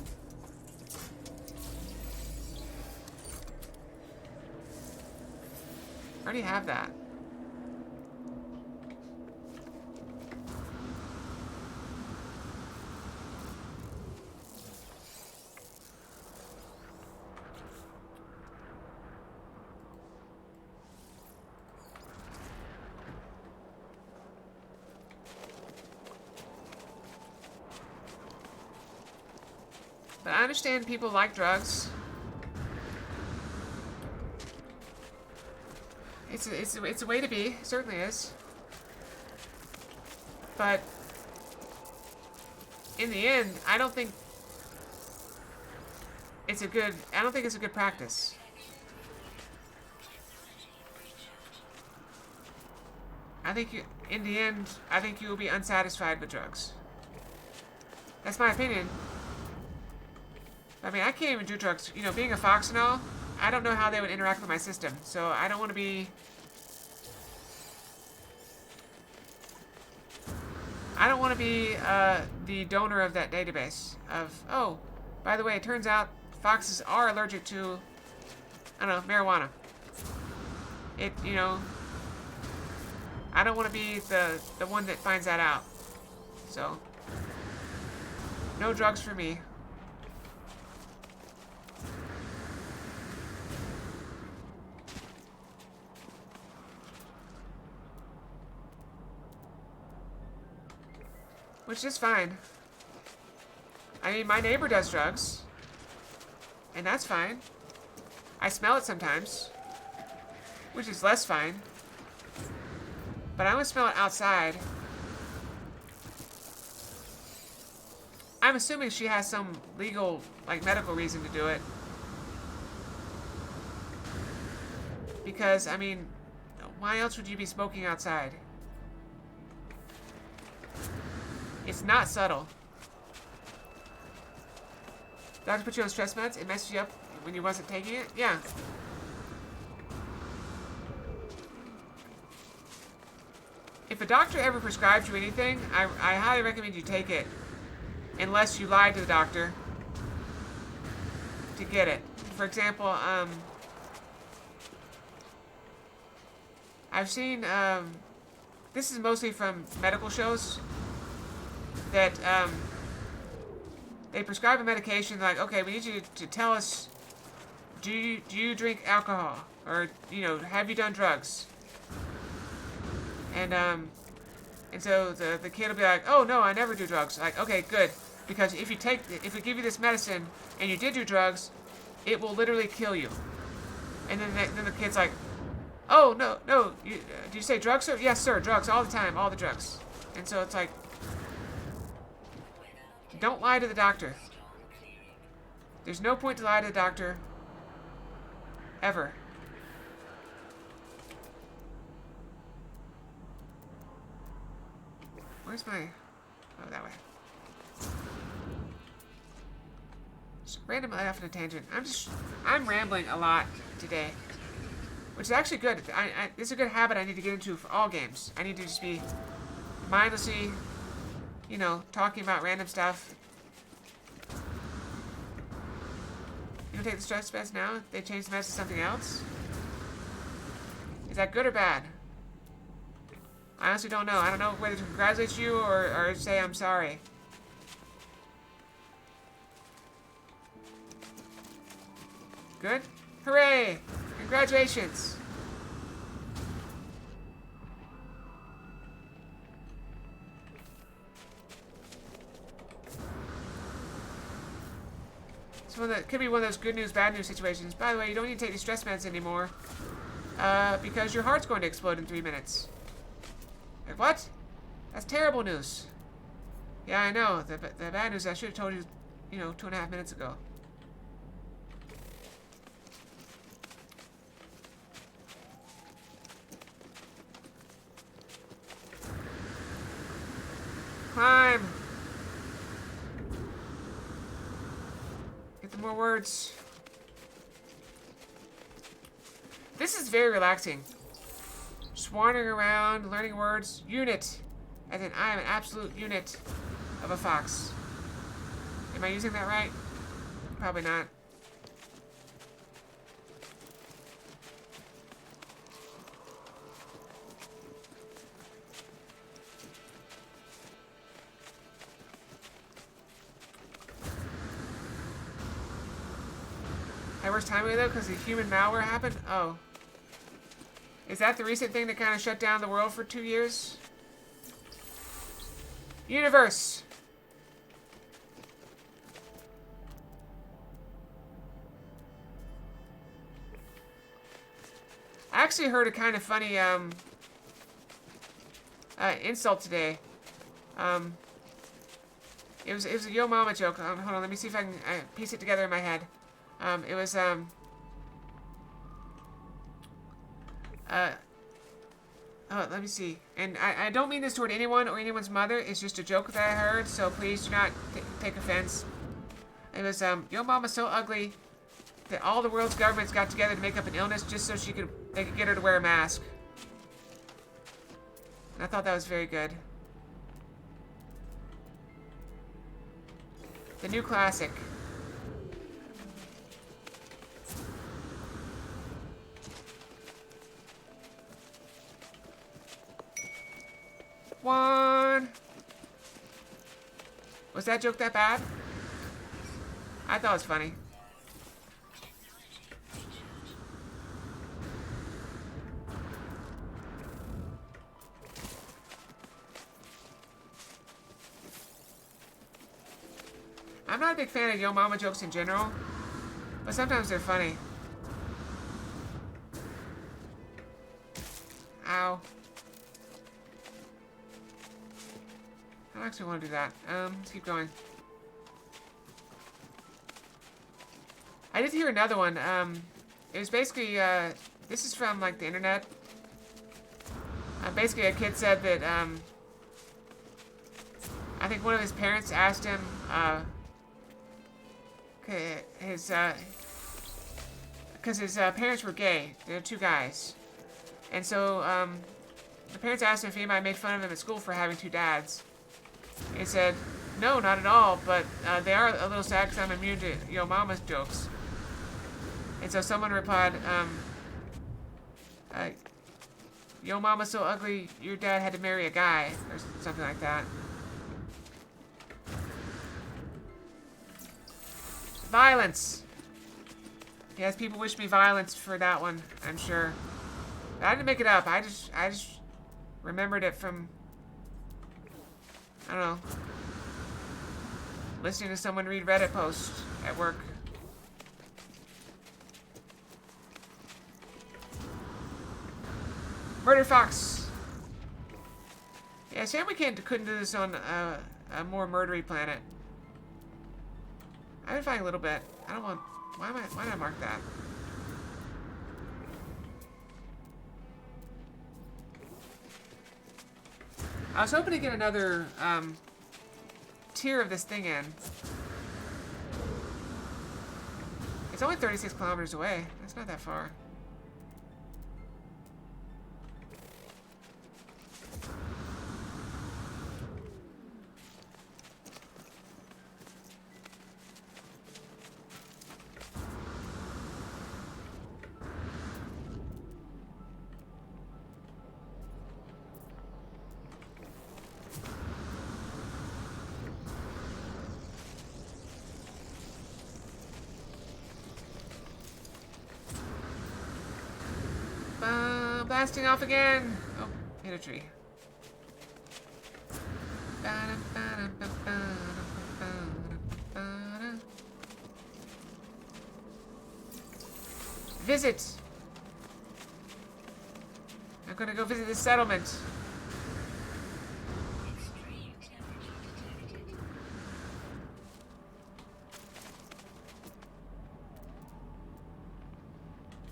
I already have that. But I understand people like drugs. It's a way to be. It certainly is. But in the end, I don't think it's a good practice. I think in the end, I think you will be unsatisfied with drugs. That's my opinion. I mean, I can't even do drugs. You know, being a fox and all, I don't know how they would interact with my system. So I don't want to be... I don't want to be the donor of that database of, oh, by the way, it turns out foxes are allergic to, I don't know, marijuana. It, you know, I don't want to be the one that finds that out. So, no drugs for me. Which is fine. I mean, my neighbor does drugs. And that's fine. I smell it sometimes. Which is less fine. But I only smell it outside. I'm assuming she has some legal, like, medical reason to do it. Because, I mean, why else would you be smoking outside? It's not subtle. Doctor put you on stress meds? It messed you up when you wasn't taking it? Yeah. If a doctor ever prescribes you anything, I highly recommend you take it. Unless you lied to the doctor to get it. For example, I've seen, this is mostly from medical shows, that they prescribe a medication like, okay, we need you to tell us, do you drink alcohol, or, you know, have you done drugs? And so the kid will be like, oh no, I never do drugs. Like, okay, good, because if we give you this medicine and you did do drugs, it will literally kill you. And then the kid's like, oh no, do you say drugs, sir? Yes, sir, drugs all the time, all the drugs. And so it's like, don't lie to the doctor. There's no point to lie to the doctor. Ever. Where's my... Oh, that way. random off on a tangent. I'm rambling a lot today, which is actually good. This is a good habit I need to get into for all games. I need to just be mindlessly, you know, talking about random stuff. You don't take the stress meds now? They changed the meds to something else? Is that good or bad? I honestly don't know. I don't know whether to congratulate you or say I'm sorry. Good? Hooray! Congratulations! So that could be one of those good news, bad news situations. By the way, you don't need to take the stress meds anymore. Because your heart's going to explode in 3 minutes. Like, what? That's terrible news. Yeah, I know. The bad news I should have told you, you know, 2.5 minutes ago. Climb! Get the more words. This is very relaxing. Just wandering around, learning words. Unit. As in, I am an absolute unit of a fox. Am I using that right? Probably not. Hey, where's timing though? Because the human malware happened? Oh. Is that the recent thing that kind of shut down the world for 2 years? Universe! I actually heard a kind of funny, insult today. It was a Yo Mama joke. Hold on, let me see if I can piece it together in my head. It was, oh, let me see. And I don't mean this toward anyone or anyone's mother. It's just a joke that I heard, so please do not take offense. It was, Yo Mama's so ugly that all the world's governments got together to make up an illness just so they could get her to wear a mask. And I thought that was very good. The new classic. One. Was that joke that bad? I thought it was funny. I'm not a big fan of Yo Mama jokes in general, but sometimes they're funny. Ow. I don't actually want to do that. Let's keep going. I did hear another one. It was basically, this is from, like, the internet. Basically, a kid said that, I think one of his parents asked him, because his parents were gay. They're two guys. And so, the parents asked him if anybody made fun of him at school for having two dads. He said, no, not at all, but they are a little sad because I'm immune to Yo Mama's jokes. And so someone replied, Yo Mama's so ugly, your dad had to marry a guy, or something like that. Violence! Yes, people wish me violence for that one, I'm sure. But I didn't make it up, I just remembered it from, I don't know, listening to someone read Reddit posts at work. Murder Fox! Yeah, Sam, we couldn't do this on a more murdery planet. I've been fighting a little bit. I don't want... Why did I mark that? I was hoping to get another, tier of this thing in. It's only 36 kilometers away. That's not that far. Blasting off again. Oh, hit a tree. Visit. I'm gonna go visit this settlement. Extreme temperature detected.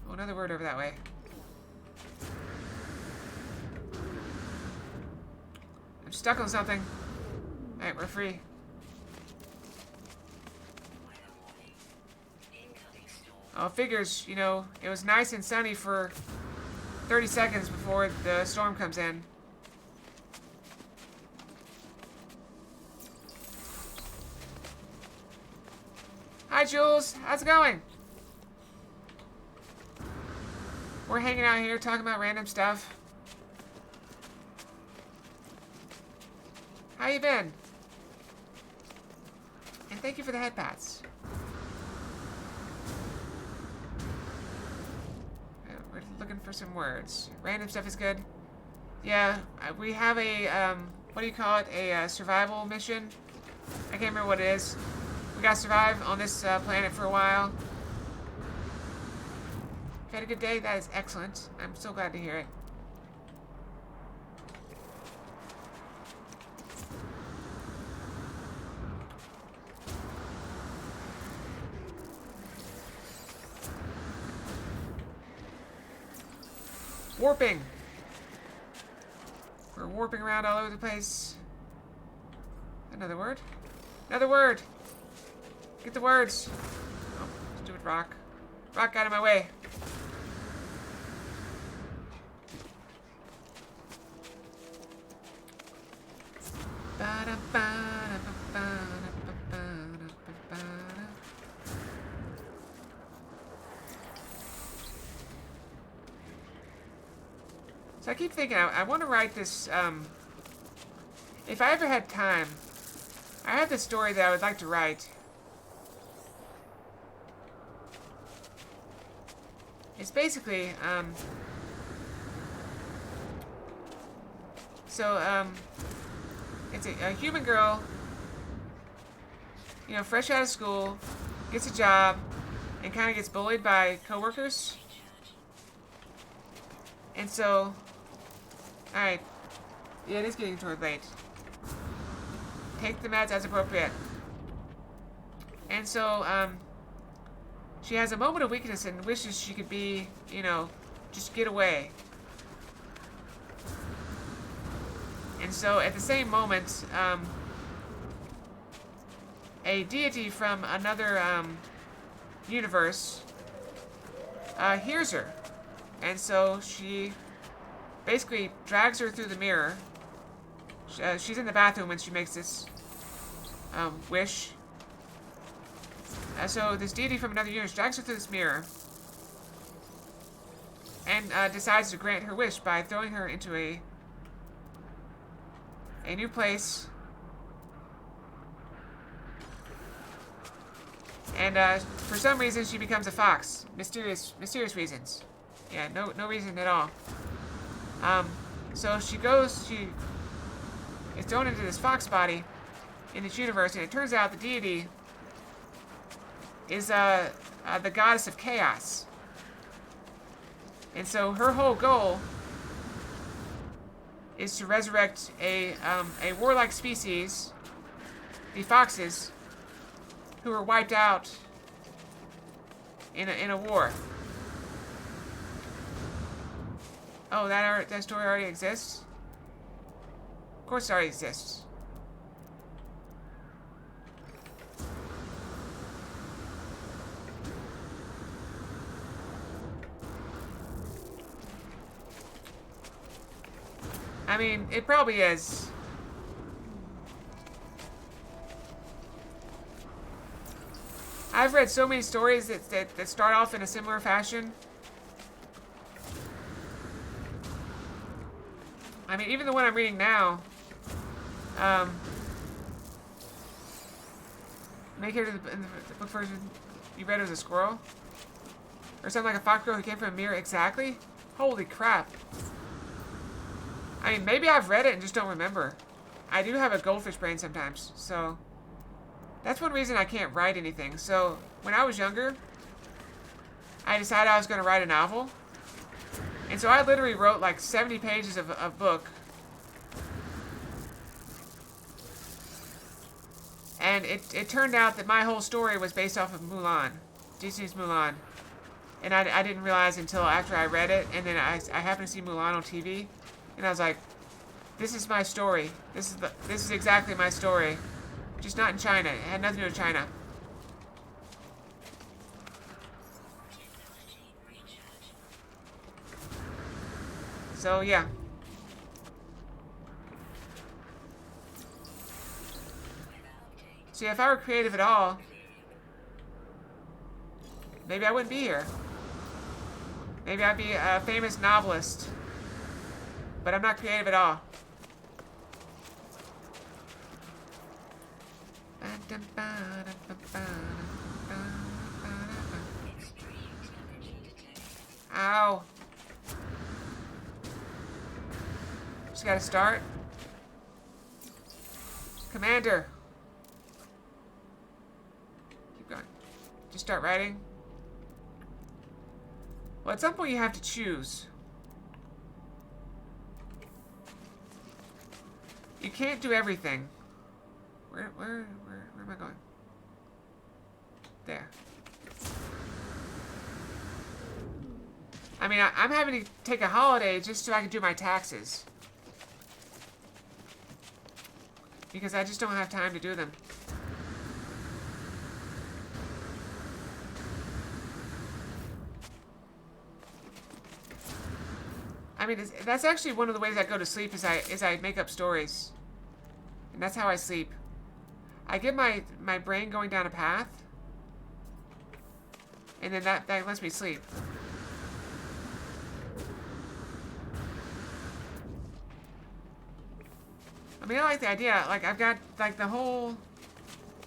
Oh, another word over that way. I'm stuck on something. Alright, we're free. Weather warning. Incoming storm. Oh, figures, you know, it was nice and sunny for 30 seconds before the storm comes in. Hi, Jules. How's it going? We're hanging out here talking about random stuff. How you been? And thank you for the head pats. We're looking for some words. Random stuff is good. Yeah, we have a, what do you call it? A survival mission. I can't remember what it is. We gotta survive on this planet for a while. Had a good day? That is excellent. I'm so glad to hear it. Warping! We're warping around all over the place. Another word? Another word! Get the words! Oh, stupid rock. Rock out of my way. So I keep thinking, I want to write this, if I ever had time, I have this story that I would like to write. It's basically, it's a human girl, you know, fresh out of school, gets a job, and kind of gets bullied by coworkers. And so, alright, yeah, it is getting toward late. Take the meds as appropriate. And so, she has a moment of weakness and wishes she could be, you know, just get away. And so, at the same moment, a deity from another universe hears her. And so, she basically drags her through the mirror. She's in the bathroom when she makes this wish. So this deity from another universe drags her through this mirror and decides to grant her wish by throwing her into a new place. And for some reason she becomes a fox. Mysterious reasons. Yeah, no reason at all. So she is thrown into this fox body in this universe, and it turns out the deity is the goddess of chaos. And so her whole goal is to resurrect a warlike species, the foxes, who were wiped out in a war. Oh, that story already exists? Of course it already exists. I mean, it probably is. I've read so many stories that start off in a similar fashion. I mean, even the one I'm reading now, main character in the book version you read was a squirrel? Or something like a fox girl who came from a mirror? Exactly? Holy crap. I mean, maybe I've read it and just don't remember. I do have a goldfish brain sometimes, so... That's one reason I can't write anything. So, when I was younger, I decided I was going to write a novel. And so I literally wrote like 70 pages of book. And it turned out that my whole story was based off of Mulan. Disney's Mulan. And I didn't realize until after I read it. And then I happened to see Mulan on TV. And I was like, this is my story. This is exactly my story. Just not in China. It had nothing to do with China. So, yeah. See, if I were creative at all, maybe I wouldn't be here. Maybe I'd be a famous novelist. But I'm not creative at all. Ow. Just gotta start. Commander. Keep going. Just start writing. Well, at some point you have to choose. You can't do everything. Where am I going? There. I mean, I'm having to take a holiday just so I can do my taxes. Because I just don't have time to do them. I mean, that's actually one of the ways I go to sleep is I make up stories. And that's how I sleep. I get my brain going down a path. And then that lets me sleep. I mean, I like the idea. Like, I've got, like, the whole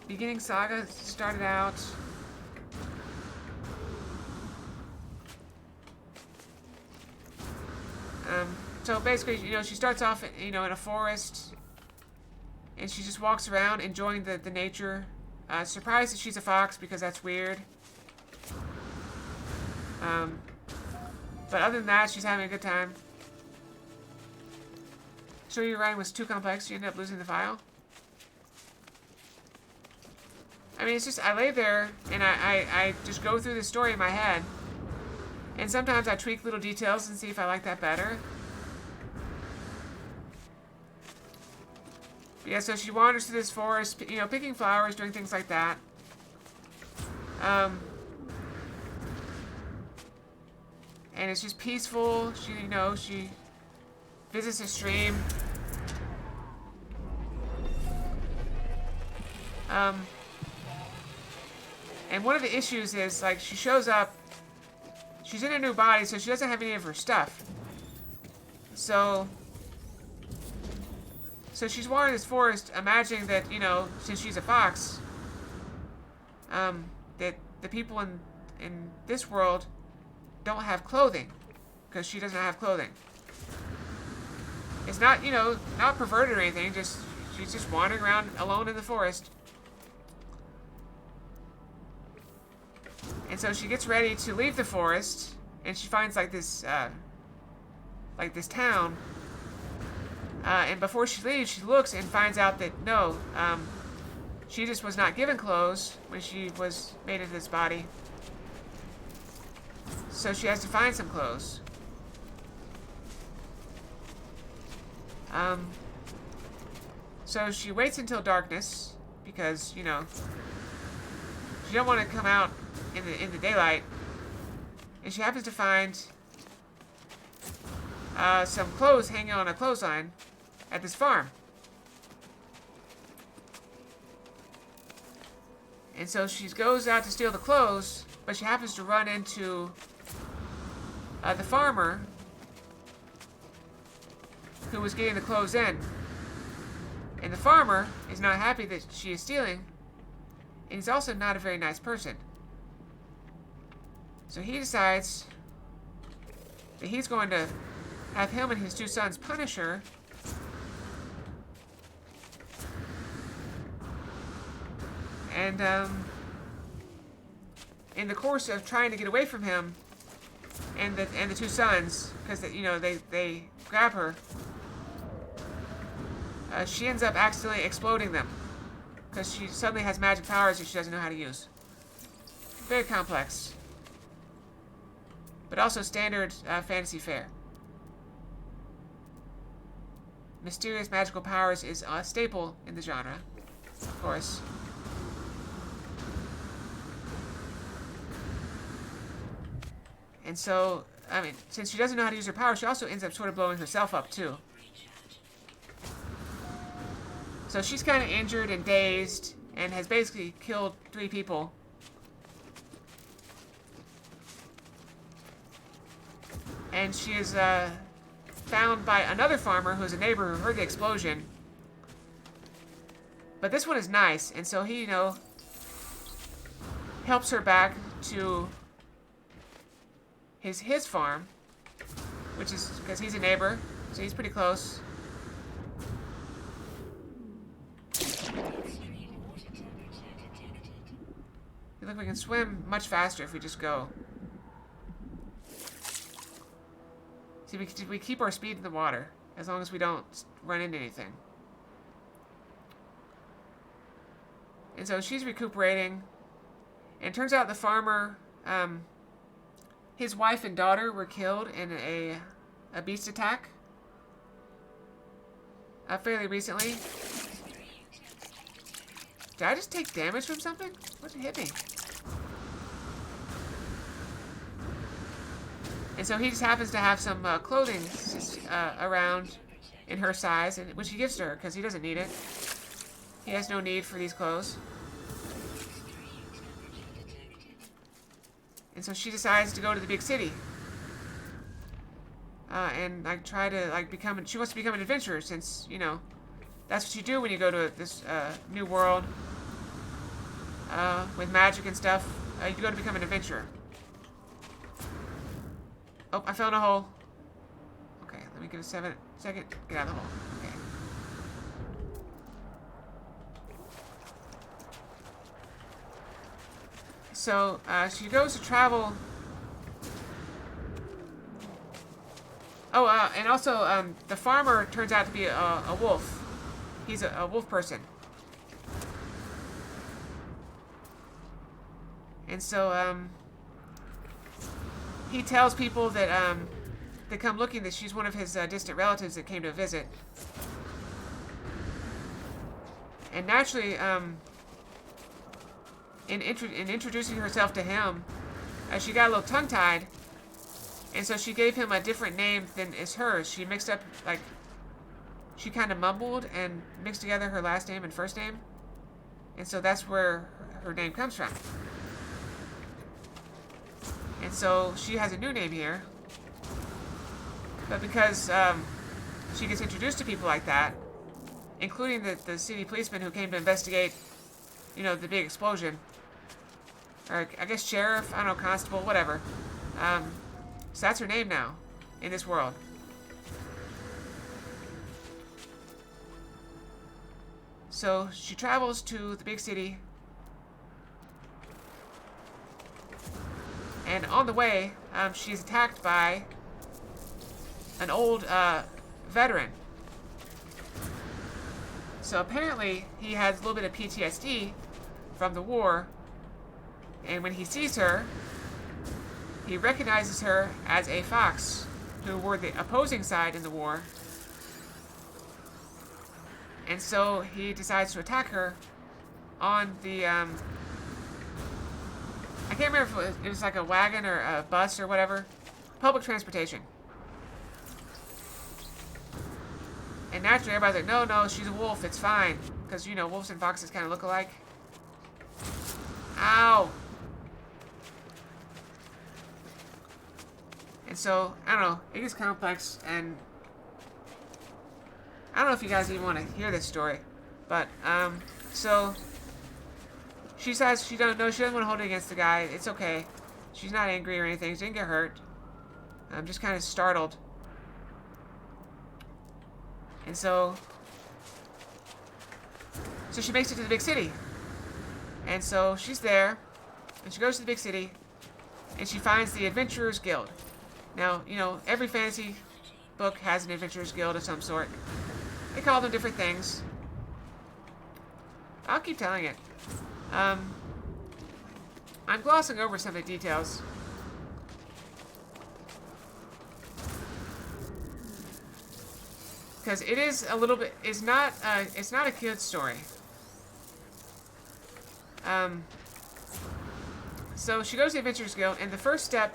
beginning saga started out. So basically, you know, she starts off, you know, in a forest. And she just walks around enjoying the nature. Surprised that she's a fox because that's weird. But other than that, she's having a good time. So your writing was too complex, you ended up losing the file? I mean, it's just, I lay there, and I just go through the story in my head. And sometimes I tweak little details and see if I like that better. But yeah, so she wanders through this forest, you know, picking flowers, doing things like that. And it's just peaceful. She, you know, she visits a stream. And one of the issues is, like, she shows up. She's in a new body, so she doesn't have any of her stuff. So she's wandering this forest, imagining that, you know, since she's a fox, that the people in this world don't have clothing, because she doesn't have clothing. It's not, you know, not perverted or anything, just, she's just wandering around alone in the forest. And so she gets ready to leave the forest, and she finds, like, this town. And before she leaves, she looks and finds out that, no, she just was not given clothes when she was made into this body. So she has to find some clothes. So she waits until darkness, because, you know, she don't want to come out in the daylight. And she happens to find some clothes hanging on a clothesline at this farm. And so she goes out to steal the clothes, but she happens to run into the farmer who was getting the clothes in. And the farmer is not happy that she is stealing, and he's also not a very nice person. So he decides that he's going to have him and his two sons punish her. And in the course of trying to get away from him and the two sons, because they grab her, she ends up accidentally exploding them because she suddenly has magic powers that she doesn't know how to use. Very complex, but also standard fantasy fare. Mysterious magical powers is a staple in the genre, of course. And so, I mean, since she doesn't know how to use her power, she also ends up sort of blowing herself up, too. So she's kind of injured and dazed, and has basically killed 3 people. And she is found by another farmer who's a neighbor who heard the explosion. But this one is nice, and so he, helps her back to his farm, which is because he's a neighbor, so he's pretty close. Look, we can swim much faster if we just go. See, we keep our speed in the water as long as we don't run into anything. And so she's recuperating, and it turns out the farmer, his wife and daughter were killed in a beast attack fairly recently. Did I just take damage from something? What hit me? And so he just happens to have some clothing around in her size, which he gives to her because he doesn't need it. He has no need for these clothes. And so she decides to go to the big city. And try to become. She wants to become an adventurer since, that's what you do when you go to this new world with magic and stuff. You go to become an adventurer. Oh, I fell in a hole. Okay, let me give it a second. Get out of the hole. Okay. So, she goes to travel. Oh, and also, the farmer turns out to be a wolf. He's a wolf person. And so, he tells people that, they come looking that she's one of his distant relatives that came to visit. And naturally, in introducing herself to him, she got a little tongue-tied, and so she gave him a different name than is hers. She mixed up, she kind of mumbled and mixed together her last name and first name, and so that's where her name comes from. And so she has a new name here, but because she gets introduced to people like that, including the city policeman who came to investigate, the big explosion, or I guess sheriff, I don't know, constable, whatever. So that's her name now in this world. So she travels to the big city, and on the way, she's attacked by an old veteran. So apparently he has a little bit of PTSD from the war, and when he sees her, he recognizes her as a fox who were the opposing side in the war. And so he decides to attack her on the, I can't remember if it was like a wagon or a bus or whatever. Public transportation. And naturally, everybody's like, no, no, she's a wolf. It's fine. Because, you know, wolves and foxes kind of look alike. Ow! And so, I don't know. It gets complex, and I don't know if you guys even want to hear this story. But, so she says she doesn't want to hold it against the guy. It's okay. She's not angry or anything. She didn't get hurt. I'm just kind of startled. And so she makes it to the big city. And so she's there, and she goes to the big city, and she finds the Adventurers Guild. Now, you know, every fantasy book has an Adventurers Guild of some sort. They call them different things. I'll keep telling it. I'm glossing over some of the details. Because it is a little bit, it's not a kid's story. So she goes to the Adventurers Guild, and the first step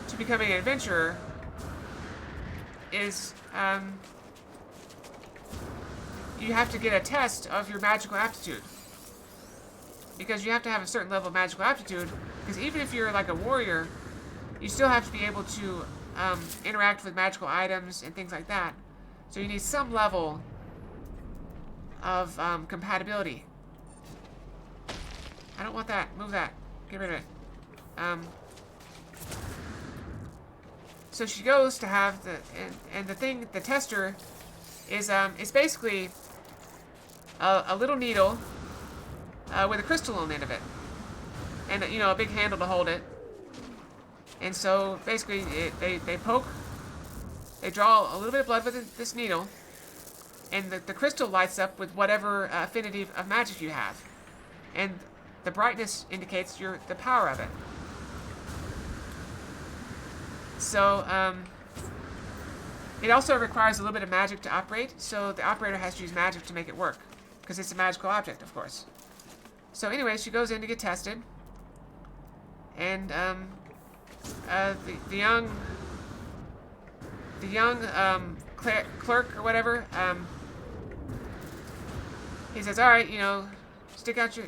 to becoming an adventurer is, you have to get a test of your magical aptitude. Because you have to have a certain level of magical aptitude, because even if you're like a warrior, you still have to be able to interact with magical items and things like that. So you need some level of compatibility. I don't want that. Move that. Get rid of it. So she goes to have the and the tester is it's basically a little needle with a crystal on the end of it, and you know, a big handle to hold it. And so basically they poke. They draw a little bit of blood with this needle, and the crystal lights up with whatever affinity of magic you have. And the brightness indicates the power of it. So, it also requires a little bit of magic to operate, so the operator has to use magic to make it work, because it's a magical object, of course. So anyway, she goes in to get tested, and the young clerk or whatever, he says, "All right, you know, stick out your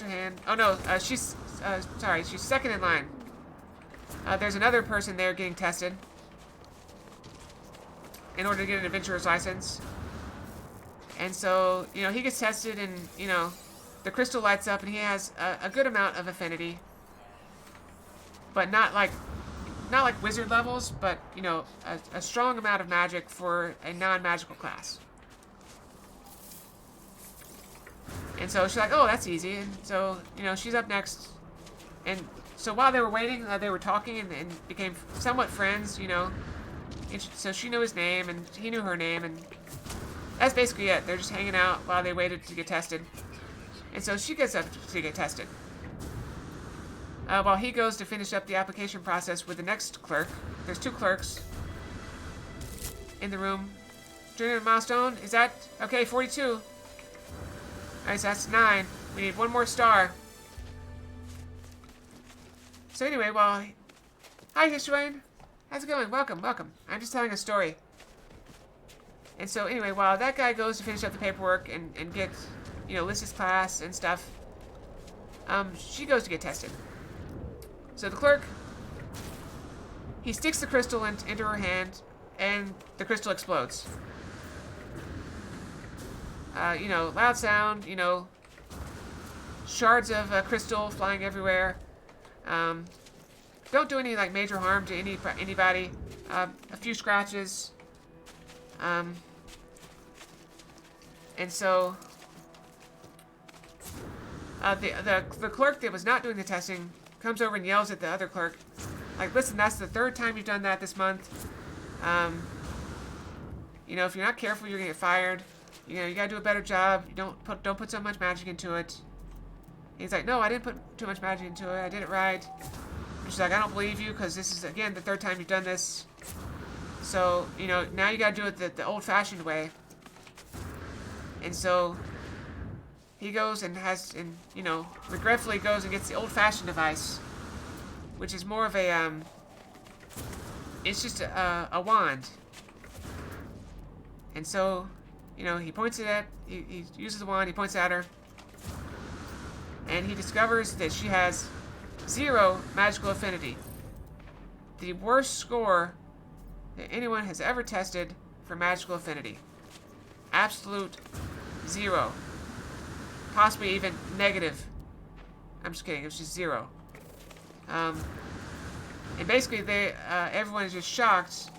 hand." Oh no, she's second in line. There's another person there getting tested in order to get an adventurer's license. And so, you know, he gets tested, and you know, the crystal lights up, and he has a good amount of affinity, but not like wizard levels, but you know, a strong amount of magic for a non-magical class. And so she's like, "Oh, that's easy." And so, you know, she's up next. And so while they were waiting, they were talking and became somewhat friends, you know. And so she knew his name, and he knew her name, and that's basically it. They're just hanging out while they waited to get tested. And so she gets up to get tested, while he goes to finish up the application process with the next clerk. There's two clerks in the room. During a milestone, is that okay? 42. Alright, so that's 9. We need one more star. So anyway, well, hi, Mr. Wayne. How's it going? Welcome, welcome. I'm just telling a story. And so anyway, while that guy goes to finish up the paperwork and get, you know, list his class and stuff, she goes to get tested. So the clerk, he sticks the crystal into her hand, and the crystal explodes. You know, loud sound, you know, shards of crystal flying everywhere. Don't do any like major harm to anybody. A few scratches. And so the clerk that was not doing the testing comes over and yells at the other clerk, like, "Listen, that's the 3rd time you've done that this month. You know, if you're not careful, you're gonna get fired. You know, you gotta do a better job. You don't put so much magic into it." He's like, "No, I didn't put too much magic into it. I did it right." And she's like, "I don't believe you, because this is, again, the 3rd time you've done this. So, you know, now you gotta do it the old-fashioned way." And so he goes and you know, regretfully goes and gets the old-fashioned device, which is more of a, it's just a wand. And so, he points it at, he uses the wand, he points at her, and he discovers that she has 0 magical affinity. The worst score that anyone has ever tested for magical affinity. Absolute 0. Possibly even negative. I'm just kidding, it was just 0. And basically, everyone is just shocked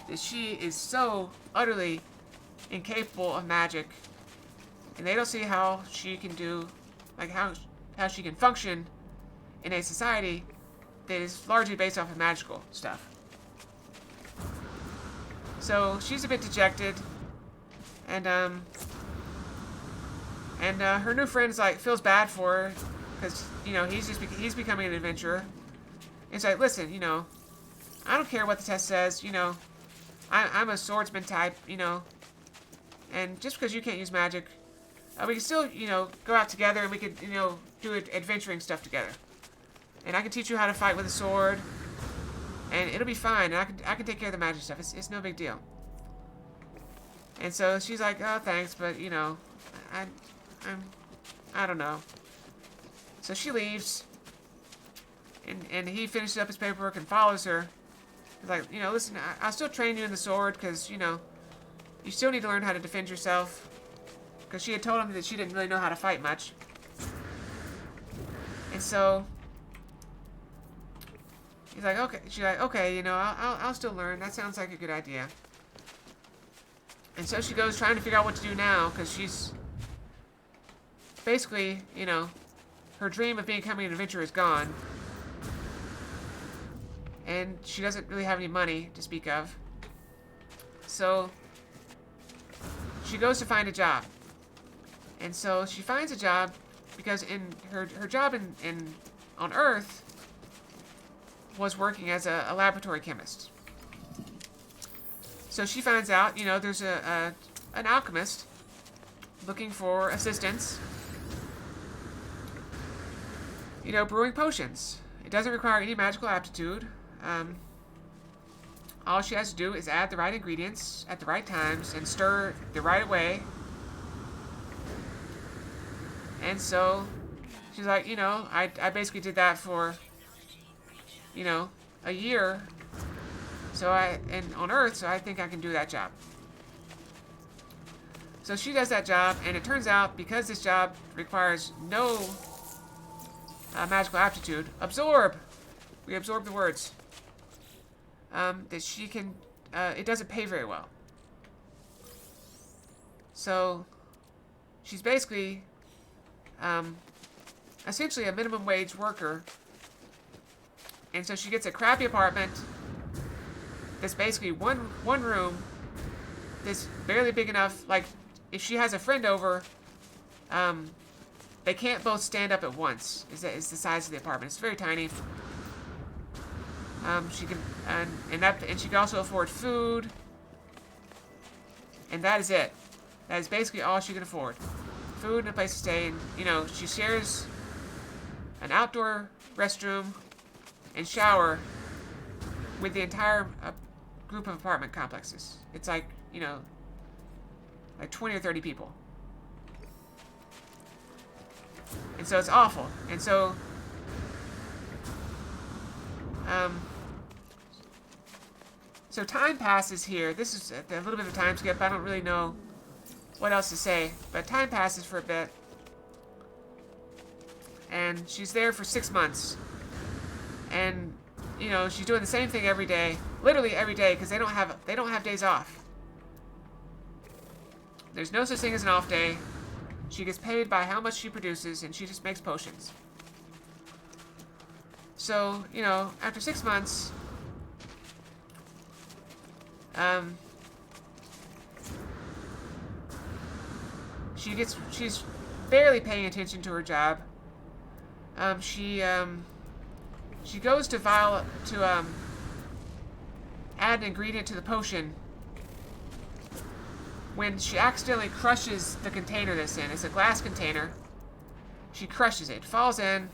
that she is so utterly incapable of magic, and they don't see how she can do, like how she can function in a society that is largely based off of magical stuff. So she's a bit dejected, and her new friend's like feels bad for her because he's becoming an adventurer. It's like, listen, I don't care what the test says, I'm a swordsman type, and just because you can't use magic, we can still, go out together and we could, do adventuring stuff together. And I can teach you how to fight with a sword, and it'll be fine. And I can take care of the magic stuff. It's no big deal. And so she's like, oh, thanks, but I don't know. So she leaves, and he finishes up his paperwork and follows her. He's like, listen, I'll still train you in the sword because you still need to learn how to defend yourself. Because she had told him that she didn't really know how to fight much. And so he's like, okay. She's like, okay, I'll still learn. That sounds like a good idea. And so she goes trying to figure out what to do now, because she's basically, her dream of becoming an adventurer is gone. And she doesn't really have any money to speak of. So she goes to find a job. And so she finds a job because in her job on Earth was working as a laboratory chemist. So she finds out, there's an alchemist looking for assistance, brewing potions. It doesn't require any magical aptitude. All she has to do is add the right ingredients at the right times and stir the right way. And so she's like, I basically did that for, a year. And on Earth, so I think I can do that job. So she does that job, and it turns out, because this job requires no magical aptitude, absorb! We absorb the words. That she can, it doesn't pay very well. So, she's basically, essentially a minimum wage worker. And so she gets a crappy apartment that's basically one room that's barely big enough, like, if she has a friend over, they can't both stand up at once, is the size of the apartment. It's very tiny. She can, and she can also afford food, and that is it. That is basically all she can afford. Food and a place to stay, and, she shares an outdoor restroom and shower with the entire group of apartment complexes. It's like, like 20 or 30 people. And so it's awful. And so, so time passes here. This is a little bit of a time skip. I don't really know what else to say. But time passes for a bit. And she's there for 6 months. And, she's doing the same thing every day. Literally every day, because they don't have days off. There's no such thing as an off day. She gets paid by how much she produces, and she just makes potions. So, after 6 months, she's barely paying attention to her job. She goes to add an ingredient to the potion when she accidentally crushes the container that's in. It's a glass container. She crushes it. It falls in.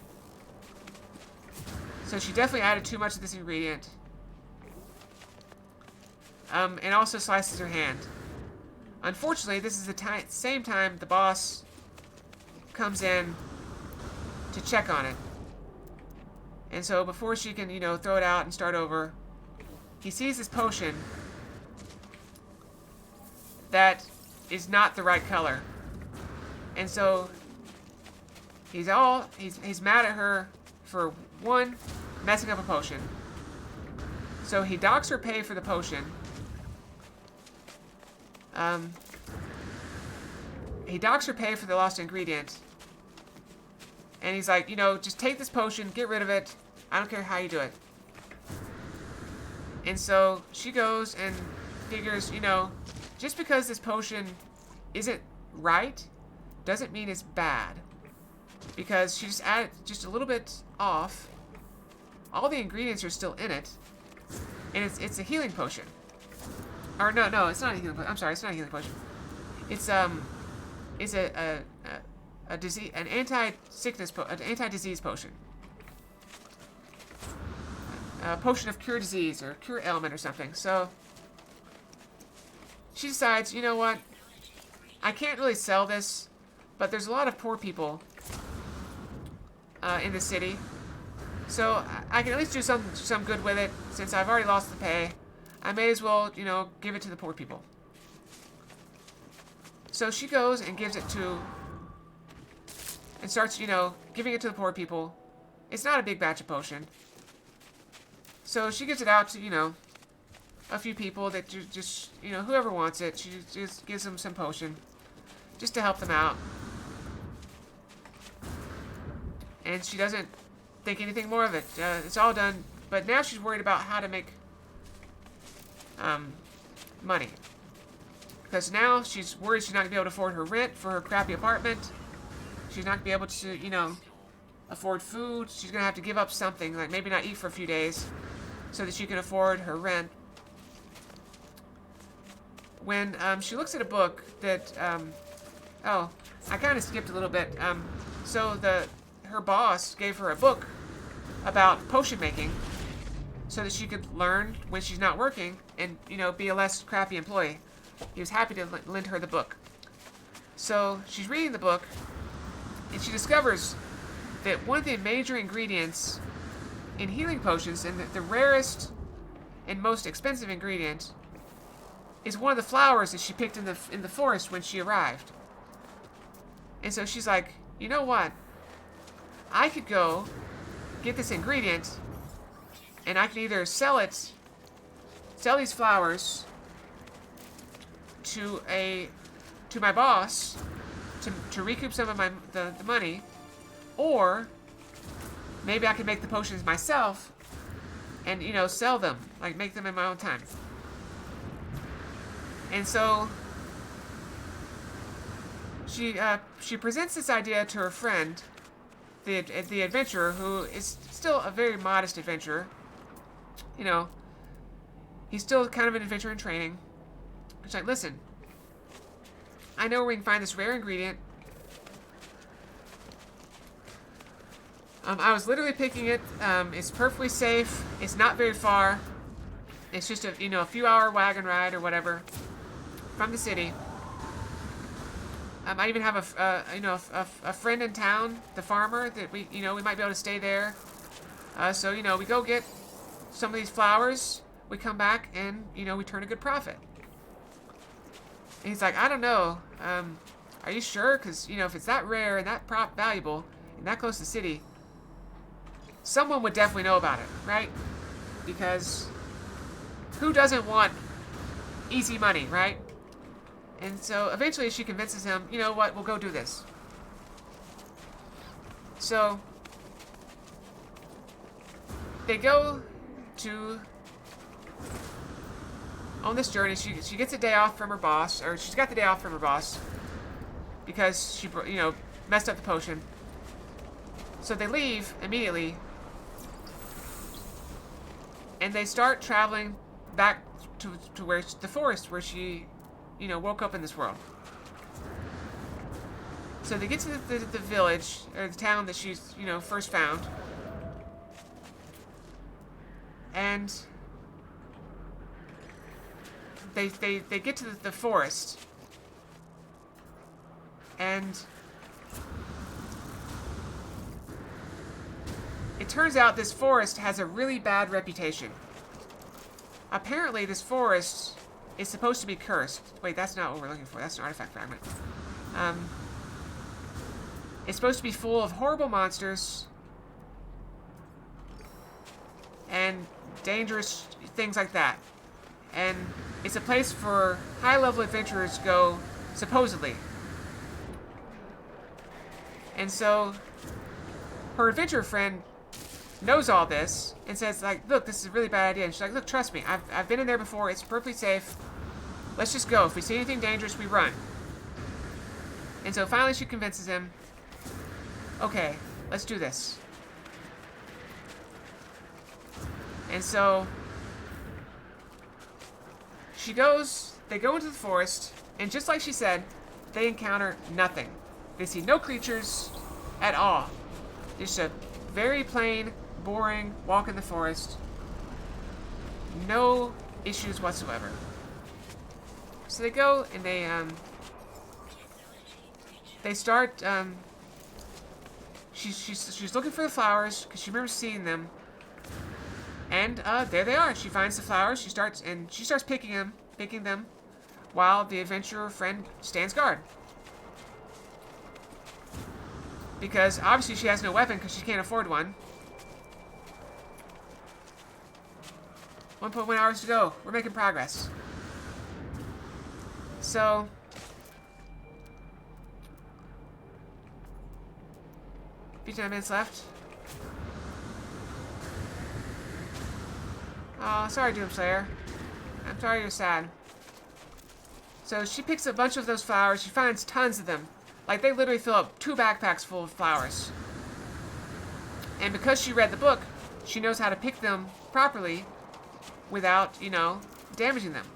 So she definitely added too much of this ingredient. And also slices her hand. Unfortunately, this is the same time the boss comes in to check on it. And so before she can, throw it out and start over, he sees this potion that is not the right color. And so he's mad at her for, one, messing up a potion. So he docks her pay for the potion. He docks her pay for the lost ingredient. And he's like, just take this potion, get rid of it. I don't care how you do it. And so she goes and figures, just because this potion isn't right, doesn't mean it's bad. Because she just added just a little bit off. All the ingredients are still in it. And it's a healing potion. Or no, it's not a healing potion. I'm sorry, it's not a healing potion. It's a disease, an anti-disease potion. A potion of cure disease or cure ailment or something. So she decides, you know what? I can't really sell this, but there's a lot of poor people in the city. So I can at least do some good with it. Since I've already lost the pay, I may as well, give it to the poor people. So she goes and gives it to, and starts, giving it to the poor people. It's not a big batch of potion. So she gives it out to, a few people that just, whoever wants it. She just gives them some potion just to help them out. And she doesn't think anything more of it. It's all done. But now she's worried about how to make money. Because now she's worried she's not going to be able to afford her rent for her crappy apartment. She's not going to be able to, afford food. She's going to have to give up something, like maybe not eat for a few days, so that she can afford her rent. When she looks at a book that, I kind of skipped a little bit. So her boss gave her a book about potion making, so that she could learn when she's not working and, be a less crappy employee. He was happy to lend her the book. So she's reading the book, and she discovers that one of the major ingredients in healing potions, and the rarest and most expensive ingredient, is one of the flowers that she picked in the forest when she arrived. And so she's like, you know what? I could go get this ingredient, and I could either sell these flowers to my boss to recoup some of the money, or maybe I could make the potions myself and sell them, like make them in my own time. And so she presents this idea to her friend, the adventurer, who is still a very modest adventurer. He's still kind of an adventurer in training. She's like, listen, I know where we can find this rare ingredient. I was literally picking it. It's perfectly safe. It's not very far. It's just a few hour wagon ride or whatever from the city. I even have a friend in town, the farmer, that we might be able to stay there. So we go get some of these flowers. We come back and we turn a good profit. And he's like, I don't know. Are you sure? Because if it's that rare and that valuable and that close to the city, someone would definitely know about it, right? Because who doesn't want easy money, right? And so eventually she convinces him, you know what, we'll go do this. So they go on this journey. She gets a day off from her boss, or she's got the day off from her boss because she messed up the potion. So they leave immediately, and they start traveling back to where the forest where she woke up in this world. So they get to the village, or the town that she's first found, and they get to the forest, And it turns out this forest has a really bad reputation. Apparently, this forest is supposed to be cursed. Wait, that's not what we're looking for. That's an artifact fragment. It's supposed to be full of horrible monsters and dangerous things like that. And it's a place for high-level adventurers to go, supposedly. And so, her adventurer friend knows all this and says, like, look, this is a really bad idea. And she's like, look, trust me, I've been in there before. It's perfectly safe. Let's just go. If we see anything dangerous, we run. And so finally she convinces him, okay, let's do this. And so she goes, they go into the forest, and just like she said, they encounter nothing. They see no creatures at all. Just a very plain, boring walk in the forest. No issues whatsoever. So they go and they start. She's looking for the flowers because she remembers seeing them. And there they are. She finds the flowers. She starts picking them, while the adventurer friend stands guard. Because obviously she has no weapon because she can't afford one. 1.1 hours to go. We're making progress. So, 59 minutes left. Oh, sorry, Doomslayer. I'm sorry you're sad. So she picks a bunch of those flowers. She finds tons of them. Like, they literally fill up 2 backpacks full of flowers. And because she read the book, she knows how to pick them properly without, you know, damaging them.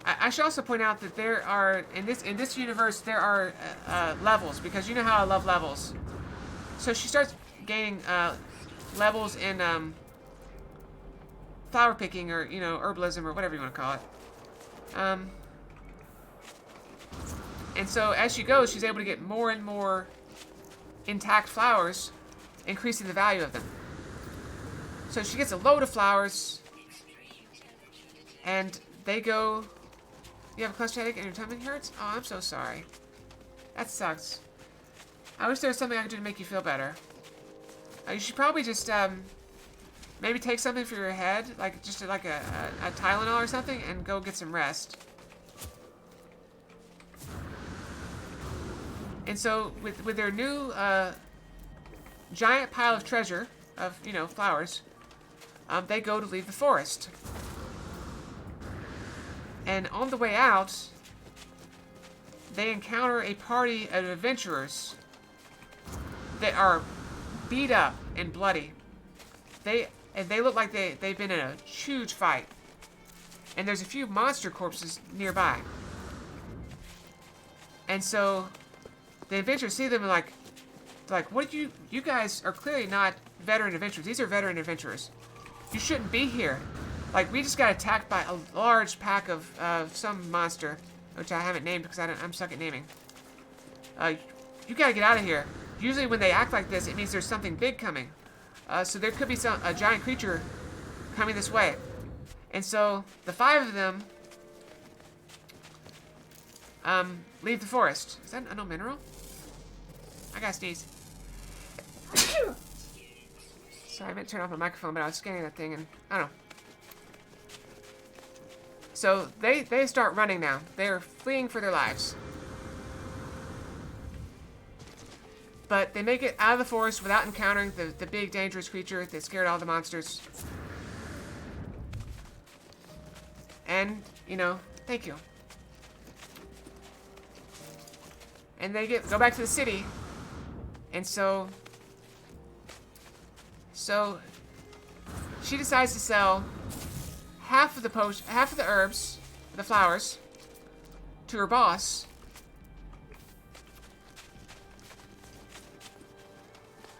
I should also point out that there are, in this universe, there are levels, because you know how I love levels. So she starts gaining levels in flower picking, or, you know, herbalism, or whatever you want to call it. And so as she goes, she's able to get more and more intact flowers, increasing the value of them. So she gets a load of flowers, and they go... You have a cluster headache and your tummy hurts? Oh, I'm so sorry. That sucks. I wish there was something I could do to make you feel better. You should probably just, maybe take something for your head, like just like a Tylenol or something, and go get some rest. And so, with their new, giant pile of treasure, of, you know, flowers, they go to leave the forest. And on the way out, they encounter a party of adventurers that are beat up and bloody. They look like they've been in a huge fight. And there's a few monster corpses nearby. And so the adventurers see them and like, what you guys are clearly not veteran adventurers. These are veteran adventurers. You shouldn't be here. Like, we just got attacked by a large pack of some monster, which I haven't named because I'm stuck at naming. You gotta get out of here. Usually when they act like this, it means there's something big coming. So there could be a giant creature coming this way. And so the 5 of them leave the forest. Is that an unknown mineral? I gotta sneeze. Sorry, I meant to turn off my microphone, but I was scanning that thing and I don't know. So they start running now. They're fleeing for their lives. But they make it out of the forest without encountering the big dangerous creature that scared all the monsters. And, you know, thank you. And they go back to the city. And so she decides to sell half of the herbs, the flowers, to her boss.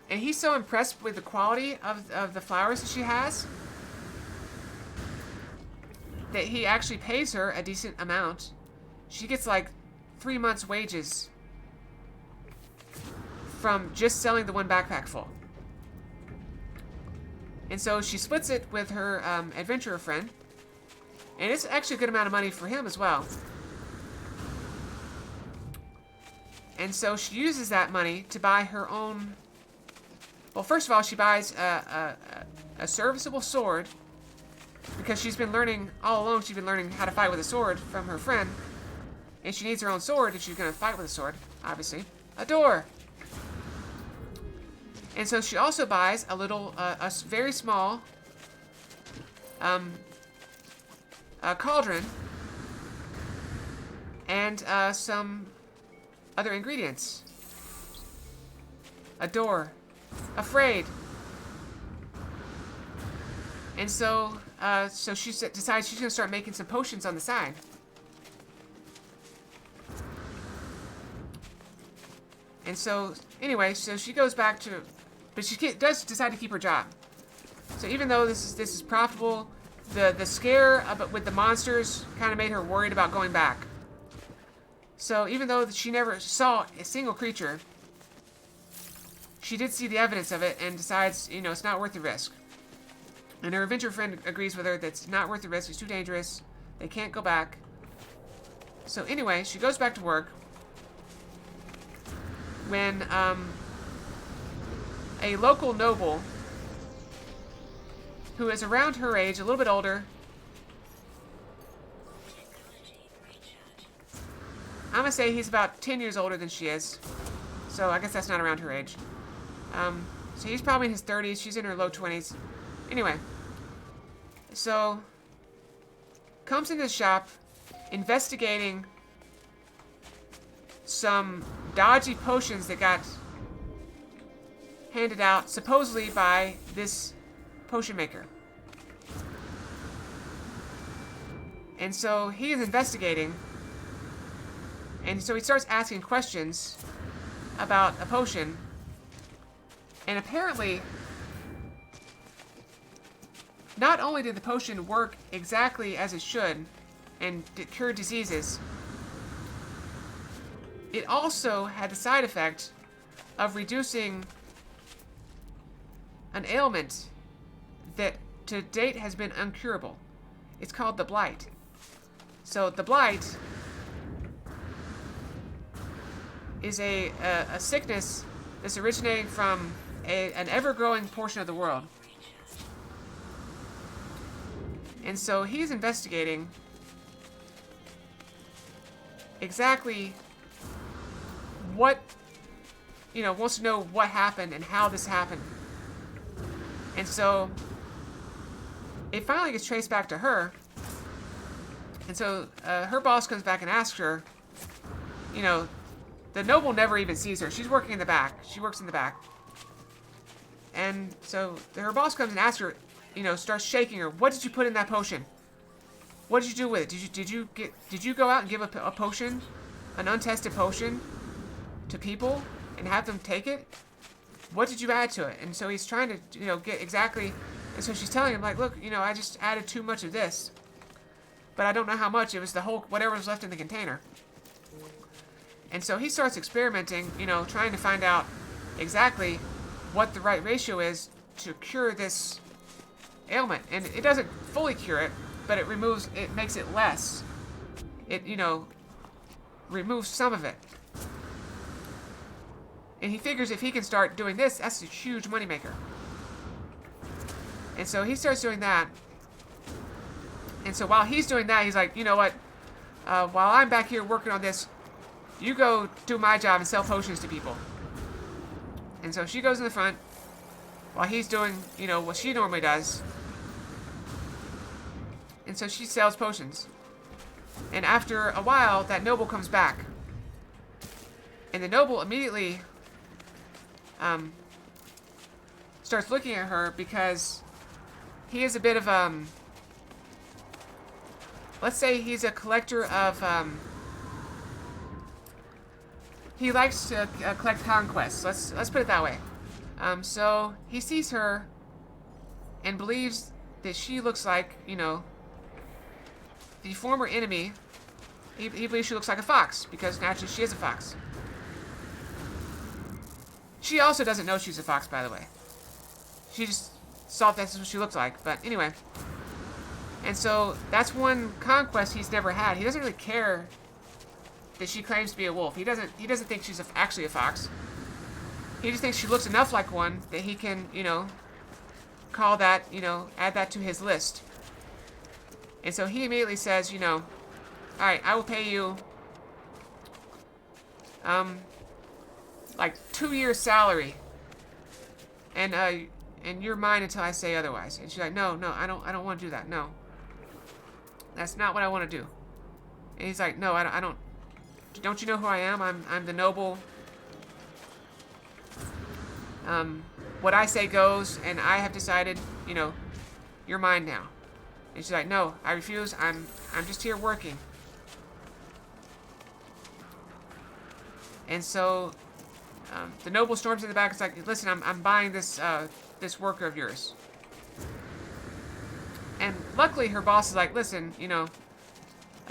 And he's so impressed with the quality of the flowers that she has that he actually pays her a decent amount she gets like 3 months' wages from just selling the one backpack full. And so she splits it with her adventurer friend. And it's actually a good amount of money for him as well. And so she uses that money to buy her own... Well, first of all, she buys a serviceable sword. Because she's been learning, all along, she's been learning how to fight with a sword from her friend. And she needs her own sword if she's going to fight with a sword, obviously. A door! And so she also buys a little, a very small cauldron and some other ingredients. A door. Afraid. And so, so she decides she's going to start making some potions on the side. And so, anyway, so she goes back to... But she does decide to keep her job. So even though this is profitable, the scare with the monsters kind of made her worried about going back. So even though she never saw a single creature, she did see the evidence of it and decides, you know, it's not worth the risk. And her adventure friend agrees with her that it's not worth the risk, it's too dangerous, they can't go back. So anyway, she goes back to work when a local noble who is around her age, a little bit older. I'm gonna say he's about 10 years older than she is. So I guess that's not around her age. So he's probably in his 30s, she's in her low 20s. Anyway. So comes into the shop investigating some dodgy potions that got handed out supposedly by this potion maker. And so he is investigating, and so he starts asking questions about a potion, and apparently not only did the potion work exactly as it should and cure diseases, it also had the side effect of reducing an ailment that to date has been uncurable. It's called the blight. So the blight is a sickness that's originating from an ever-growing portion of the world. And so he's investigating exactly what, you know, wants to know what happened and how this happened. And so it finally gets traced back to her. And so her boss comes back and asks her, you know, the noble never even sees her. She's working in the back. She works in the back. And so her boss comes and asks her, you know, starts shaking her. What did you put in that potion? What did you do with it? Did you go out and give a potion, an untested potion, to people and have them take it? What did you add to it? And so he's trying to, you know, get exactly. And so she's telling him, like, look, you know, I just added too much of this, but I don't know how much. It was the whole whatever was left in the container. And so he starts experimenting, you know, trying to find out exactly what the right ratio is to cure this ailment. And it doesn't fully cure it, but it makes it less. It, you know, removes some of it. And he figures if he can start doing this, that's a huge moneymaker. And so he starts doing that. And so while he's doing that, he's like, you know what? While I'm back here working on this, you go do my job and sell potions to people. And so she goes in the front while he's doing, you know, what she normally does. And so she sells potions. And after a while, that noble comes back. And the noble immediately starts looking at her because he is a bit of, let's say he's a collector of, he likes to collect conquests. Let's put it that way. So he sees her and believes that she looks like, you know, the former enemy he believes she looks like a fox, because naturally she is a fox. She also doesn't know she's a fox, by the way. She just thought that's what she looked like, but anyway. And so, that's one conquest he's never had. He doesn't really care that she claims to be a wolf. He doesn't think she's actually a fox. He just thinks she looks enough like one that he can, you know, call that, you know, add that to his list. And so he immediately says, you know, alright, I will pay you, like 2 years salary. And you're mine until I say otherwise. And she's like, no, I don't want to do that, no. That's not what I want to do. And he's like, no, I don't you know who I am? I'm the noble. What I say goes, and I have decided, you know, you're mine now. And she's like, no, I refuse. I'm just here working. And so, the noble storms in the back. It's like, listen, I'm buying this this worker of yours. And luckily, her boss is like, listen, you know,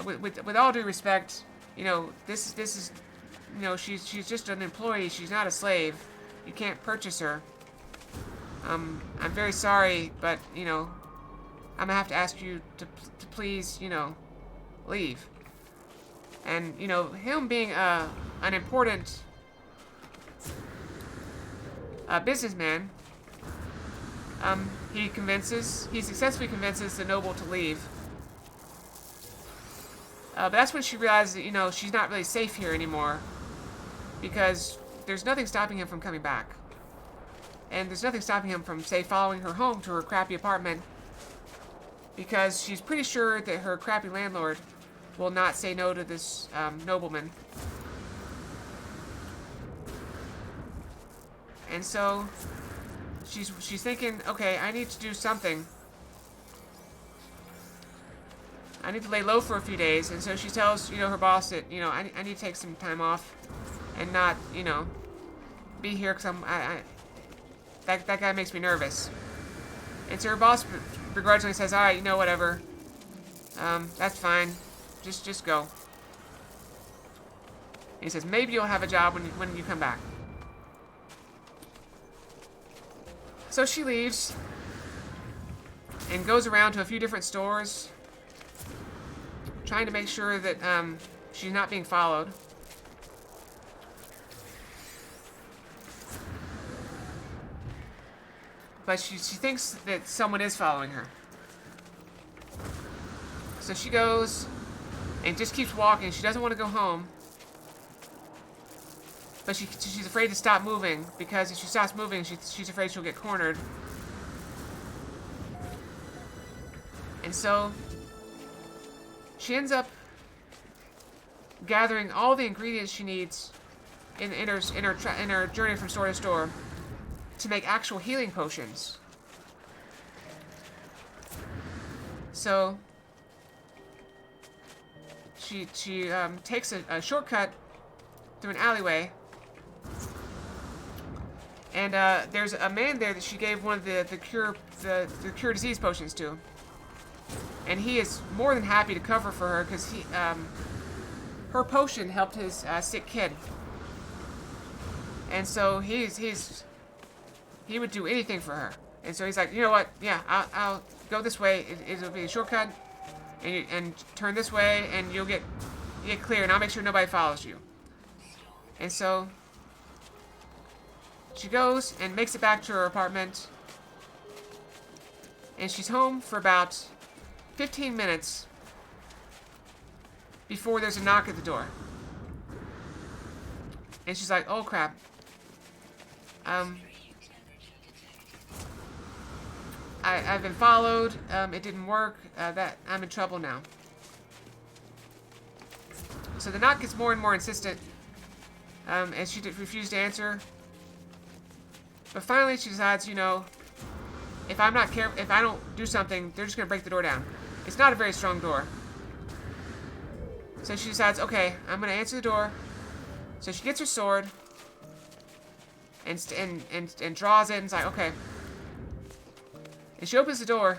with all due respect, you know, this is, you know, she's just an employee. She's not a slave. You can't purchase her. I'm very sorry, but, you know, I'm gonna have to ask you to please, you know, leave. And, you know, him being an important businessman, he successfully convinces the noble to leave. But that's when she realizes that, you know, she's not really safe here anymore, because there's nothing stopping him from coming back. And there's nothing stopping him from, say, following her home to her crappy apartment, because she's pretty sure that her crappy landlord will not say no to this nobleman. And so she's thinking, okay, I need to do something. I need to lay low for a few days. And so she tells, you know, her boss that, you know, I need to take some time off and not, you know, be here because that guy makes me nervous. And so her boss begrudgingly says, all right, you know, whatever. That's fine. Just go. And he says, maybe you'll have a job when you come back. So she leaves and goes around to a few different stores, trying to make sure that she's not being followed. But she thinks that someone is following her. So she goes and just keeps walking. She doesn't want to go home. But she's afraid to stop moving, because if she stops moving, she's afraid she'll get cornered. And so she ends up gathering all the ingredients she needs in her journey from store to store to make actual healing potions. So she takes a shortcut through an alleyway, and there's a man there that she gave one of the cure disease potions to, and he is more than happy to cover for her, because her potion helped his sick kid, and so he would do anything for her. And so he's like, you know what? Yeah, I'll go this way. It'll be a shortcut, and turn this way, and you'll get clear, and I'll make sure nobody follows you. And so she goes and makes it back to her apartment, and she's home for about 15 minutes before there's a knock at the door. And she's like, oh crap. I've been followed. It didn't work. That I'm in trouble now. So the knock gets more and more insistent, as she refused to answer. But finally, she decides, you know, if I don't do something, they're just gonna break the door down. It's not a very strong door. So she decides, okay, I'm gonna answer the door. So she gets her sword and draws it, and it's like, okay. And she opens the door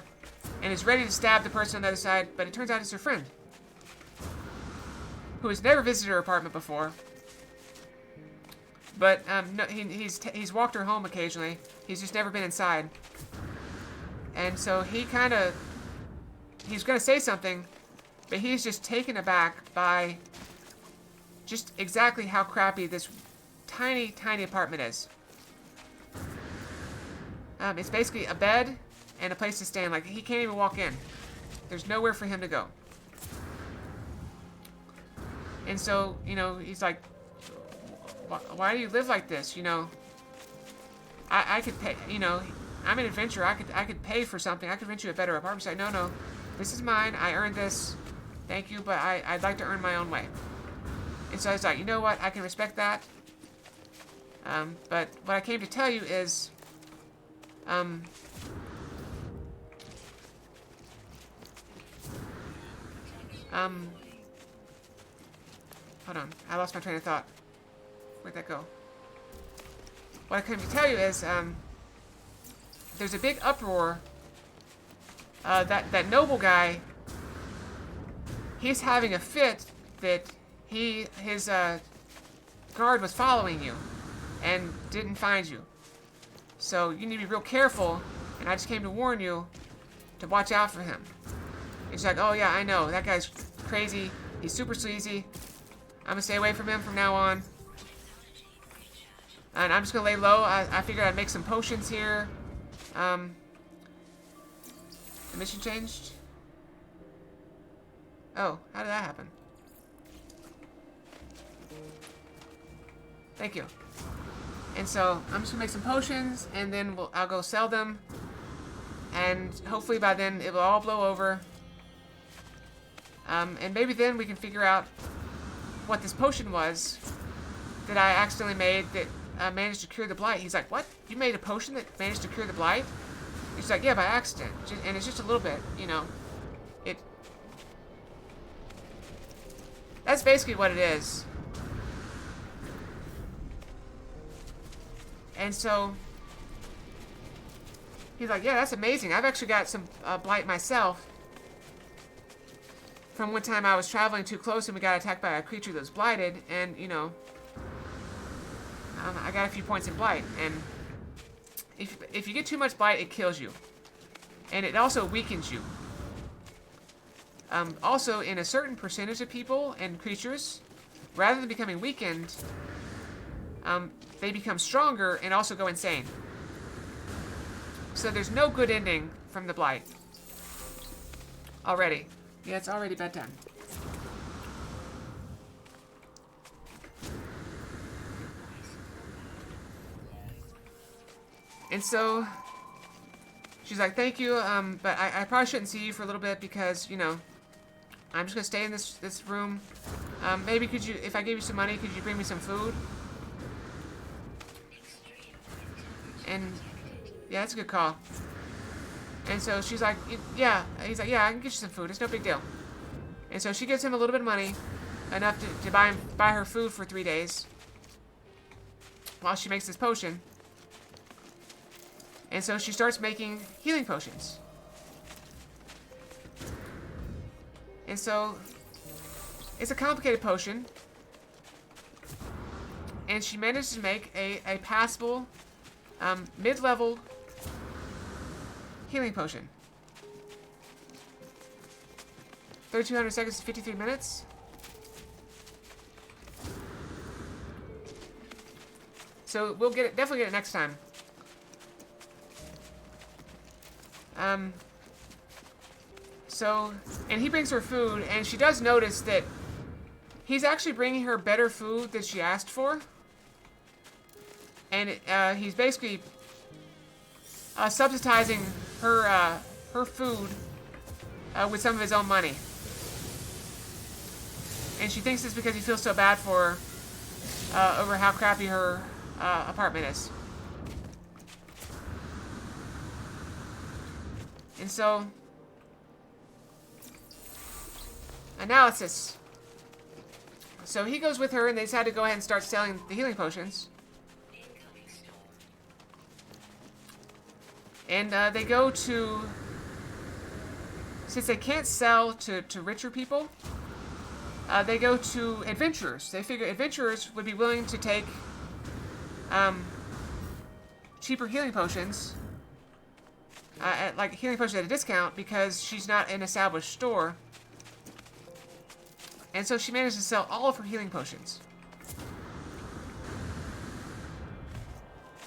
and is ready to stab the person on the other side, but it turns out it's her friend. who has never visited her apartment before. But no, he's walked her home occasionally. He's just never been inside. And so he's going to say something, but he's just taken aback by just exactly how crappy this tiny, tiny apartment is. It's basically a bed and a place to stand. Like, he can't even walk in. There's nowhere for him to go. And so, you know, he's like, why do you live like this? You know, I could pay, you know, I'm an adventurer. I could pay for something. I could rent you a better apartment. She's like, no, this is mine. I earned this. Thank you, but I'd like to earn my own way. And so I was like, you know what? I can respect that. But what I came to tell you is, hold on. I lost my train of thought. Where'd that go? What I came to tell you is, there's a big uproar. That noble guy, he's having a fit that his guard was following you and didn't find you. So you need to be real careful, and I just came to warn you to watch out for him. It's like, oh yeah, I know, that guy's crazy. He's super sleazy. I'm gonna stay away from him from now on. And I'm just gonna lay low. I figured I'd make some potions here. The mission changed? Oh, how did that happen? Thank you. And so, I'm just gonna make some potions, and then I'll go sell them. And hopefully by then, it will all blow over. And maybe then we can figure out what this potion was that I accidentally made that managed to cure the blight. He's like, what? You made a potion that managed to cure the blight? He's like, yeah, by accident. And it's just a little bit, you know. That's basically what it is. And so, he's like, yeah, that's amazing. I've actually got some blight myself. From one time I was traveling too close and we got attacked by a creature that was blighted. And, you know, I got a few points in blight. And if you get too much blight, it kills you. And it also weakens you. Also, in a certain percentage of people and creatures, rather than becoming weakened, they become stronger and also go insane. So there's no good ending from the blight. Already. Yeah, it's already bedtime. And so, she's like, thank you, but I probably shouldn't see you for a little bit because, you know, I'm just gonna stay in this room. Maybe could you, if I gave you some money, could you bring me some food? And, yeah, that's a good call. And so she's like, yeah, he's like, yeah, I can get you some food, it's no big deal. And so she gives him a little bit of money, enough to buy her food for 3 days, while she makes this potion. And so she starts making healing potions. And so, it's a complicated potion. And she managed to make a passable, mid-level healing potion. 3,200 seconds to 53 minutes. So we'll get it, definitely get it next time. So, and he brings her food, and she does notice that he's actually bringing her better food than she asked for. And he's basically subsidizing her food with some of his own money. And she thinks it's because he feels so bad for her over how crappy her apartment is. And so, analysis. So he goes with her and they decide to go ahead and start selling the healing potions. And they go to, since they can't sell to richer people, they go to adventurers. They figure adventurers would be willing to take cheaper healing potions, like healing potions at a discount, because she's not an established store. And so she managed to sell all of her healing potions.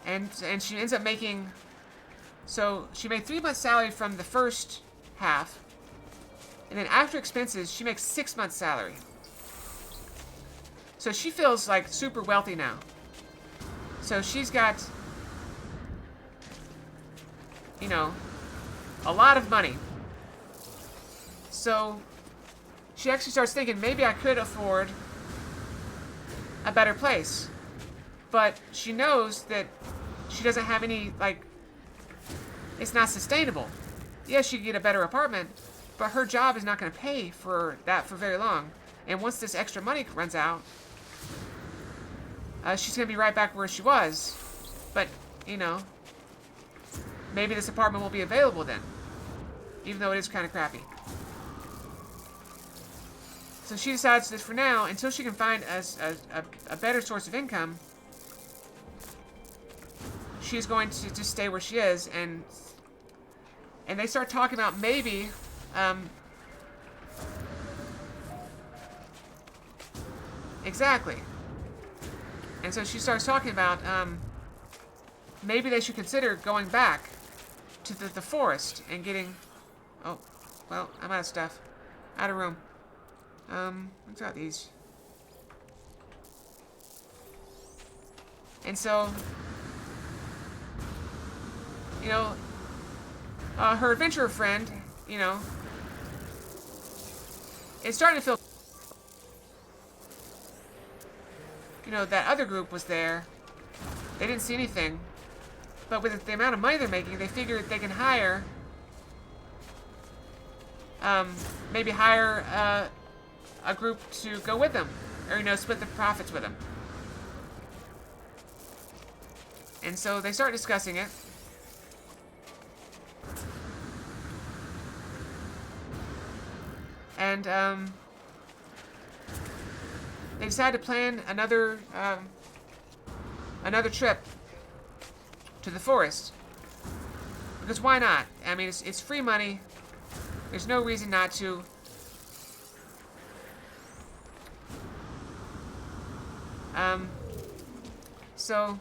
And she ends up making... So she made 3 months' salary from the first half. And then after expenses, she makes 6 months' salary. So she feels like super wealthy now. So she's got, you know, a lot of money. So she actually starts thinking, maybe I could afford a better place. But she knows that she doesn't have any, like, it's not sustainable. Yes, she could get a better apartment, but her job is not going to pay for that for very long. And once this extra money runs out, she's going to be right back where she was. But, you know, maybe this apartment won't be available then, even though it is kind of crappy. So she decides that for now, until she can find a better source of income, she's going to just stay where she is. And they start talking about maybe exactly. And so she starts talking about maybe they should consider going back to the forest and getting... Oh, well, I'm out of stuff. Out of room. Let's out these. And so, you know, her adventurer friend, you know, is starting to feel... You know, that other group was there. They didn't see anything. But with the amount of money they're making, they figured they can hire... maybe hire a group to go with them. Or, you know, split the profits with them. And so they start discussing it. And, they decide to plan another trip to the forest. Because why not? I mean, it's free money. There's no reason not to. So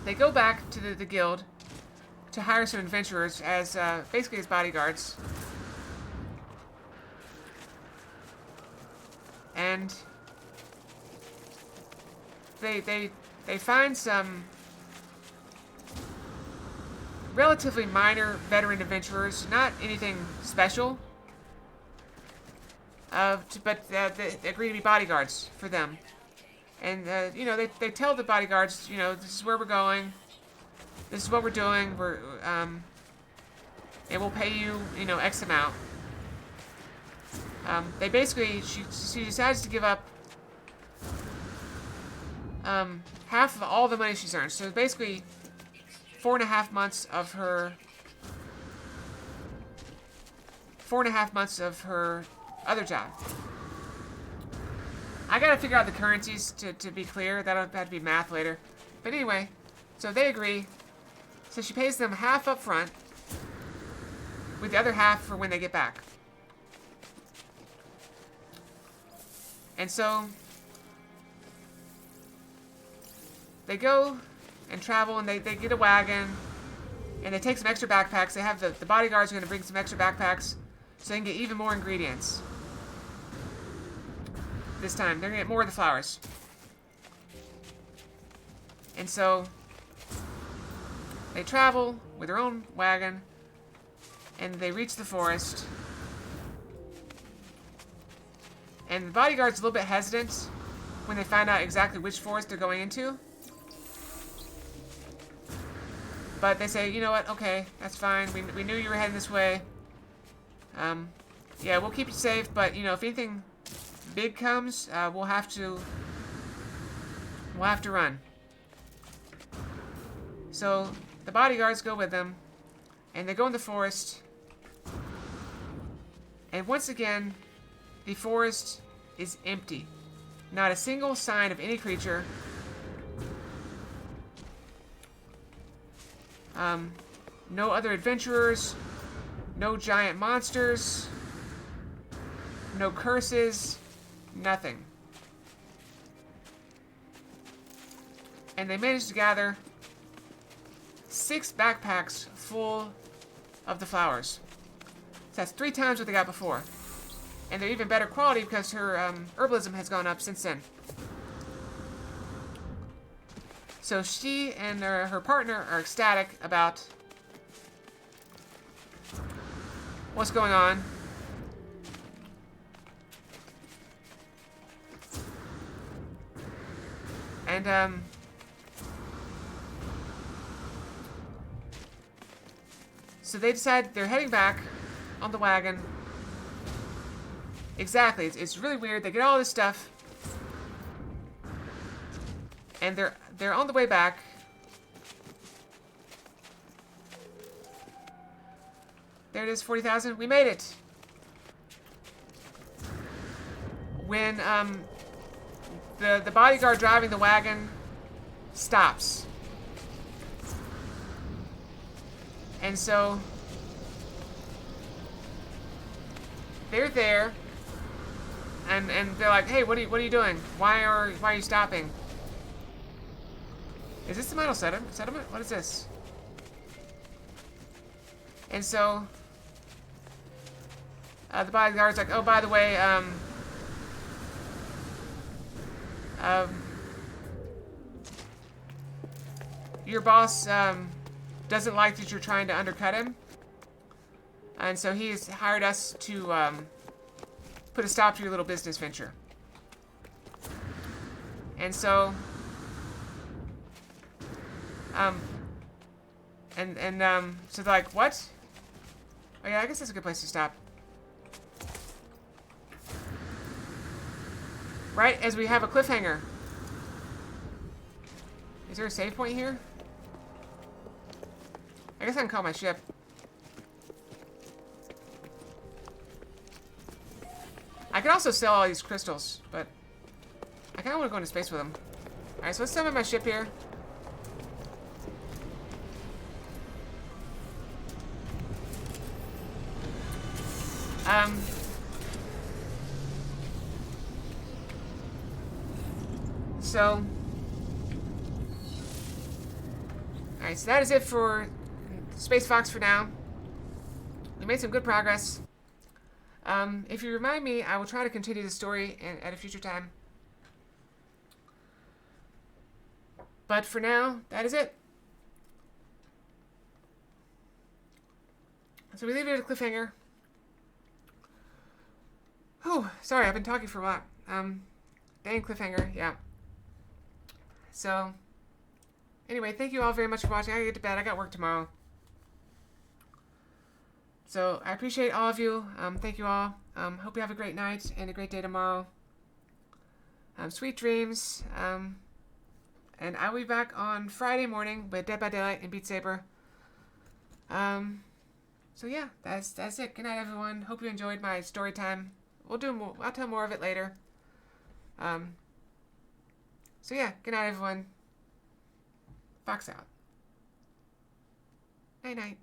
they go back to the guild to hire some adventurers as basically as bodyguards. And they find some relatively minor veteran adventurers, not anything special, but they agree to be bodyguards for them. And you know, they tell the bodyguards, you know, this is where we're going, this is what we're doing, and we'll pay you, you know, X amount. They basically, she decides to give up half of all the money she's earned. So basically 4.5 months of her 4.5 months of her other job. I gotta figure out the currencies to be clear. That'll have to be math later. But anyway, so they agree. So she pays them half up front, with the other half for when they get back. And so they go and travel, and they get a wagon, and they take some extra backpacks. They have the bodyguards are going to bring some extra backpacks so they can get even more ingredients. This time, they're going to get more of the flowers. And so they travel with their own wagon, and they reach the forest. And the bodyguard's a little bit hesitant when they find out exactly which forest they're going into. But they say, you know what, okay, that's fine. We knew you were heading this way. Yeah, we'll keep you safe, but, you know, if anything big comes, we'll have to run. So the bodyguards go with them, and they go in the forest. And once again, the forest is empty. Not a single sign of any creature. No other adventurers. No giant monsters. No curses. Nothing. And they managed to gather 6 backpacks full of the flowers. So that's 3 times what they got before. And they're even better quality because her herbalism has gone up since then. So she and her partner are ecstatic about what's going on. And so they decide they're heading back on the wagon. Exactly, it's really weird. They get all this stuff, and they're on the way back. There it is, 40,000. We made it. When the bodyguard driving the wagon stops. And so they're there, and they're like, "Hey, what are you doing? Why are you stopping? Is this the metal settlement? What is this?" And so the bodyguard's like, "Oh, by the way, your boss doesn't like that you're trying to undercut him, and so he's hired us to put a stop to your little business venture." And so so they're like, "What?" Oh yeah, I guess that's a good place to stop. Right as we have a cliffhanger. Is there a save point here? I guess I can call my ship. I could also sell all these crystals, but I kind of want to go into space with them. Alright, so let's summon my ship here. So, alright, so that is it for Space Fox for now. We made some good progress. If you remind me, I will try to continue the story at a future time. But for now, that is it. So we leave it at a cliffhanger. Oh, sorry, I've been talking for a lot. Dang cliffhanger, yeah. So, anyway, thank you all very much for watching. I gotta get to bed. I got work tomorrow. So, I appreciate all of you. Thank you all. Hope you have a great night and a great day tomorrow. Sweet dreams. And I will be back on Friday morning with Dead by Daylight and Beat Saber. So yeah, that's it. Good night, everyone. Hope you enjoyed my story time. We'll do more. I'll tell more of it later. So yeah, good night, everyone. Fox out. Night night.